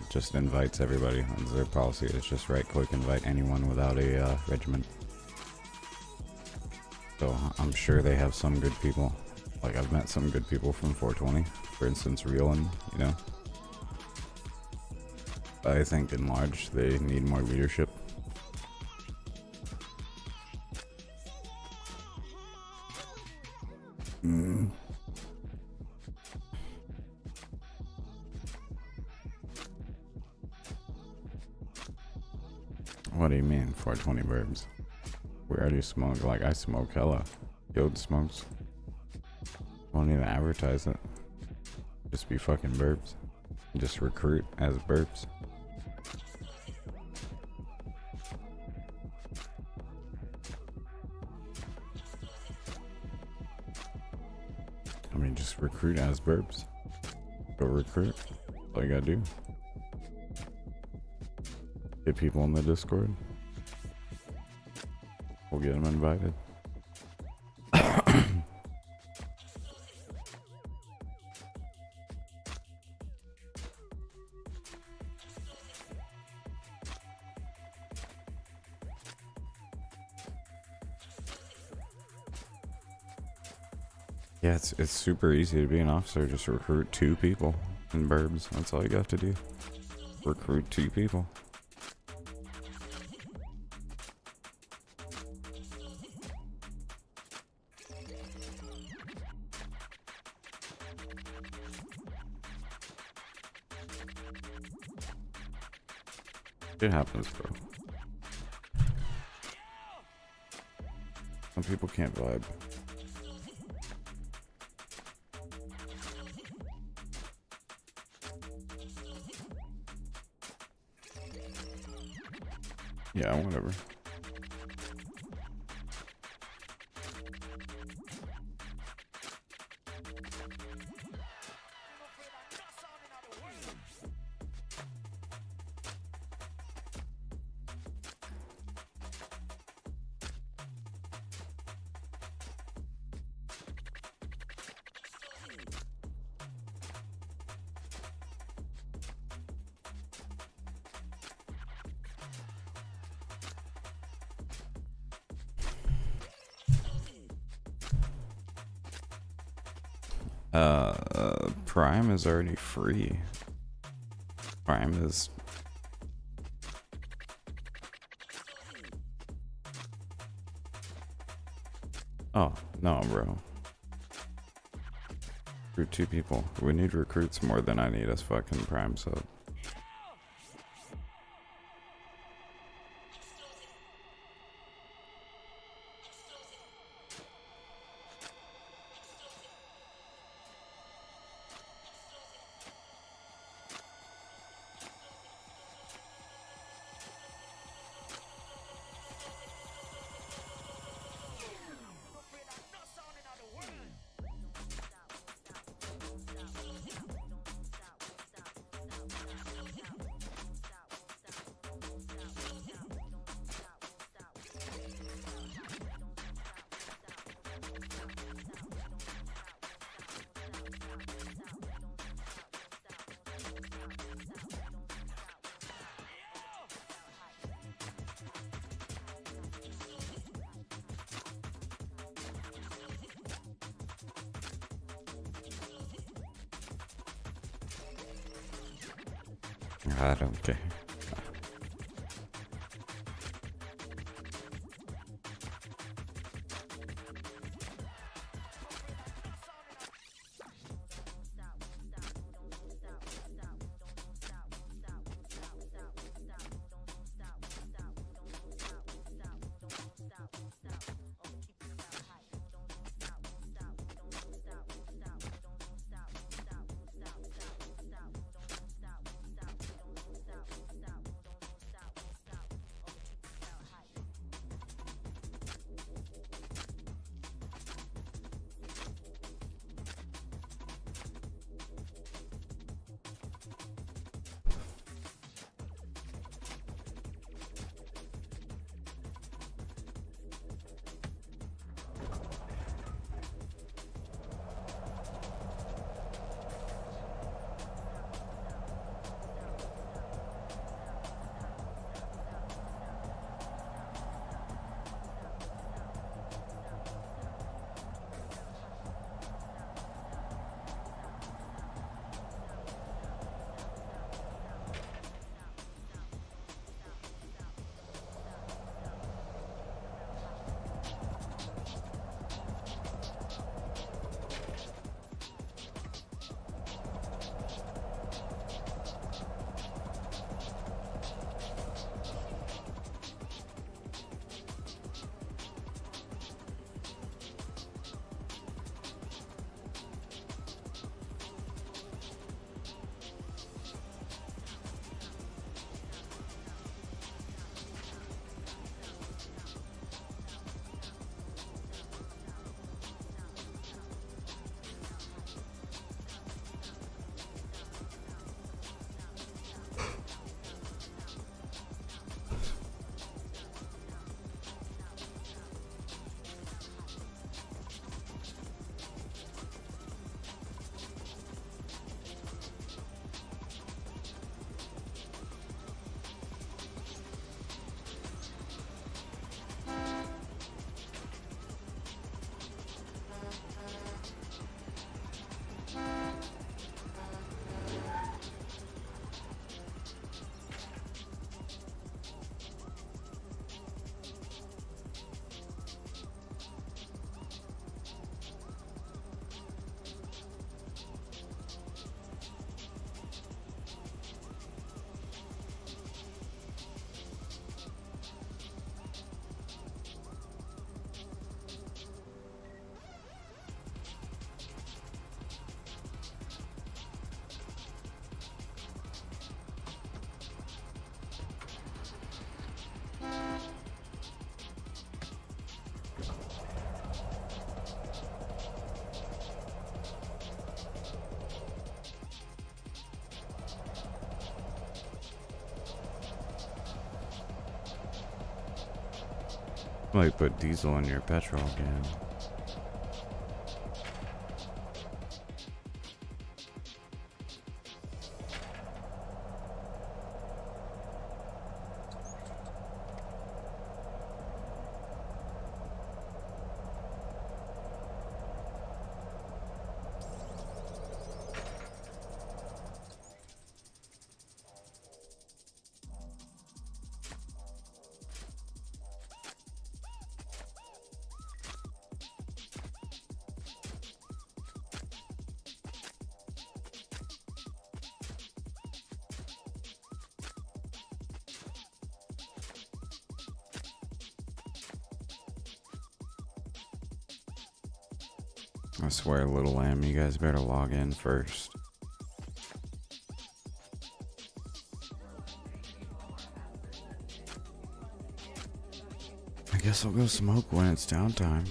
Just invites everybody. That's their policy. It's just right click invite anyone without a regiment. So I'm sure they have some good people. Like I've met some good people from 420. For instance, Reelin, you know. I think in large they need more leadership. What do you mean, 420 Birbs? We already smoke, like I smoke hella. Guild smokes. Won't even advertise it. Just be fucking Birbs. Just recruit as Birbs. I mean, just recruit as Birbs. Go recruit. That's all you gotta do. Get people in the Discord. We'll get them invited. Yeah, it's super easy to be an officer. Just recruit 2 people in Birbs. That's all you got to do. Recruit 2 people. It happens, bro. Some people can't vibe. Yeah, whatever. Prime is already free. Prime is... Oh, no, bro. Recruit 2 people. We need recruits more than I need as fucking prime sub. I don't care. Might put diesel in your petrol can. I swear, little lamb, you guys better log in first. I guess I'll go smoke when it's downtime.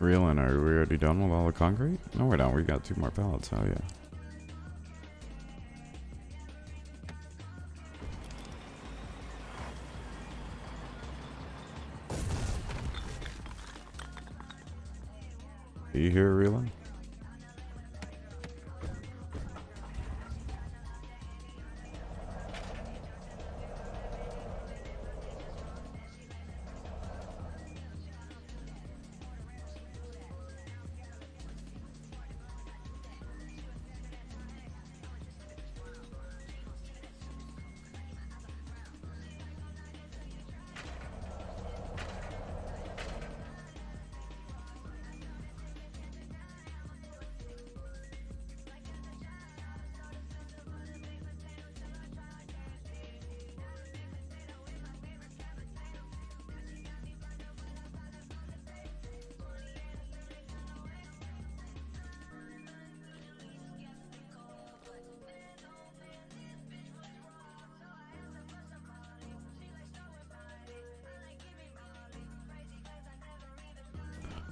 Reeling, are we already done with all the concrete? No, we're not. We got 2 more pallets. Hell yeah. Are you here, Reeling?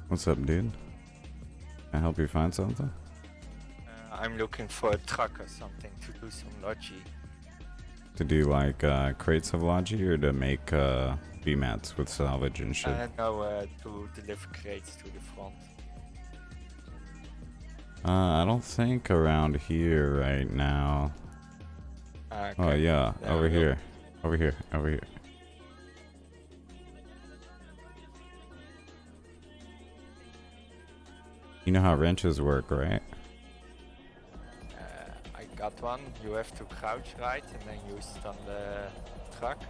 What's up, dude? Can I help you find something? I'm looking for a truck or something to do some Logi. To do like crates of Logi or to make B-mats with salvage and shit? No, to deliver crates to the front. I don't think around here right now. Okay. Oh yeah, There over we go. here. Over here, over here. You know how wrenches work, right? I got one. You have to crouch right and then use it on the truck.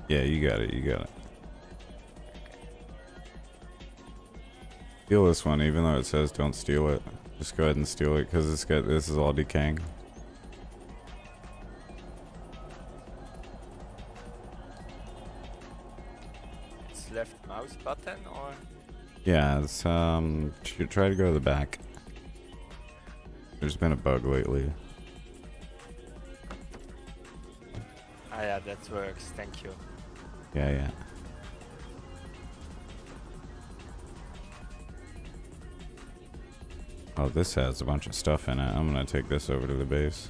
Yeah, you got it, you got it. Steal this one, even though it says don't steal it. Just go ahead and steal it, because this is all decaying. It's left mouse button or? Yeah, it's try to go to the back. There's been a bug lately. Ah yeah, that works. Thank you. Yeah, yeah. Oh, this has a bunch of stuff in it. I'm gonna take this over to the base.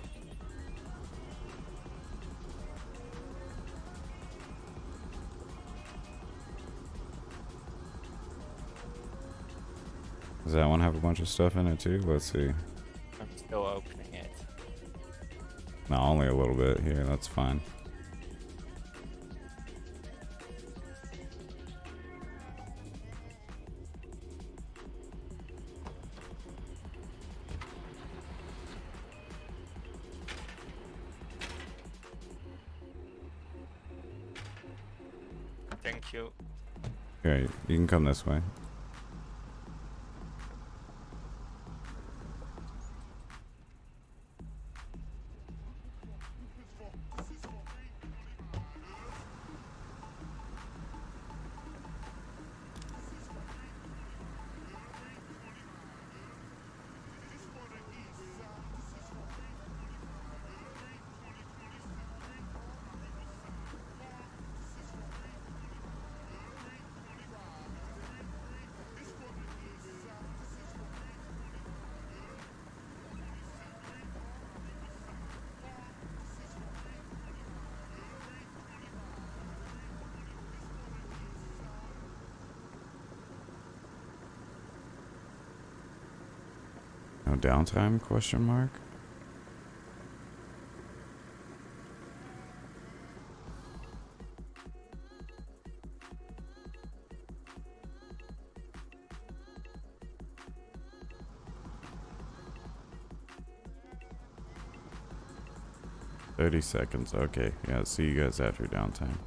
Does that one have a bunch of stuff in it too? Let's see. I'm still opening it. No, only a little bit here. That's fine. Thank you. Okay, you can come this way. No downtime? Question mark. 30 seconds. Okay. Yeah, see you guys after downtime.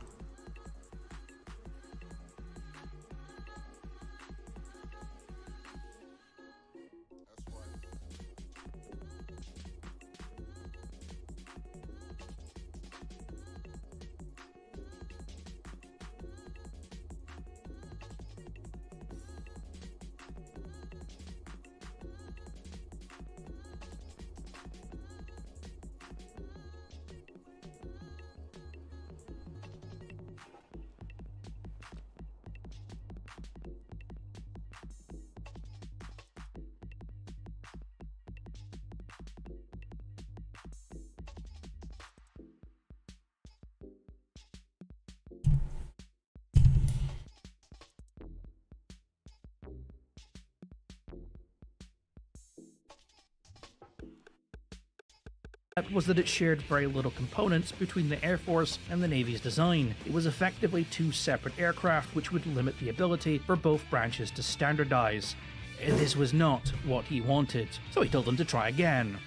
Was that it shared very little components between the Air Force and the Navy's design. It was effectively two separate aircraft, which would limit the ability for both branches to standardize. This was not what he wanted, so he told them to try again,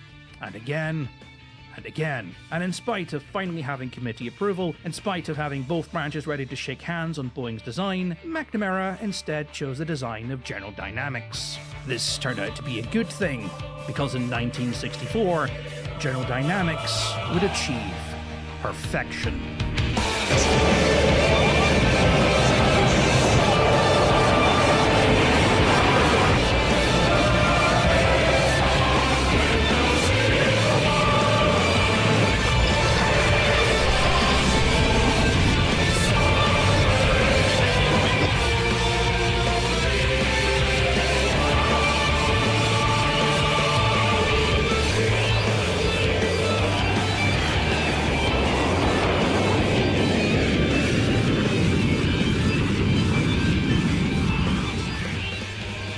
and again, and again. And in spite of finally having committee approval, in spite of having both branches ready to shake hands on Boeing's design, McNamara instead chose the design of General Dynamics. This turned out to be a good thing, because in 1964, General Dynamics would achieve perfection.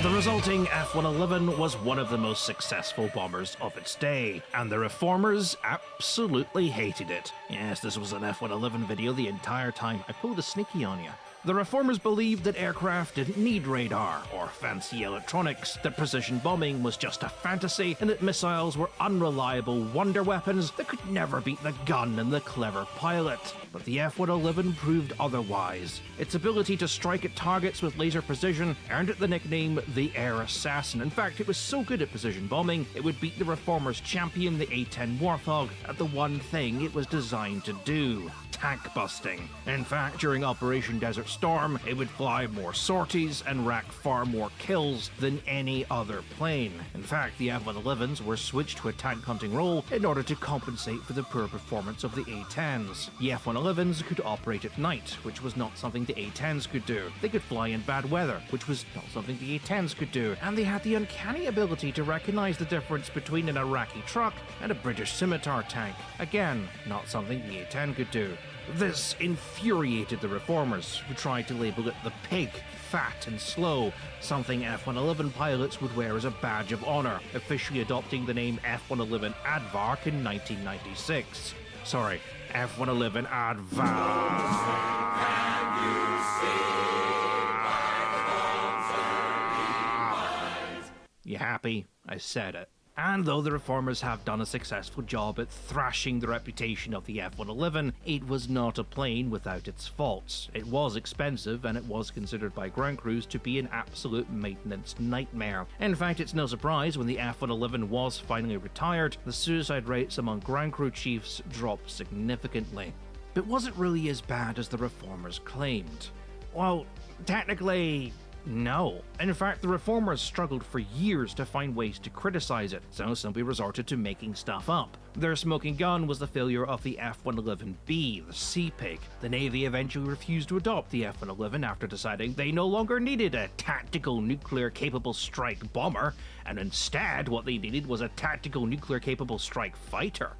The resulting F-111 was one of the most successful bombers of its day, and the reformers absolutely hated it. Yes, this was an F-111 video the entire time. I pulled a sneaky on you. The reformers believed that aircraft didn't need radar or fancy electronics, that precision bombing was just a fantasy, and that missiles were unreliable wonder weapons that could never beat the gun and the clever pilot. But the F-111 proved otherwise. Its ability to strike at targets with laser precision earned it the nickname the Air Assassin. In fact, it was so good at precision bombing, it would beat the reformers' champion, the A-10 Warthog, at the one thing it was designed to do: tank busting. In fact, during Operation Desert Storm, it would fly more sorties and rack far more kills than any other plane. In fact, the F-111s were switched to a tank hunting role in order to compensate for the poor performance of the A-10s. The F-111s could operate at night, which was not something the A-10s could do. They could fly in bad weather, which was not something the A-10s could do. And they had the uncanny ability to recognize the difference between an Iraqi truck and a British scimitar tank. Again, not something the A-10 could do. This infuriated the reformers, who tried to label it the pig, fat and slow, something F-111 pilots would wear as a badge of honor, officially adopting the name F-111 Aardvark in 1996. Sorry, F-111 Aardvark. You happy? I said it. And though the reformers have done a successful job at thrashing the reputation of the F-111, it was not a plane without its faults. It was expensive, and it was considered by ground crews to be an absolute maintenance nightmare. In fact, it's no surprise when the F-111 was finally retired, the suicide rates among ground crew chiefs dropped significantly. But was it really as bad as the reformers claimed? Well, technically, no. In fact, the reformers struggled for years to find ways to criticize it, so simply resorted to making stuff up. Their smoking gun was the failure of the F-111B, the Sea Pig. The Navy eventually refused to adopt the F-111 after deciding they no longer needed a tactical nuclear-capable strike bomber, and instead what they needed was a tactical nuclear-capable strike fighter.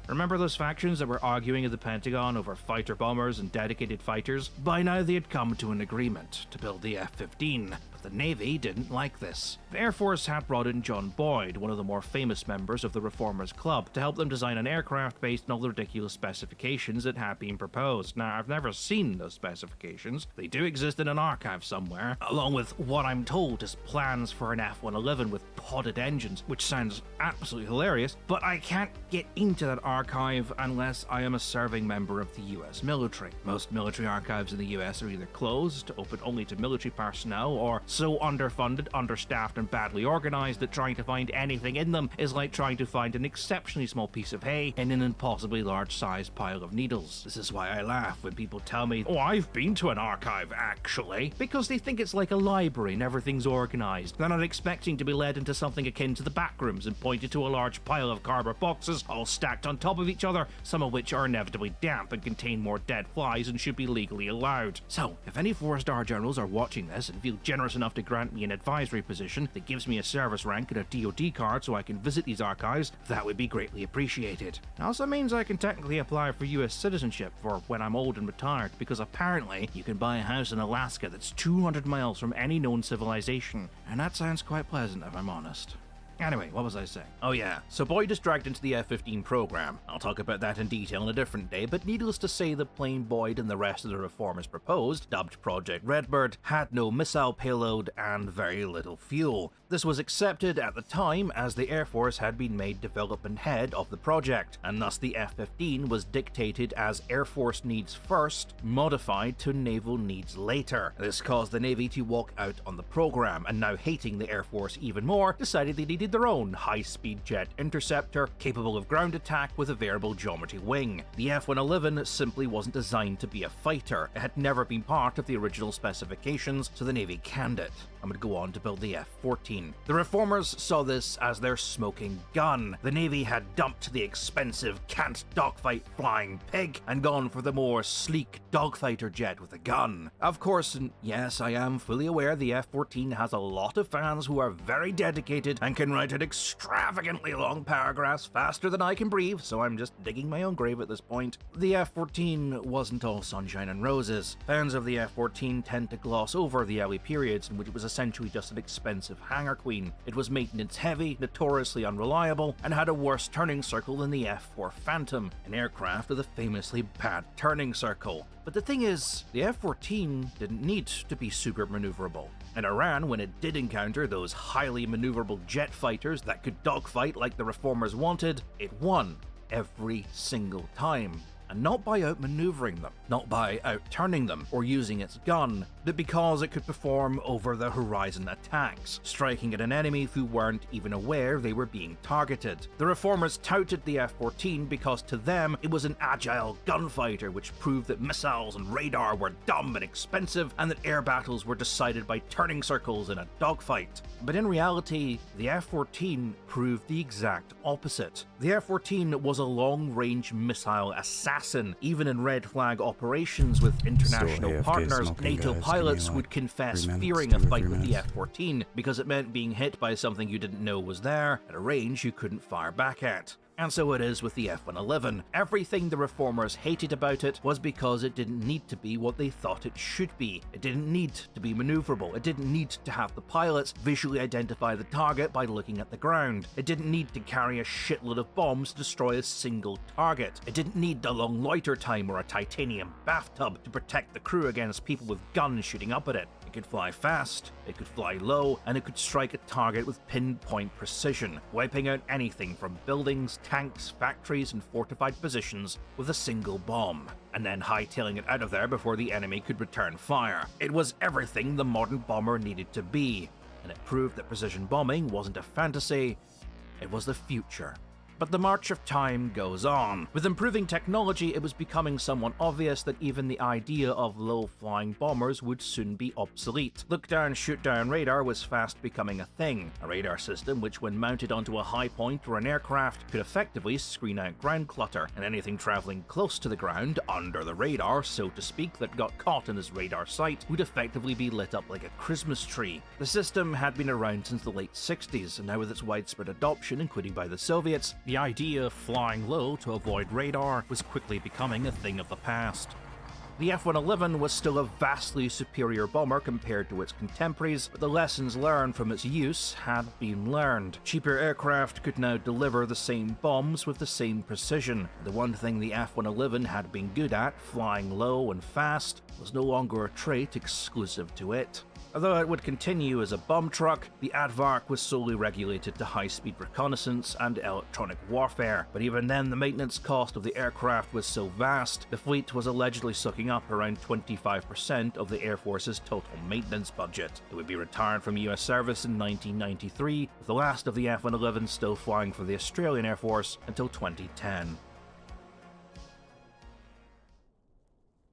Remember those factions that were arguing at the Pentagon over fighter bombers and dedicated fighters? By now they had come to an agreement to build the F-15, but The Navy didn't like this. The Air Force had brought in John Boyd, one of the more famous members of the Reformers Club, to help them design an aircraft based on all the ridiculous specifications that had been proposed. Now, I've never seen those specifications. They do exist in an archive somewhere, along with what I'm told is plans for an F-111 with podded engines, which sounds absolutely hilarious, but I can't get into that archive unless I am a serving member of the US military. Most military archives in the US are either closed, open only to military personnel, or so underfunded, understaffed, and badly organized that trying to find anything in them is like trying to find an exceptionally small piece of hay in an impossibly large-sized pile of needles. This is why I laugh when people tell me, "Oh, I've been to an archive, actually," because they think it's like a library and everything's organized. They're not expecting to be led into something akin to the backrooms and pointed to a large pile of cardboard boxes all stacked on top of each other, some of which are inevitably damp and contain more dead flies and should be legally allowed. So, if any 4-star generals are watching this and feel generous enough to grant me an advisory position that gives me a service rank and a DoD card so I can visit these archives, that would be greatly appreciated. It also means I can technically apply for US citizenship for when I'm old and retired, because apparently you can buy a house in Alaska that's 200 miles from any known civilization, and that sounds quite pleasant if I'm honest. Anyway, what was I saying? Oh yeah, so Boyd is dragged into the F-15 program. I'll talk about that in detail on a different day, but needless to say the plane Boyd and the rest of the reformers proposed, dubbed Project Redbird, had no missile payload and very little fuel. This was accepted at the time as the Air Force had been made development head of the project, and thus the F-15 was dictated as Air Force needs first, modified to naval needs later. This caused the Navy to walk out on the program, and now hating the Air Force even more, decided they needed their own high-speed jet interceptor capable of ground attack with a variable geometry wing. The F-111 simply wasn't designed to be a fighter. It had never been part of the original specifications, so the Navy canned it and would go on to build the F-14. The reformers saw this as their smoking gun. The Navy had dumped the expensive can't dogfight flying pig and gone for the more sleek dogfighter jet with a gun. Of course, and yes, I am fully aware the F-14 has a lot of fans who are very dedicated and can write out extravagantly long paragraphs faster than I can breathe, so I'm just digging my own grave at this point. The F-14 wasn't all sunshine and roses. Fans of the F-14 tend to gloss over the early periods in which it was essentially just an expensive hangar queen. It was maintenance heavy, notoriously unreliable, and had a worse turning circle than the F-4 Phantom, an aircraft with a famously bad turning circle. But the thing is, the F-14 didn't need to be super maneuverable. In Iran, when it did encounter those highly maneuverable jet fighters that could dogfight like the reformers wanted, it won every single time. And not by outmaneuvering them, not by outturning them or using its gun, but because it could perform over-the-horizon attacks, striking at an enemy who weren't even aware they were being targeted. The reformers touted the F-14 because to them it was an agile gunfighter which proved that missiles and radar were dumb and expensive and that air battles were decided by turning circles in a dogfight. But in reality, the F-14 proved the exact opposite. The F-14 was a long-range missile assassin. Even in red flag operations with international AFK partners, smoking, NATO guys. pilots Give me, like, would confess 3 minutes, fearing a 2 or fight 3 with the minutes. F-14 because it meant being hit by something you didn't know was there at a range you couldn't fire back at. And so it is with the F-111. Everything the reformers hated about it was because it didn't need to be what they thought it should be. It didn't need to be maneuverable. It didn't need to have the pilots visually identify the target by looking at the ground. It didn't need to carry a shitload of bombs to destroy a single target. It didn't need a long loiter time or a titanium bathtub to protect the crew against people with guns shooting up at it. It could fly fast, it could fly low, and it could strike a target with pinpoint precision, wiping out anything from buildings, tanks, factories, and fortified positions with a single bomb, and then hightailing it out of there before the enemy could return fire. It was everything the modern bomber needed to be, and it proved that precision bombing wasn't a fantasy, it was the future. But the march of time goes on. With improving technology, it was becoming somewhat obvious that even the idea of low-flying bombers would soon be obsolete. Look-down, shoot-down radar was fast becoming a thing, a radar system which, when mounted onto a high point or an aircraft, could effectively screen out ground clutter, and anything traveling close to the ground, under the radar, so to speak, that got caught in this radar sight, would effectively be lit up like a Christmas tree. The system had been around since the late 60s, and now with its widespread adoption, including by the Soviets, the idea of flying low to avoid radar was quickly becoming a thing of the past. The F-111 was still a vastly superior bomber compared to its contemporaries, but the lessons learned from its use had been learned. Cheaper aircraft could now deliver the same bombs with the same precision. The one thing the F-111 had been good at, flying low and fast, was no longer a trait exclusive to it. Although it would continue as a bomb truck, the Aardvark was solely regulated to high-speed reconnaissance and electronic warfare. But even then, the maintenance cost of the aircraft was so vast, the fleet was allegedly sucking up around 25% of the Air Force's total maintenance budget. It would be retired from US service in 1993, with the last of the F-111 still flying for the Australian Air Force until 2010.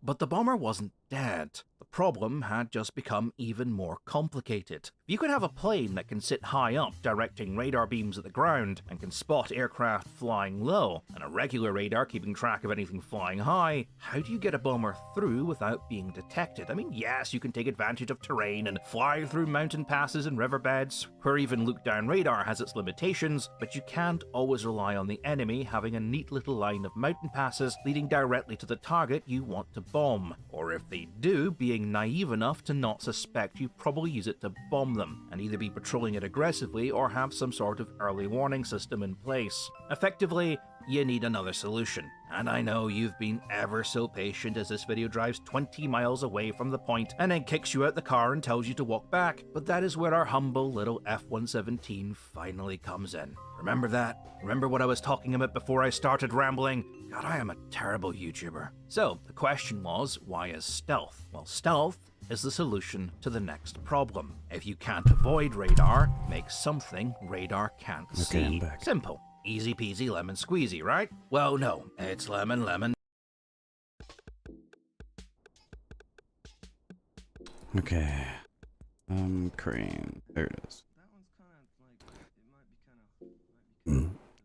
But the bomber wasn't dead. The problem had just become even more complicated. If you could have a plane that can sit high up, directing radar beams at the ground, and can spot aircraft flying low, and a regular radar keeping track of anything flying high, how do you get a bomber through without being detected? I mean, yes, you can take advantage of terrain and fly through mountain passes and riverbeds, where even look-down radar has its limitations, but you can't always rely on the enemy having a neat little line of mountain passes leading directly to the target you want to bomb. Or if they do, being naive enough to not suspect you probably use it to bomb them, and either be patrolling it aggressively or have some sort of early warning system in place. Effectively, you need another solution. And I know you've been ever so patient as this video drives 20 miles away from the point and then kicks you out the car and tells you to walk back, but that is where our humble little F-117 finally comes in. Remember that? Remember what I was talking about before I started rambling? God, I am a terrible YouTuber. So, the question was, why is stealth? Well, stealth is the solution to the next problem. If you can't avoid radar, make something radar can't see. I'm back. Simple. Easy peasy lemon squeezy, right? Well, no, it's lemon lemon. Okay. Crane. There it is.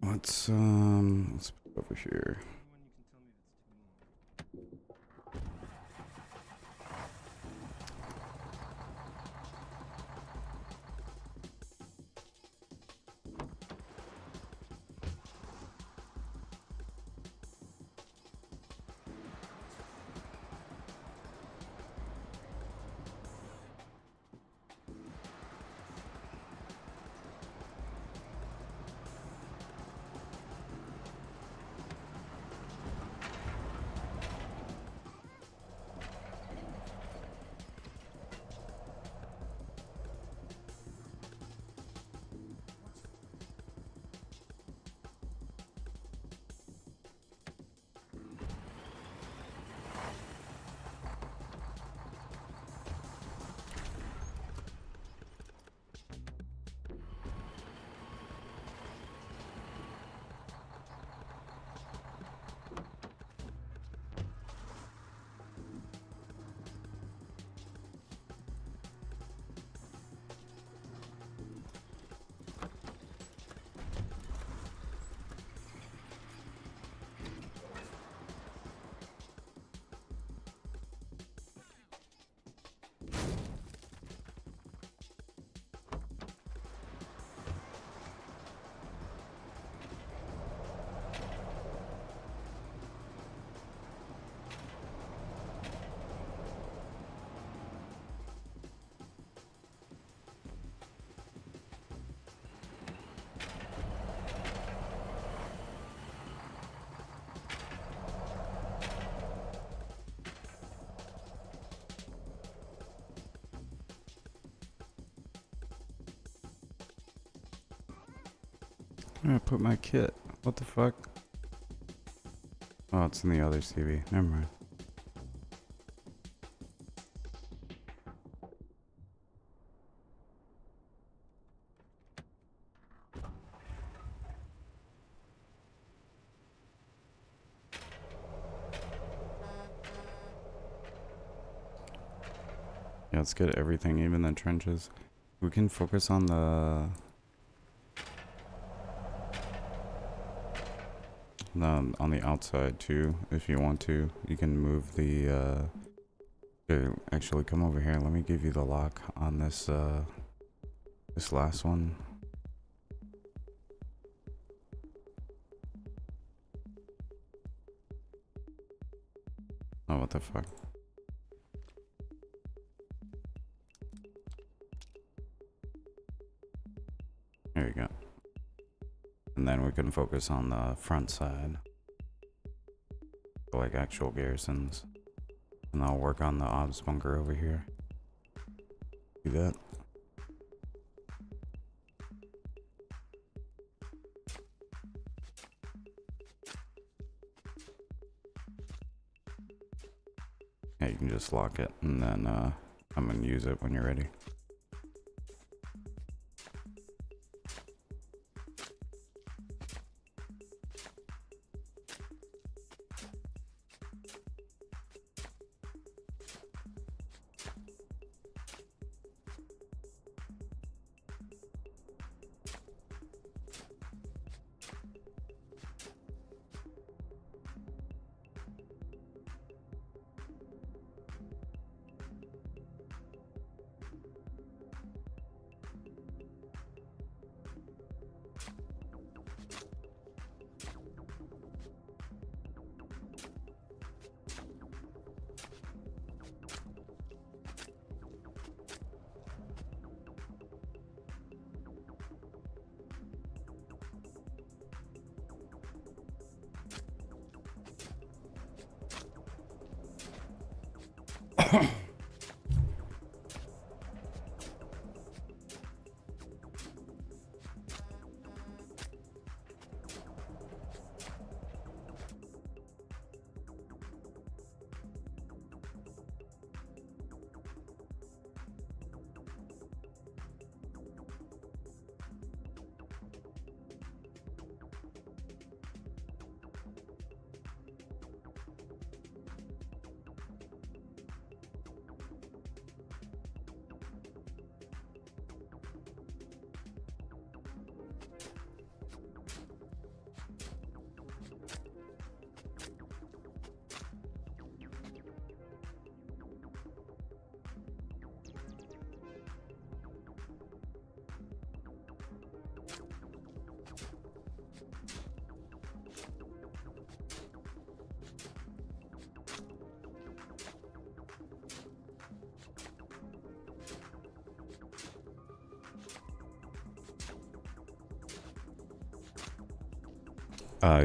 Let's put it over here. I put my kit. What the fuck? Oh, it's in the other CV. Never mind. Yeah, let's get everything, even the trenches. We can focus on the on the outside too, if you want to. You can move the here, actually come over here. Let me give you the lock on this this last one. Oh, what the fuck? we can focus on the front side. Like actual garrisons. And I'll work on the obs bunker over here. Do that. Yeah, you can just lock it and then come and use it when you're ready.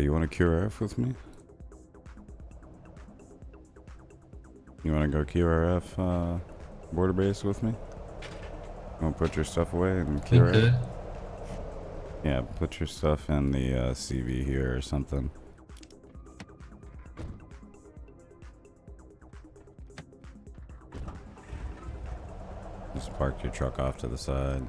You want to QRF with me? You want to go QRF border base with me? You want to put your stuff away and QRF? Okay. Yeah, put your stuff in the CV here or something. Just park your truck off to the side.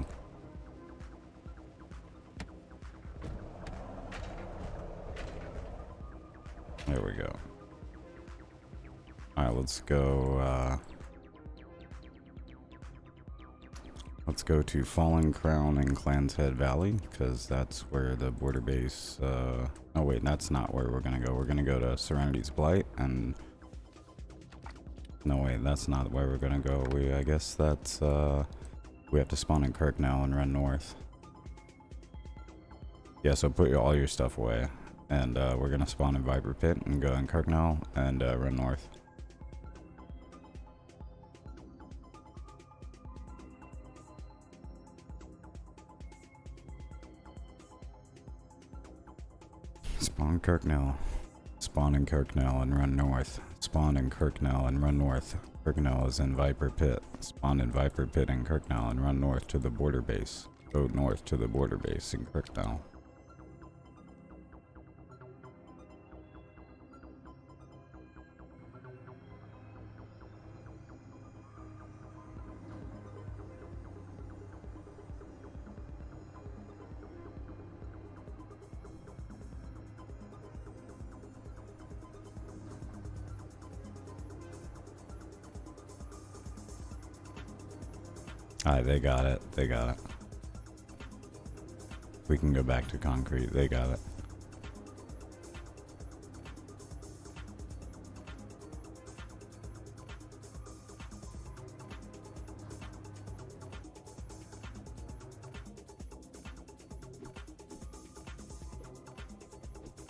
There we go. Alright, let's go to Fallen Crown and Clan's Head Valley, because that's where the border base, oh wait, that's not where we're gonna go. We're gonna go to Serenity's Blight, and no wait, that's not where we're gonna go. I guess that's, we have to spawn in Kirk now and run north. Yeah, so put all your stuff away. And we're gonna spawn in Viper Pit and go in Kirknell and run north. Spawn Kirknell. Spawn in Kirknell and run north. Spawn in Kirknell and run north. Kirknell is in Viper Pit. Spawn in Viper Pit in Kirknell and run north to the border base. Go north to the border base in Kirknell. Alright, they got it. They got it. We can go back to concrete. They got it.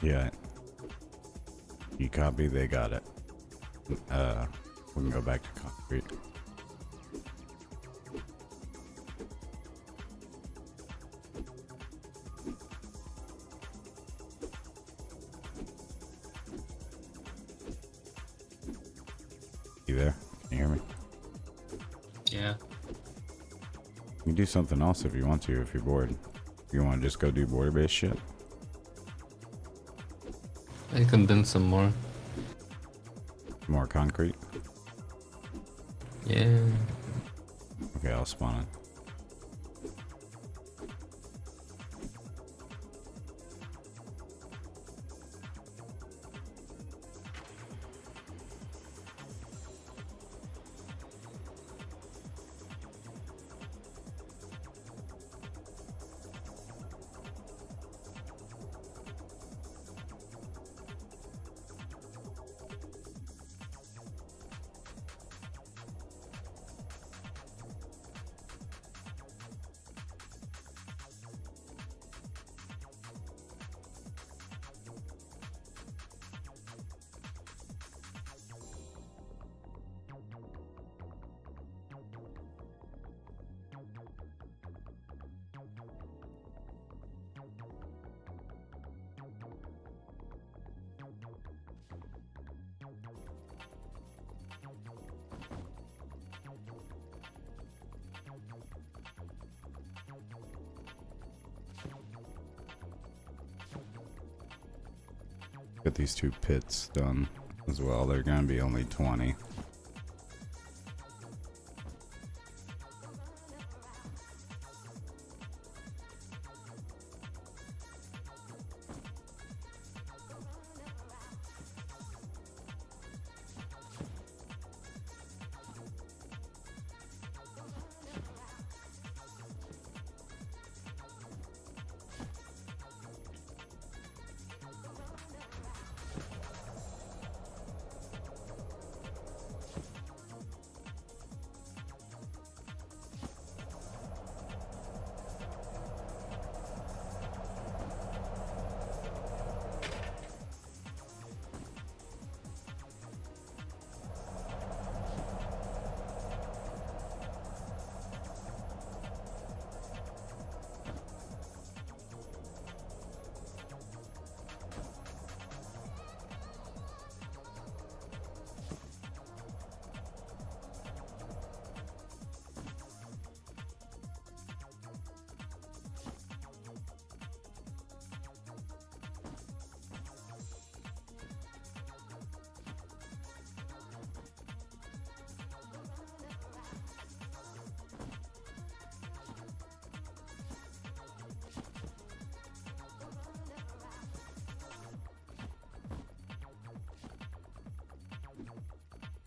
Yeah. You copy? They got it. We can go back to concrete. You there? Can you hear me? Yeah. You can do something else if you want to, if you're bored. You want to just go do border-based shit? I can build some more. More concrete? Yeah. Okay, I'll spawn it. Get these 2 pits done as well. They're gonna be only 20.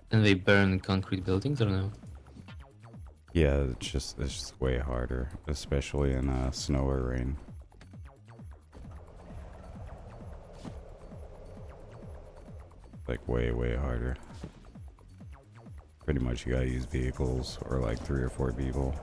And they burn concrete buildings or no? Yeah, it's just way harder, especially in snow or rain. Like way harder. Pretty much you gotta use vehicles or like 3 or 4 people.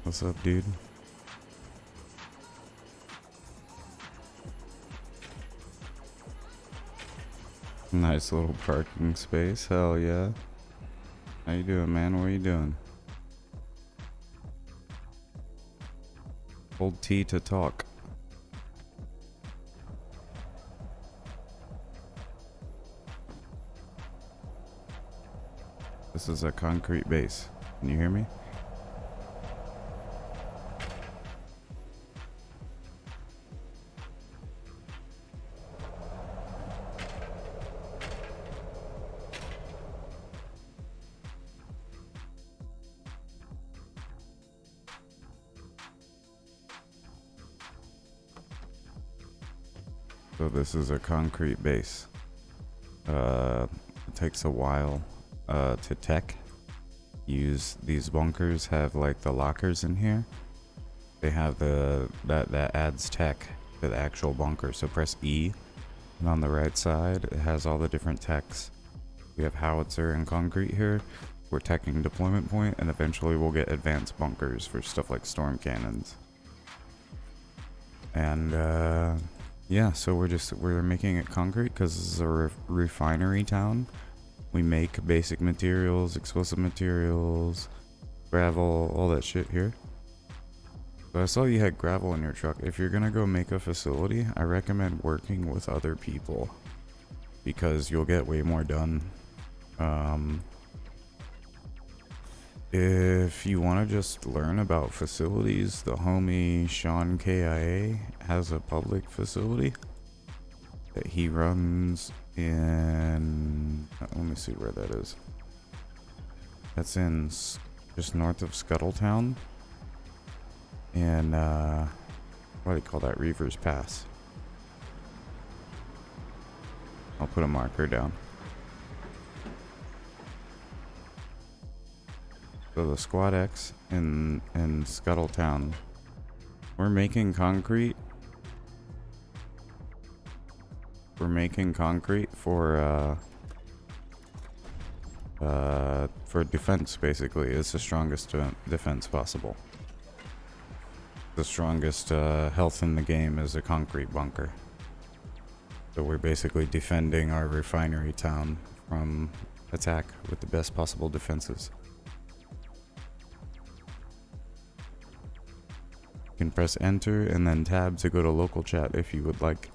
What's up, dude? Nice little parking space, hell yeah. How you doing, man? What are you doing? Hold T to talk. This is a concrete base. Can you hear me? So this is a concrete base. It takes a while to tech. Use these bunkers have like the lockers in here. They have that adds tech to the actual bunker. So press E, and on the right side it has all the different techs. We have howitzer and concrete here. We're teching deployment point, and eventually we'll get advanced bunkers for stuff like storm cannons. And yeah, so we're making it concrete because this is a refinery town. We make basic materials, explosive materials, gravel, all that shit here. So I saw you had gravel in your truck. If you're gonna go make a facility, I recommend working with other people because you'll get way more done. If you want to just learn about facilities, the homie Sean KIA has a public facility that he runs in, let me see where that is. That's in just north of Scuttletown, and what do you call that, Reavers Pass. I'll put a marker down. So the Squad X in Scuttletown, we're making concrete. We're making concrete for defense. Basically, it's the strongest defense possible. The strongest health in the game is a concrete bunker. So we're basically defending our refinery town from attack with the best possible defenses. You can press enter and then tab to go to local chat if you would like.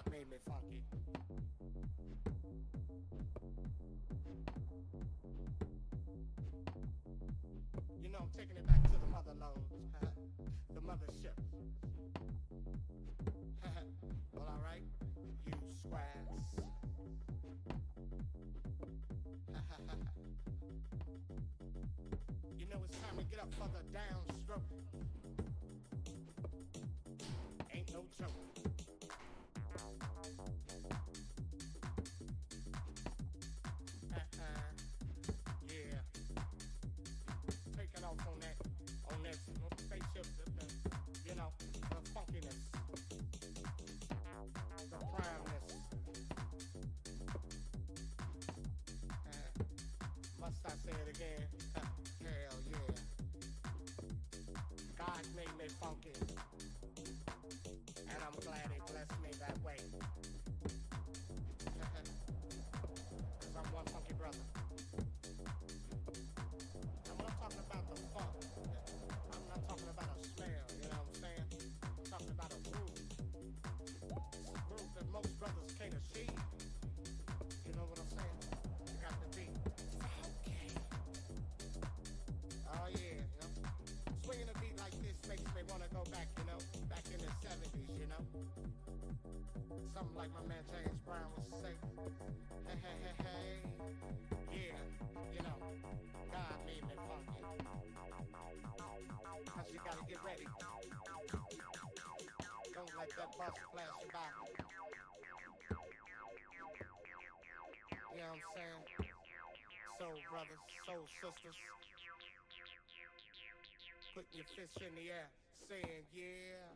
God made me funky. You know, I'm taking it back to the motherlode, the mothership. Well, alright, you squares. You know it's time to get up for the downstroke. Ain't no joke. Yeah. Taking off on that spaceship, you know, the funkiness, the primeness. Must I say it again? Hell yeah. God made me funky, and I'm glad he blessed me that way. Cause I'm one funky brother. And when I'm talking about the funk, I'm not talking about a smell, you know what I'm saying? I'm talking about a groove. A groove that most brothers can't achieve. You know what I'm saying? You got to be funky. Oh yeah, you know? Swinging a beat like this makes me want to go back, you know? Back in the 70s, you know? Something like my man James Brown would say. Hey, hey, hey, hey. Yeah, you know, God made me funky. Cause you gotta get ready. Don't let that bus flash you by. You know what I'm saying? Soul brothers, soul sisters. Putting your fists in the air, saying yeah.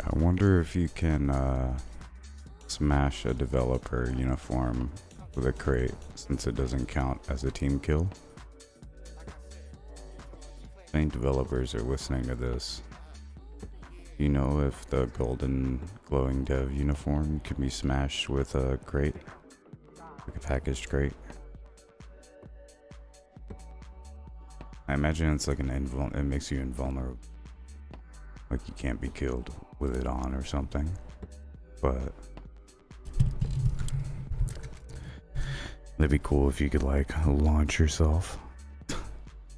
I wonder if you can smash a developer uniform with a crate since it doesn't count as a team kill. If any developers are listening to this, you know if the golden glowing dev uniform can be smashed with a crate, like a packaged crate. I imagine it's like it makes you invulnerable. Like you can't be killed with it on or something. But it'd be cool if you could like launch yourself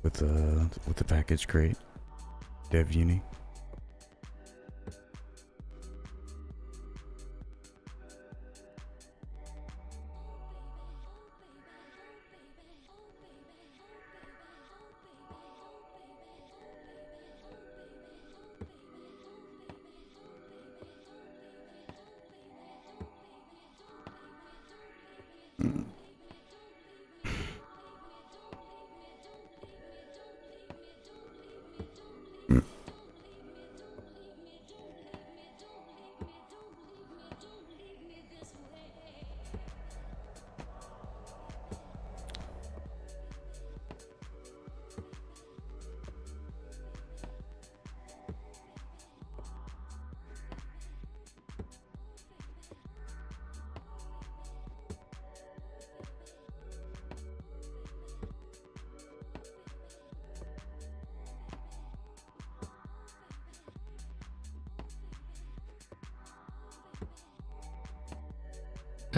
with the package crate dev uni.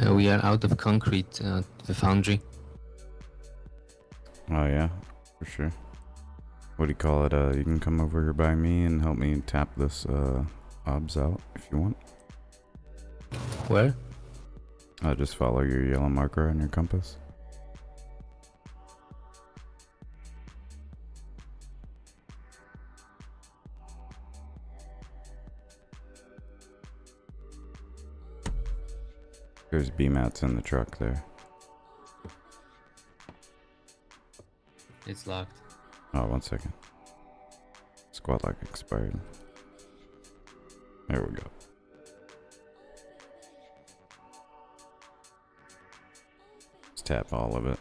We are out of concrete at the foundry. Oh yeah, for sure. What do you call it? You can come over here by me and help me tap this obs out if you want. Where? Just follow your yellow marker on your compass. There's B-mats in the truck there. It's locked. Oh, 1 second. Squad lock expired. There we go. Let's tap all of it.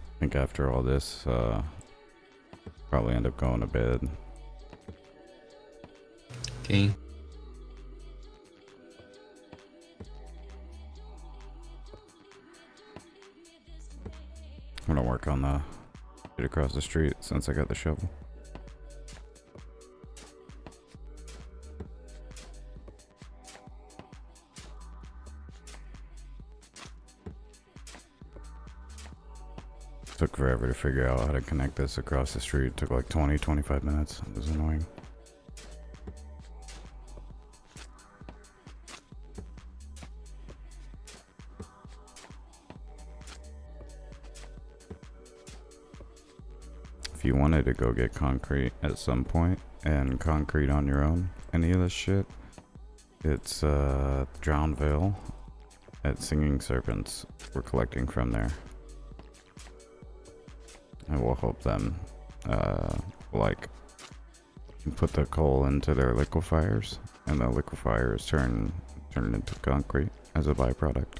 I think after all this, probably end up going to bed. Okay. I'm gonna work on the shit across the street since I got the shovel. Took forever to figure out how to connect this across the street. It took like 20-25 minutes. It was annoying. If you wanted to go get concrete at some point and concrete on your own, any of this shit, it's Drowned Vale at Singing Serpents. We're collecting from there. And we'll help them, like, put the coal into their liquefiers, and the liquefiers turn into concrete as a byproduct.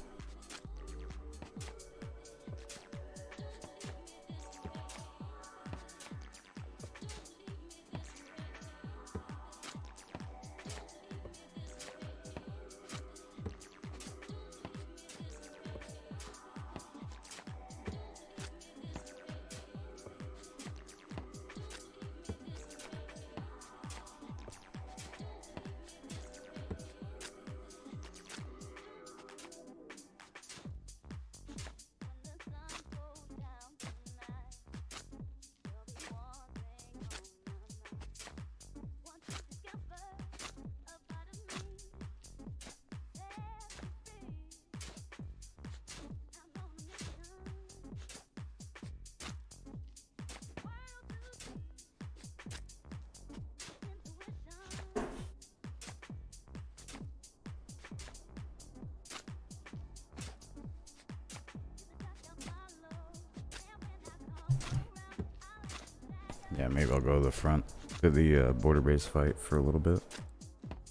Yeah, maybe I'll go to the front to the border base fight for a little bit,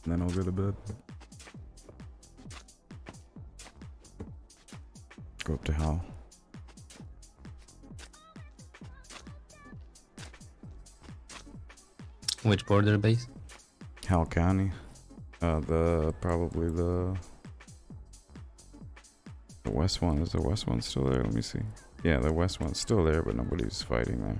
and then I'll go to bed. Go up to Hal. Which border base? Hal County. Probably the west one. Is the west one still there? Let me see. Yeah, the west one's still there, but nobody's fighting there.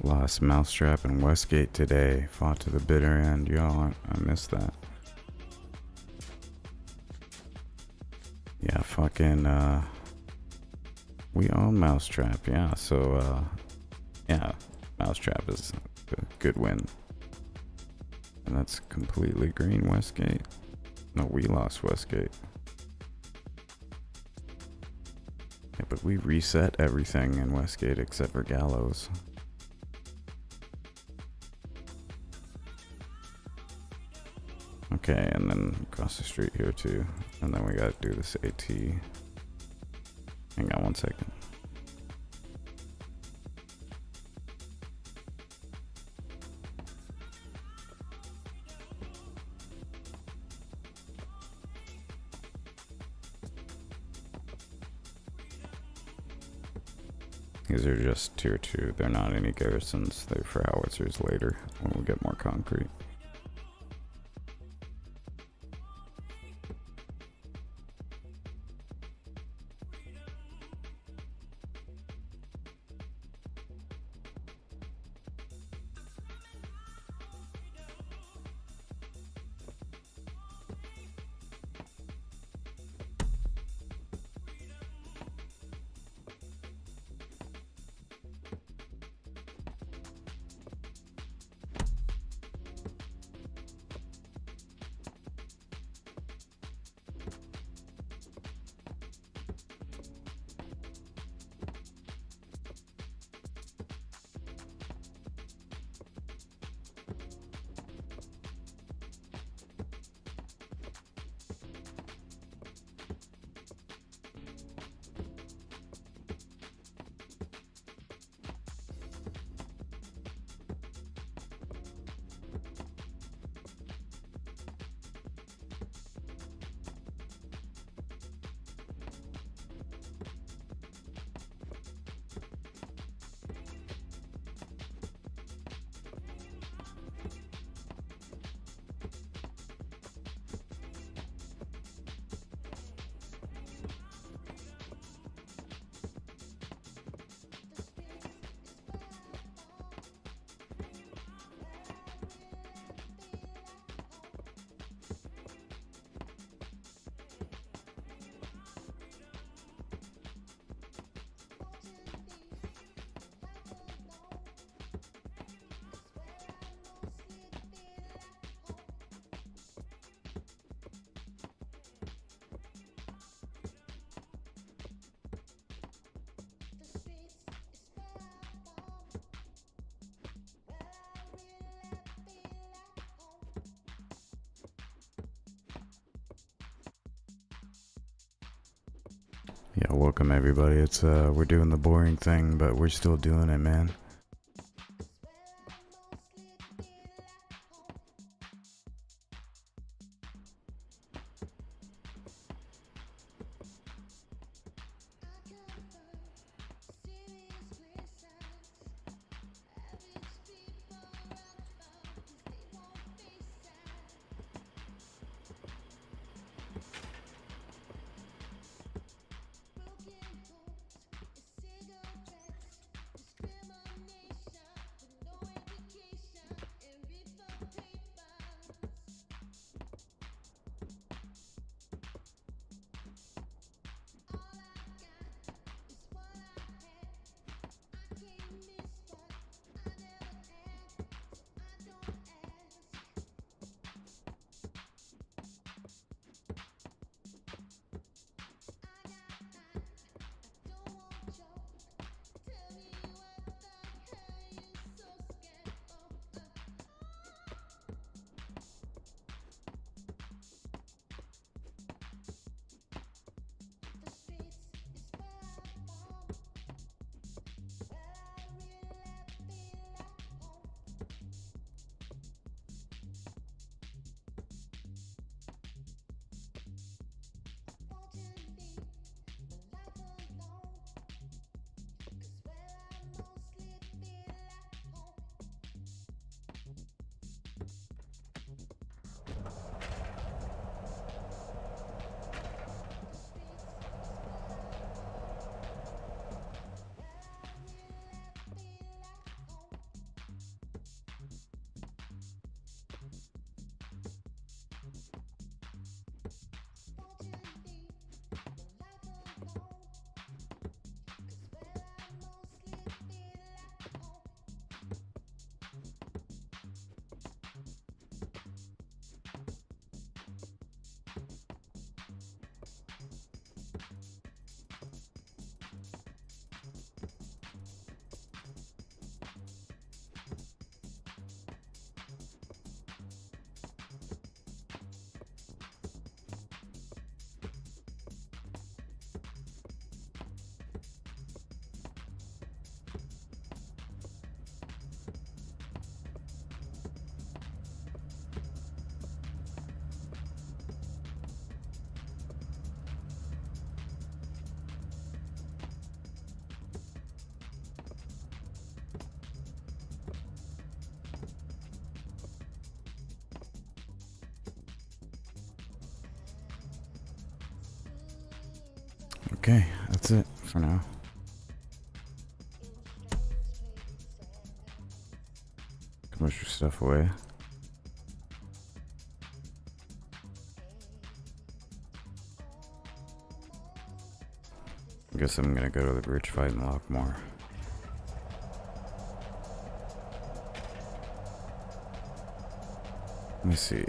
Lost Mousetrap and Westgate today. Fought to the bitter end. Y'all, I missed that. Yeah, fucking, we own Mousetrap, yeah, so, yeah, Mousetrap is a good win. And that's completely green, Westgate. No, we lost Westgate. Yeah, but we reset everything in Westgate except for Gallows. Okay, and then across the street here too. And then we gotta do this AT. Hang on one second. These are just tier 2. They're not any garrisons. They're for howitzers later when we get more concrete. Yeah, welcome everybody. It's we're doing the boring thing, but we're still doing it, man. Okay, that's it for now. Push your stuff away. I guess I'm gonna go to the bridge fight and lock more. Let me see.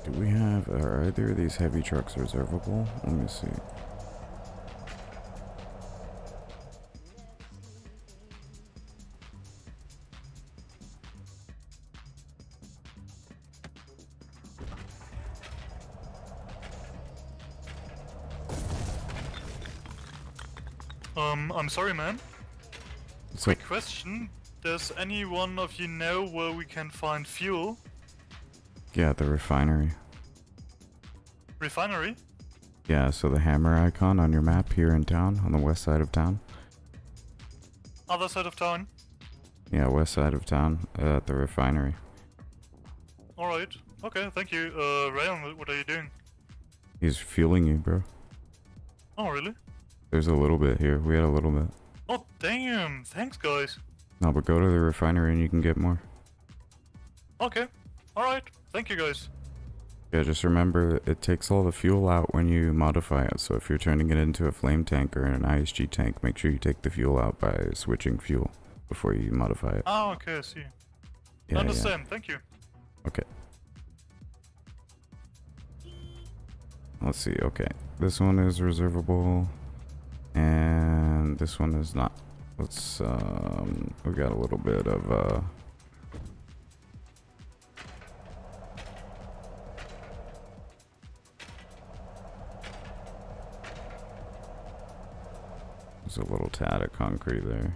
Do we have, are either of these heavy trucks reservable? Let me see. I'm sorry, man. So, Quick question. Does any one of you know where we can find fuel? yeah, the refinery. Refinery? Yeah, so the hammer icon on your map here in town, on the west side of town. Other side of town? Yeah, west side of town, at the refinery. Alright. Okay, thank you. Rayon, what are you doing? He's fueling you, bro. Oh, really? There's a little bit here. We had a little bit. Oh, damn. Thanks, guys. No, but go to the refinery and you can get more. Okay. Alright. Thank you, guys. Yeah, just remember, it takes all the fuel out when you modify it. So if you're turning it into a flame tank or an ISG tank, make sure you take the fuel out by switching fuel before you modify it. Ah, okay, I see. Yeah, Understand. Thank you. Okay. Let's see. Okay. This one is reservable. And this one is not. Let's, we got a little bit of, there's a little tad of concrete there.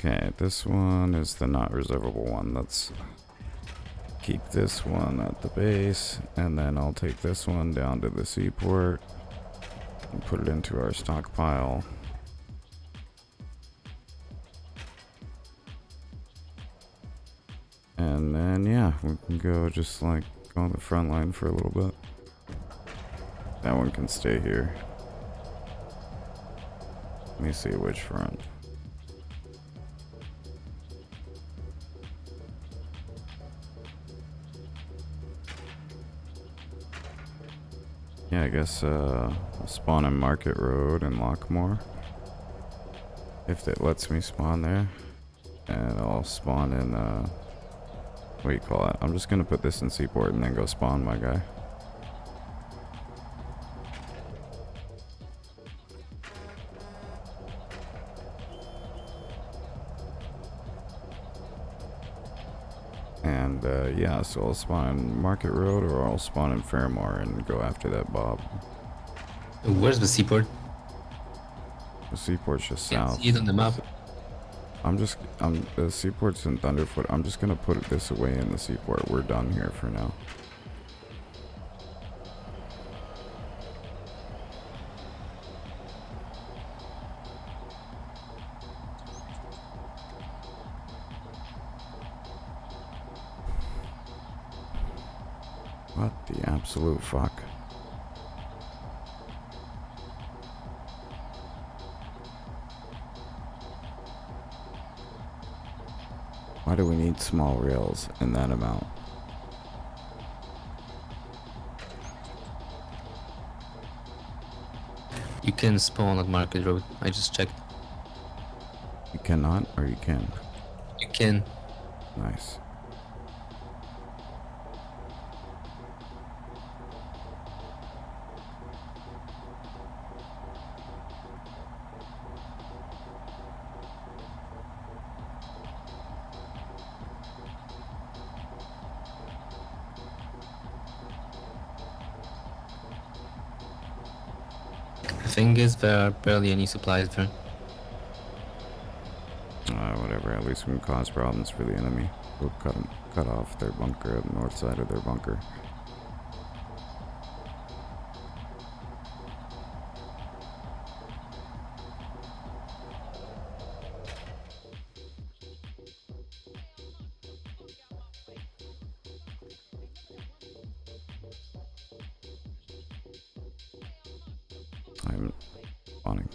Okay, this one is the not reservable one. Let's keep this one at the base, and then I'll take this one down to the seaport and put it into our stockpile. And then, yeah, we can go just like go on the front line for a little bit. That one can stay here. Let me see which front. Yeah, I guess I'll spawn in Market Road and Lockmore. If it lets me spawn there. And I'll spawn in, what do you call it? I'm just gonna put this in Seaport and then go spawn my guy. And yeah, so I'll spawn in Market Road or I'll spawn in Fairmore and go after that Bob. Where's the seaport? The Seaport's just Can't south. see it on the map. The Seaport's in Thunderfoot. I'm just gonna put this away in the Seaport. We're done here for now. What the absolute fuck? Why do we need small rails in that amount? You can spawn at Market Road. I just checked. You cannot, or you can? You can. Nice. The thing is, there are barely any supplies there. Whatever. At least we can cause problems for the enemy. We'll cut off their bunker at the north side of their bunker. I'm spawning.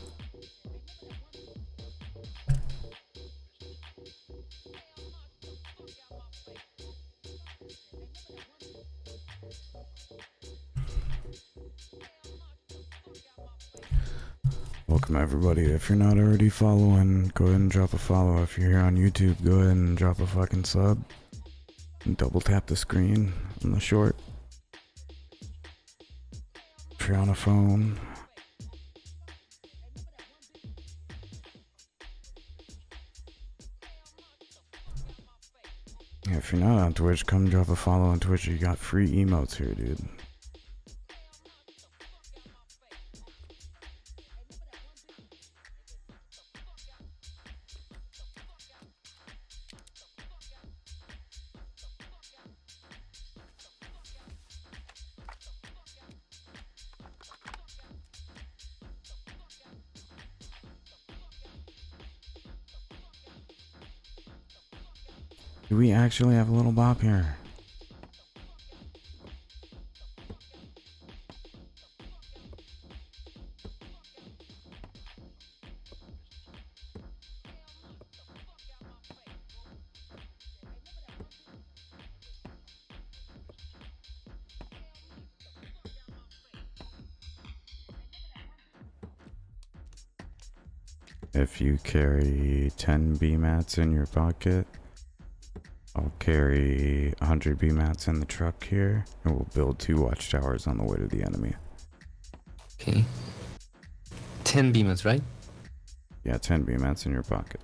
Welcome everybody. If you're not already following, go ahead and drop a follow. If you're here on YouTube, go ahead and drop a fucking sub. And double tap the screen on the short. If you're on a phone. Yeah, if you're not on Twitch, come drop a follow on Twitch. You got free emotes here, dude. Do we actually have a little bop here? If you carry 10 B-mats in your pocket, I'll carry 100 B-mats in the truck here, and we'll build 2 watchtowers on the way to the enemy. Okay. 10 beamers, right? Yeah, 10 B-mats in your pocket.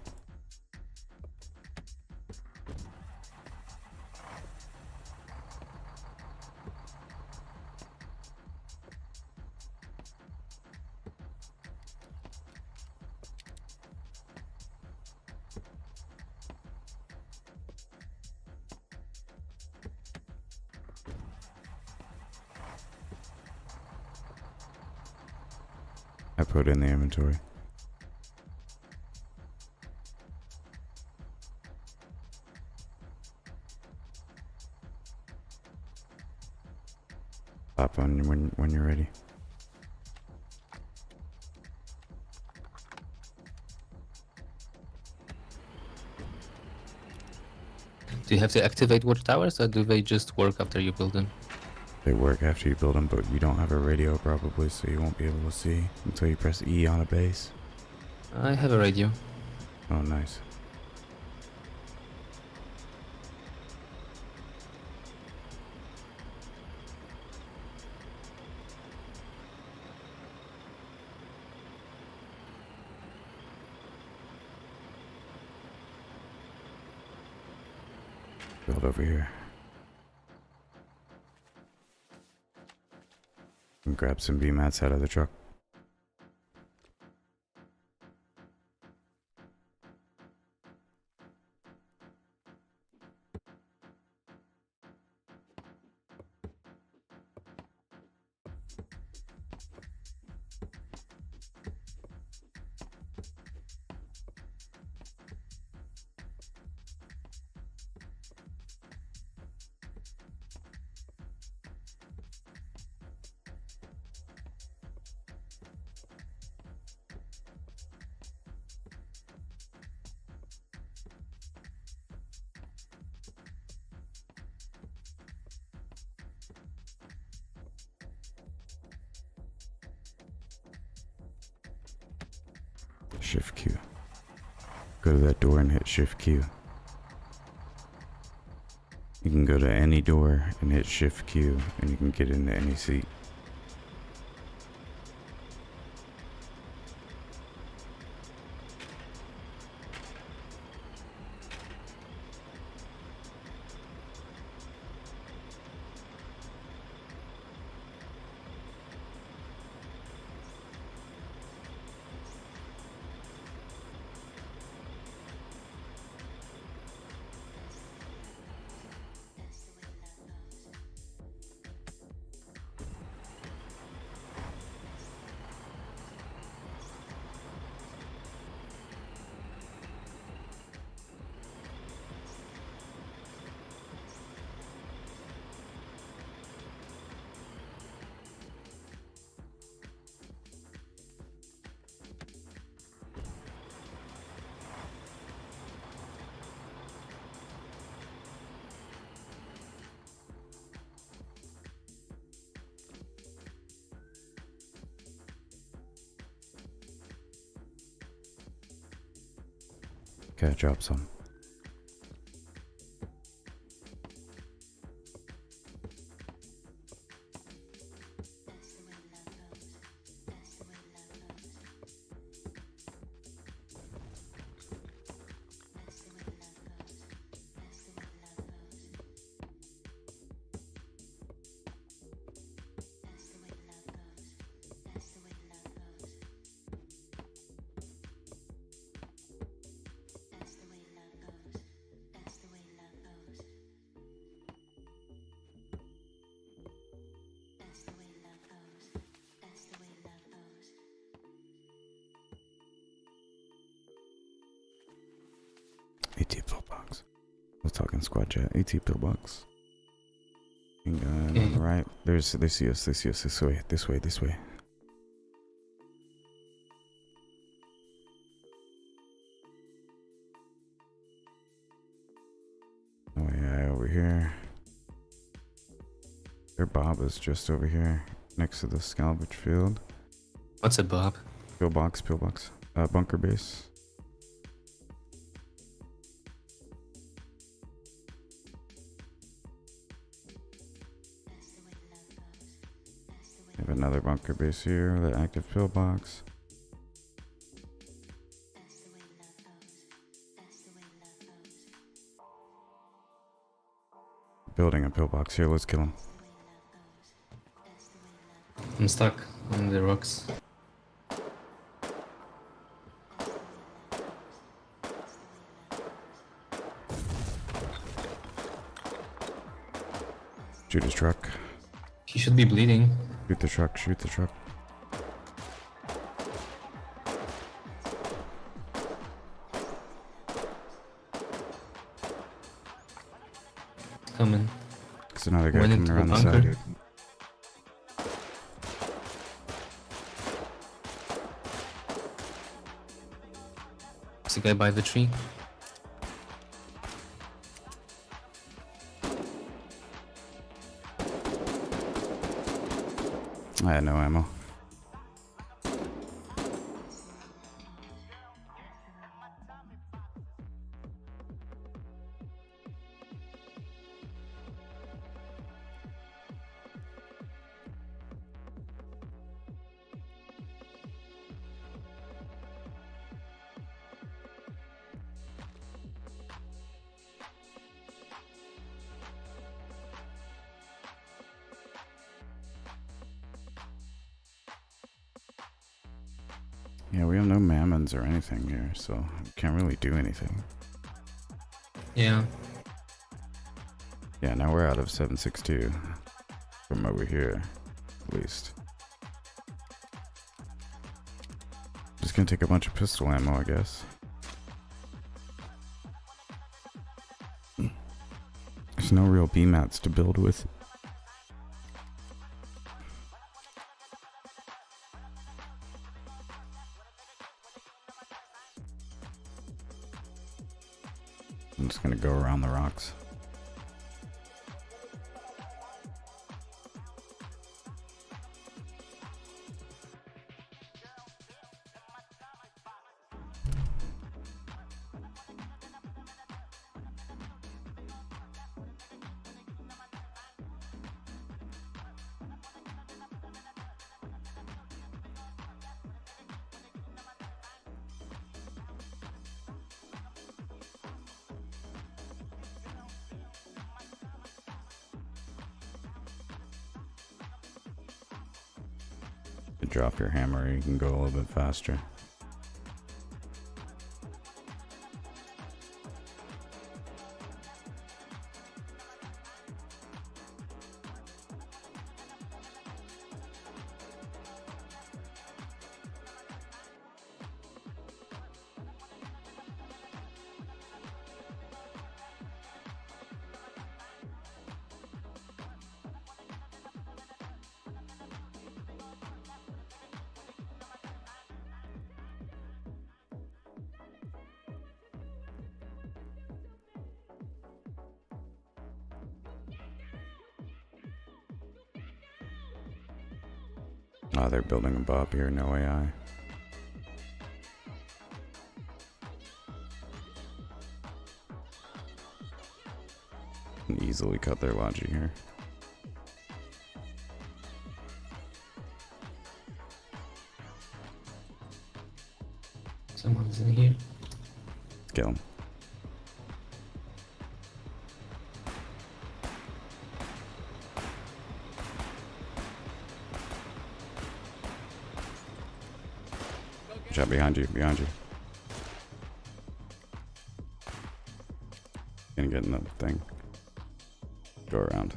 I put in the inventory. Pop on when you're ready. Do you have to activate watchtowers, or do they just work after you build them? They work after you build them, but you don't have a radio probably, so you won't be able to see until you press E on a base. I have a radio. Oh, nice. Build over here. And grab some B mats out of the truck. Shift Q. Go to that door and hit Shift Q. You can go to any door and hit Shift Q and you can get into any seat. Okay, drop some. AT pillbox. We're talking squad chat. AT pillbox. And on the right. They see us. They see us this way. This way. This way. Oh yeah, over here. Their Bob is just over here, next to the salvage field. What's a Bob? Pillbox. Bunker base. We have another bunker base here, the active pillbox. Building a pillbox here, let's kill him. I'm stuck on the rocks. Shoot his truck. He should be bleeding. Shoot the truck, shoot the truck. Coming. There's another guy Went coming into around the the bunker. side. There's a guy by the tree. I had no ammo. Yeah, we have no mammons or anything here, so can't really do anything. Yeah. Yeah, now we're out of 762 from over here, at least. Just gonna take a bunch of pistol ammo, I guess. There's no real B-mats to build with. I'm just gonna go around the rocks. Drop your hammer, you can go a little bit faster. Oh, they're building a bob here, no AI. Can easily cut their Logi here. Someone's in here. Let's kill him. Shot behind you, behind you. Gonna get in the thing. Go around.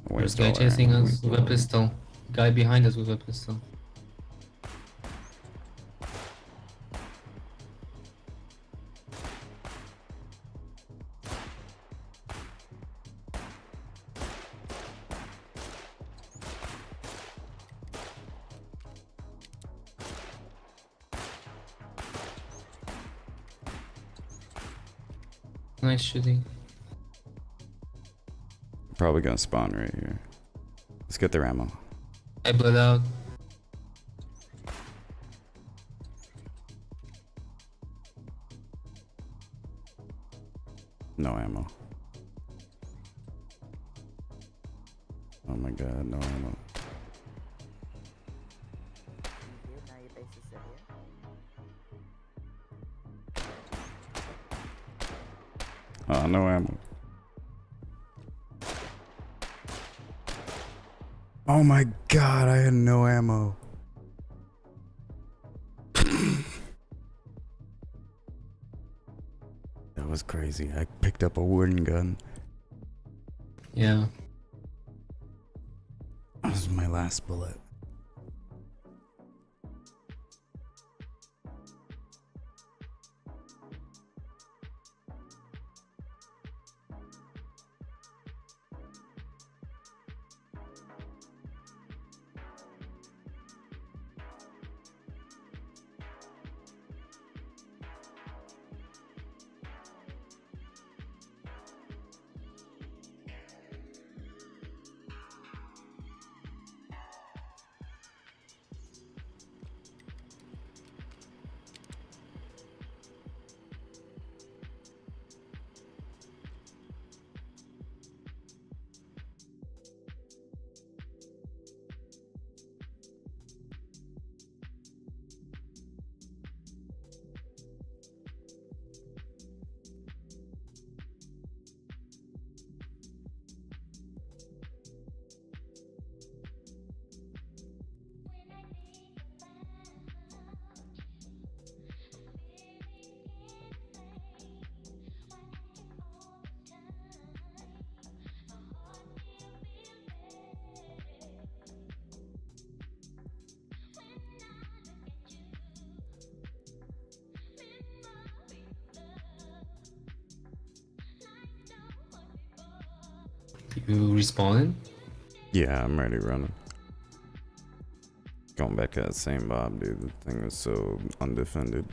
There's guy chasing us with a pistol. Guy behind us with a pistol. Nice shooting. Probably gonna spawn right here. Let's get their ammo. I bled out. No ammo. Oh my god, no ammo. Oh, no ammo. Oh my god, I had no ammo. That was crazy. I picked up a wooden gun. Yeah. That was my last bullet. You respawning? Yeah, I'm already running. Going back to that same mob, dude. The thing is so undefended.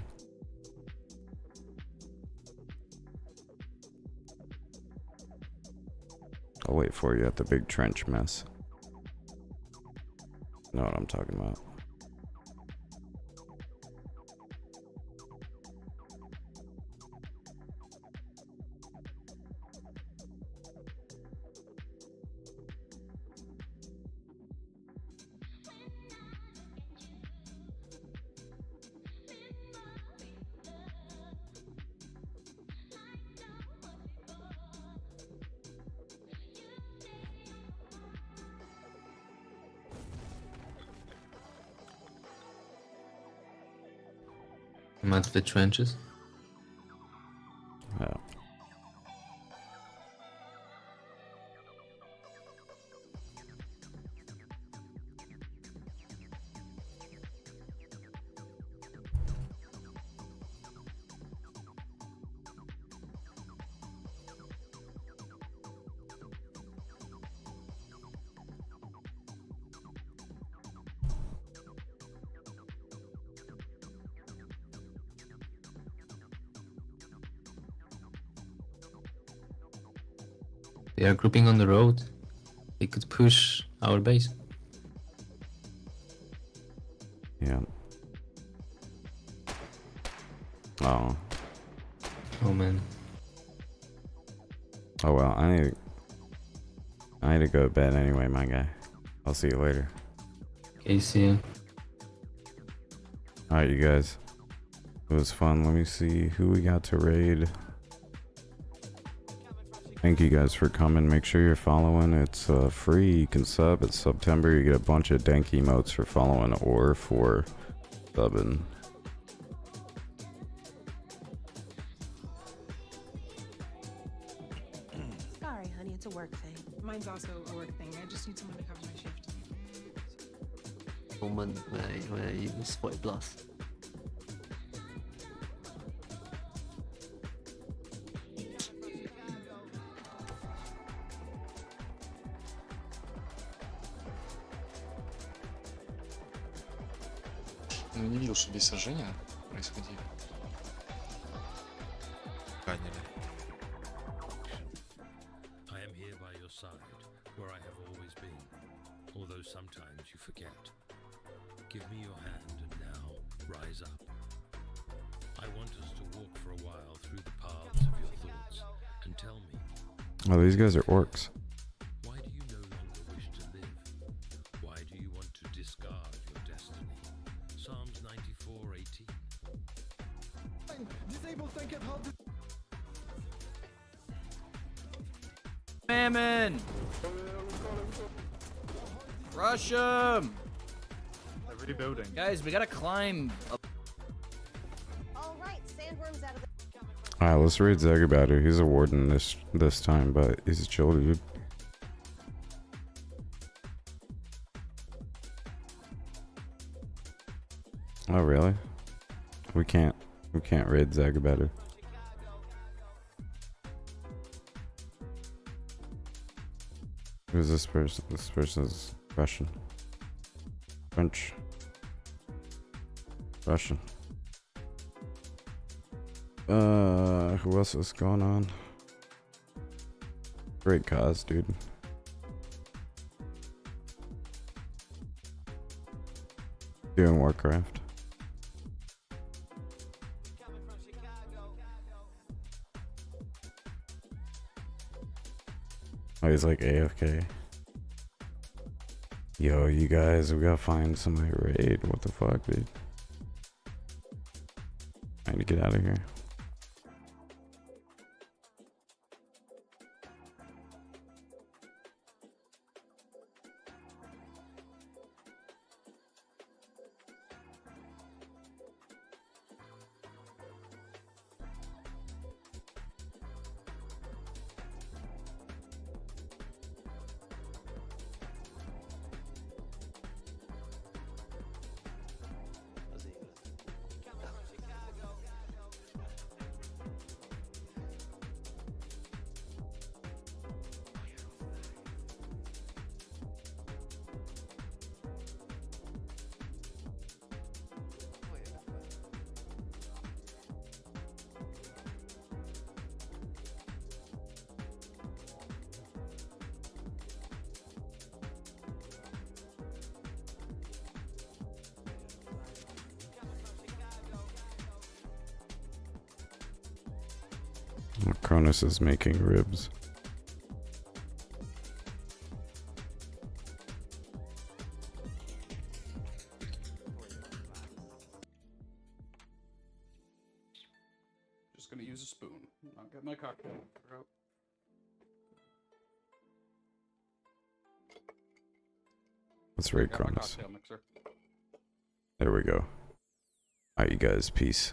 I'll wait for you at the big trench mess. Know what I'm talking about. I'm at the trenches. Yeah. They are grouping on the road. They could push our base. Yeah. Oh. Oh man. Oh well, I need to go to bed anyway, my guy. I'll see you later. Okay, see ya. Alright, you guys. It was fun. Let me see who we got to raid. Thank you guys for coming. Make sure you're following. It's free. You can sub. It's September. You get a bunch of dank emotes for following or for subbing. Sorry, honey, it's a work thing. Mine's also a work thing. I just need someone to cover my shift. Moment where you spotted blast. Ну, не видел, что здесь сожжения происходили. Ранили. I am here by your side, where I have always been, although sometimes you forget. Give me your hand and now rise up. I want us to walk for a while through the paths of your thoughts and tell me. Oh, these guys are orcs. Why do you no longer wish to live? Why do you want to discard your destiny? Psalms 94:18. Disabled don't get hold of Mammon! Rush him! They're rebuilding. Guys, we gotta climb up. All right, sandworms out of the. Alright, let's raid Zagabatter. He's a warden this time, but he's a chill dude. Oh really? We can't raid Zagabatter. Who's this person? This person's Russian. French. Russian. Who else is going on? Great cause, dude. Doing Warcraft. Oh, he's like AFK. Yo, you guys, we gotta find somebody to raid. What the fuck, dude? I need to get out of here. Cronus is making ribs. Just gonna use a spoon. Not get my cocktail out. Let's rate Got my Cronus. cocktail mixer. There we go. Alright, you guys, peace.